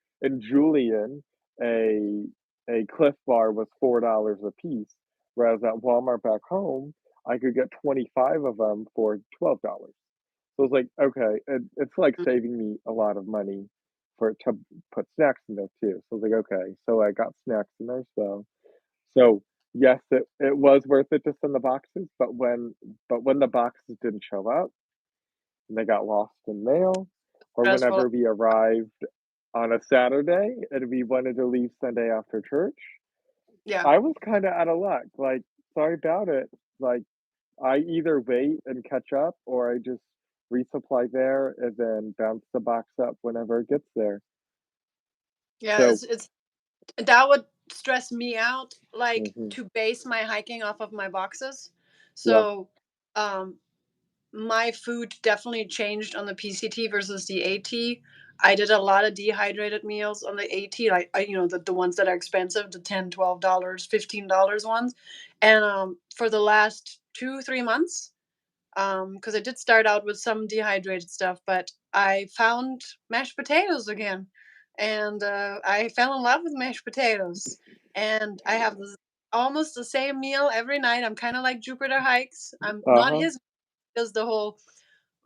Julian, a a Cliff Bar was $4 a piece, whereas at Walmart back home, I could get 25 of them for $12. So I was like, "Okay," it's, like, saving me a lot of money to put snacks in there too. So I was like, "Okay." So I got snacks in there, so, yes, it was worth it to send the boxes, but when the boxes didn't show up and they got lost in mail, or Stressful. whenever we arrived on a Saturday and we wanted to leave Sunday after church, Yeah. I was kinda out of luck, like, "Sorry about it." Like, I either wait and catch up or I just resupply there and then bounce the box up whenever it gets there. Yeah, So it's that would stress me out, like, mhm, to base my hiking off of my boxes. yeah, So, um, my food definitely changed on the PCT versus the AT. I did a lot of dehydrated meals on the AT, like, the ones that are expensive, the $10, $12, $15 ones. And for the last 2, 3 months, because I did start out with some dehydrated stuff, but I found mashed potatoes again, and I fell in love with mashed potatoes, and I have almost the same meal every night. I'm kind of like Jupiter Hikes. I'm not uh-huh, his, does the whole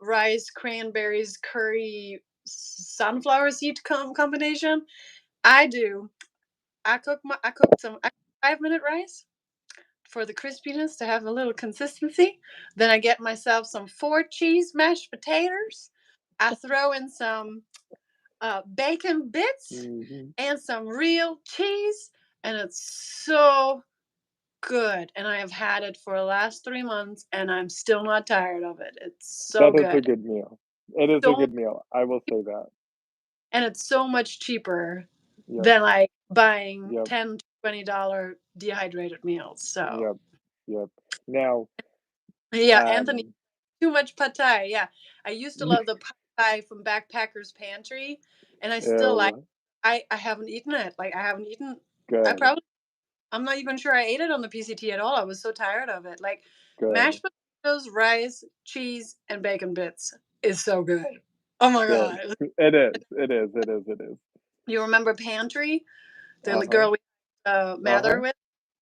rice, cranberries, curry, sunflower seed combination. I do. I cooked some 5 minute rice for the crispiness to have a little consistency. Then I get myself some 4 cheese mashed potatoes. I throw in some bacon bits mhm. and some real cheese, and it's so good. And I have had it for the last 3 months, and I'm still not tired of it. It's so That is a good. good meal. It is a so good meal. I will say that. and it's so much cheaper Yep. than like buying Yep. $10 to $20 dehydrated meals. So Yep. Yep. Now, yeah, Anthony, um, too much pad thai. Yeah, I used to love the pad thai from Backpackers Pantry, and I still like. ew, I haven't eaten it. Like I haven't eaten. I good, probably. I'm not even sure I ate it on the PCT at all. I was so tired of it. Like good, mashed potatoes, rice, cheese, and bacon bits is so good. Oh my good. god! It is. It is. It is. It is. You remember Pantry, the Uh-huh. girl we Mather Uh-huh. with?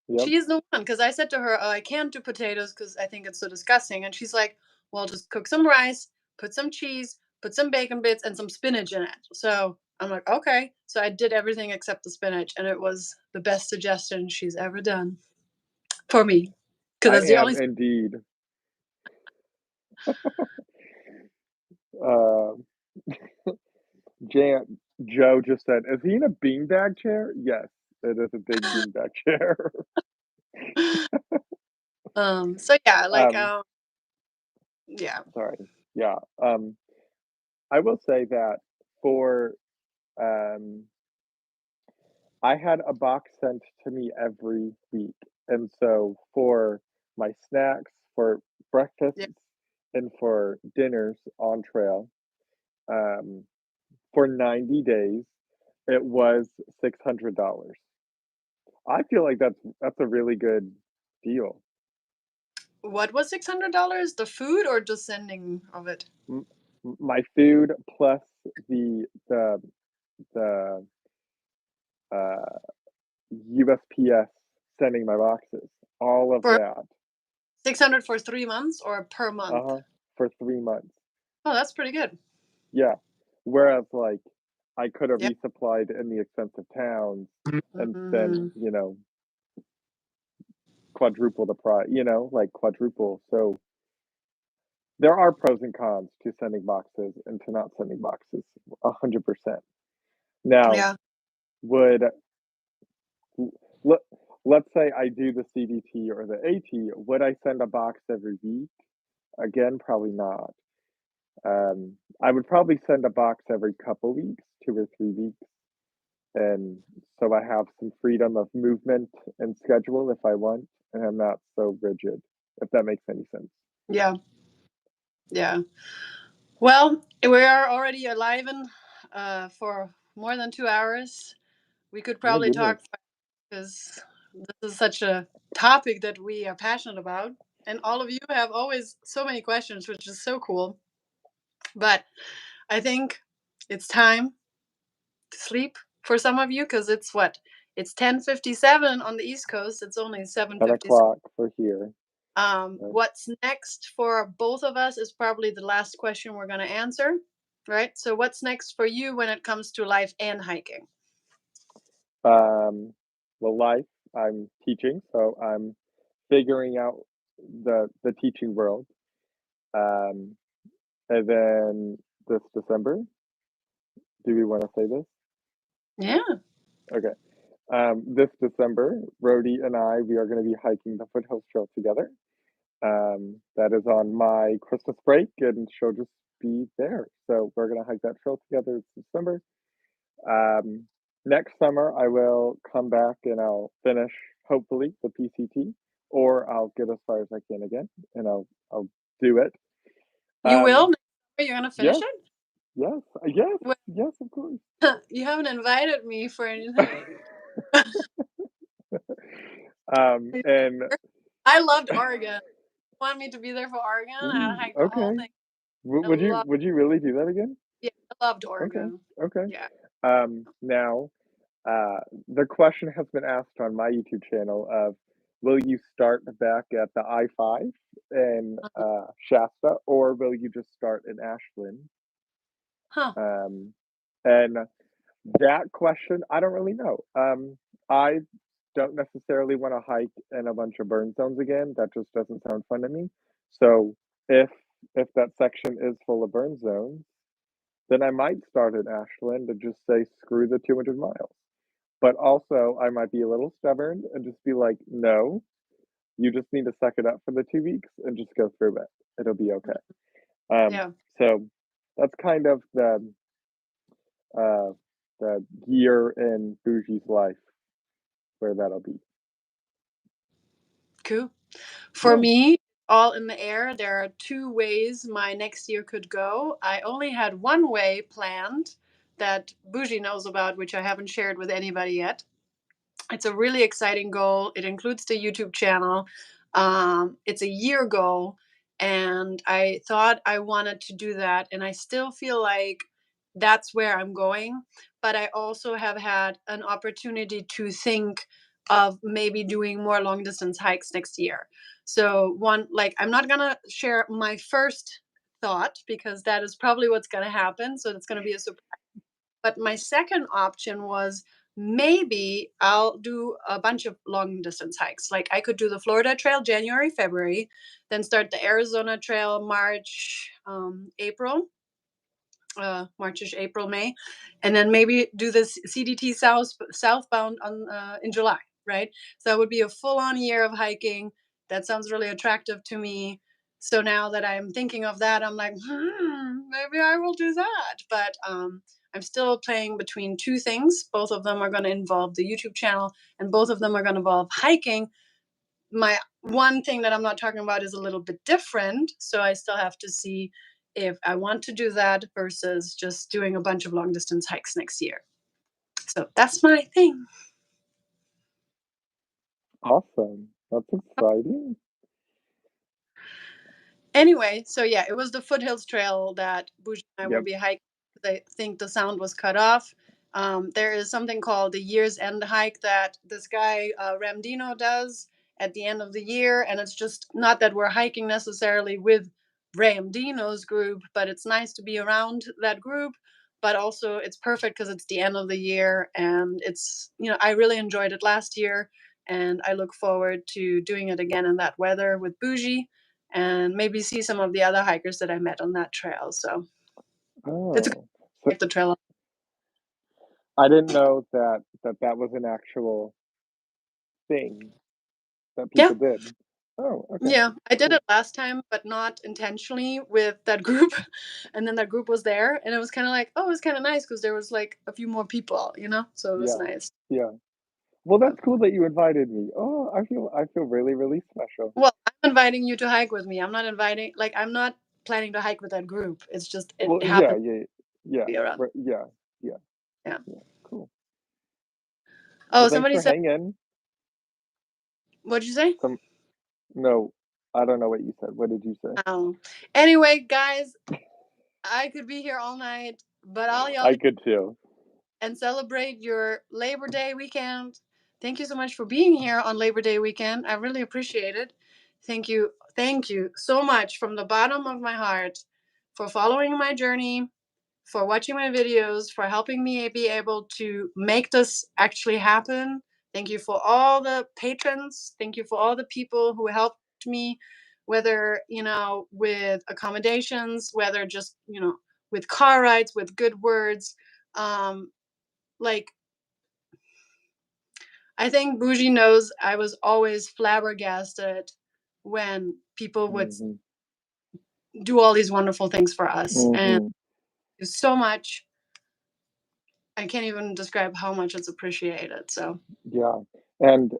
Yep. She's the one because I said to her, "Oh, I can't do potatoes because I think it's so disgusting." And she's like, "Well, just cook some rice, put some cheese, put some bacon bits, and some spinach in it." So I'm like, "Okay." So I did everything except the spinach, and it was the best suggestion she's ever done for me because I that's the am only. indeed. Uh, Jan Joe just said, "Is he in a beanbag chair?" Yes, it is a big beanbag chair. So yeah, like Um, yeah, sorry. Yeah. I will say that for um I had a box sent to me every week. And so for my snacks, for breakfasts, yeah. and for dinners on trail, um, for 90 days, it was $600. I feel like that's a really good deal. What was $600? The food or just sending of it? M my food plus the, uh, USPS sending my boxes, all of For that. 600 for 3 months or per month? Uh-huh, for 3 months. Oh, that's pretty good. Yeah. Whereas, like, I could have Yeah. resupplied in the expensive towns and spent, Mm, quadruple the price, like quadruple. So there are pros and cons to sending boxes and to not sending boxes, 100%. Now, yeah. would let let's say I do the CDT or the AT, would I send a box every week? Again, probably not. I would probably send a box every couple weeks, 2 or 3 weeks. And so I have some freedom of movement and schedule if I want, and I'm not so rigid, if that makes any sense. Yeah. Yeah. Well, we are already alive and for more than 2 hours. We could Oh my probably goodness. talk because this is such a topic that we are passionate about. And all of you have always so many questions, which is so cool. But I think it's time to sleep for some of you because it's what? It's 10:57 on the East Coast. It's only 10 7:57. o'clock for here. Right. What's next for both of us is probably the last question we're going to answer, right? So, what's next for you when it comes to life and hiking? Um, well, life, I'm teaching, so I'm figuring out the teaching world. Um, and then this December, do we want to say this? Yeah. Okay. This December, Rhodey and we are going to be hiking the Foothills Trail together. That is on my Christmas break, and she'll just be there. So we're gonna hike that trail together this December. Um, Next summer, I will come back and I'll finish hopefully the PCT, or I'll get as far as I can again, and I'll do it. You will? Um, You're going to finish yes, it? yes, yes, Well, yes, of course. you haven't invited me for anything. And I loved Oregon. Want me to be there for Oregon? I'd ooh, hike the whole okay. thing. I Would you love, would you really do that again? yeah, I loved Okay, Oregon. okay. Yeah. Now, the question has been asked on my YouTube channel of, will you start back at the I-5 in Shasta, or will you just start in Ashland? Huh. Um, and that question, I don't really know. I don't necessarily want to hike in a bunch of burn zones again. That just doesn't sound fun to me. So if if that section is full of burn zones, then I might start in Ashland and just say screw the 200 miles. But also, I might be a little stubborn and just be like, "No, you just need to suck it up for the 2 weeks and just go through it. It'll be okay." Um, Yeah. so that's kind of the year in Bougie's life where that'll be. Cool. For Yeah. me, all in the air. There are 2 ways my next year could go. I only had one way planned that Bougie knows about, which I haven't shared with anybody yet. It's a really exciting goal. It includes the YouTube channel. It's a year goal, and I thought I wanted to do that, and I still feel like that's where I'm going. But I also have had an opportunity to think of maybe doing more long distance hikes next year. So one, like, I'm not gonna share my first thought because that is probably what's gonna happen. So it's gonna be a surprise. But my second option was maybe I'll do a bunch of long distance hikes. Like I could do the Florida Trail January, February, then start the Arizona Trail March, April, Marchish, April, May, and then maybe do this CDT southbound on in July, right? So that would be a full-on year of hiking. That sounds really attractive to me. So now that I'm thinking of that, I'm like, maybe I will do that. But I'm still playing between 2 things. Both of them are going to involve the YouTube channel, and both of them are going to involve hiking. My one thing that I'm not talking about is a little bit different. So I still have to see if I want to do that versus just doing a bunch of long distance hikes next year. So that's my thing. Awesome. That's exciting. Anyway, so yeah, it was the Foothills Trail that Bougie and I will Yep. be hiking. I think the sound was cut off. There is something called the Year's End hike that this guy Ramdino does at the end of the year, and it's just not that we're hiking necessarily with Ramdino's group, but it's nice to be around that group. But also, it's perfect because it's the end of the year, and it's, I really enjoyed it last year, and I look forward to doing it again in that weather with Bougie and maybe see some of the other hikers that I met on that trail. So it's a Oh, so the trail. I didn't know that was an actual thing that Yeah, people did. Oh, okay, yeah. I did cool. it last time, but not intentionally with that group. And then that group was there, and it was kind of like, oh, it was kind of nice because there was like a few more people, so it was Yeah, nice. yeah. Well, But, that's cool that you invited me. Oh, I feel really, really special. well, I'm inviting you to hike with me. I'm not planning to hike with that group. It's just it Well, yeah, happens yeah, to yeah, be around. yeah, yeah, Yeah. yeah. Cool. Oh, Well, thanks somebody for said, hanging. what'd you say? Some No, I don't know what you said. What did you say? Oh, anyway, guys, I could be here all night, but all y'all I could too. and celebrate your Labor Day weekend. Thank you so much for being here on Labor Day weekend. I really appreciate it. Thank you. Thank you so much from the bottom of my heart for following my journey, for watching my videos, for helping me be able to make this actually happen. Thank you for all the patrons. Thank you for all the people who helped me, whether, with accommodations, whether just, with car rides, with good words. Like, I think Bougie knows I was always flabbergasted when people would Mhm. do all these wonderful things for us. And Mhm. so much. I can't even describe how much it's appreciated. So, Yeah. And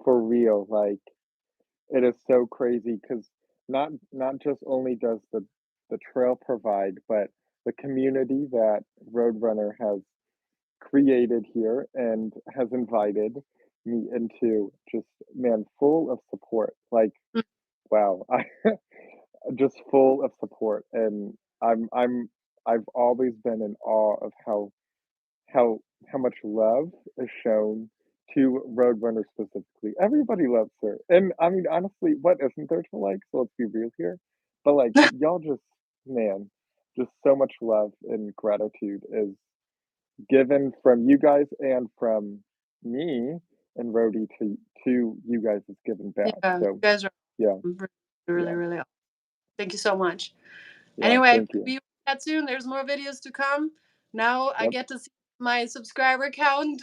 for real, like it is so crazy because not just only does the trail provide, but the community that Roadrunner has created here and has invited me into, just man, full of support. Like, wow, I just full of support, and I've always been in awe of how how much love is shown to Roadrunner specifically. Everybody loves her, and I mean, honestly, what isn't there to like? So let's be real here. But like, y'all just, man, just so much love and gratitude is given from you guys and from me and Rody to you guys is given back. yeah, you So guys are yeah, really, really, yeah, really awesome. Thank you so much. yeah. Anyway, Thank you. be that soon. There's more videos to come. Now I Yep, get to see my subscriber count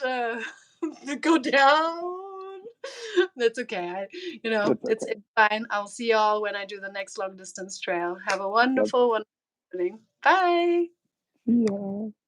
go down. That's okay. it's It's okay. fine. I'll see y'all when I do the next long distance trail. Have a Yep. wonderful one. happening. Bye. Yeah.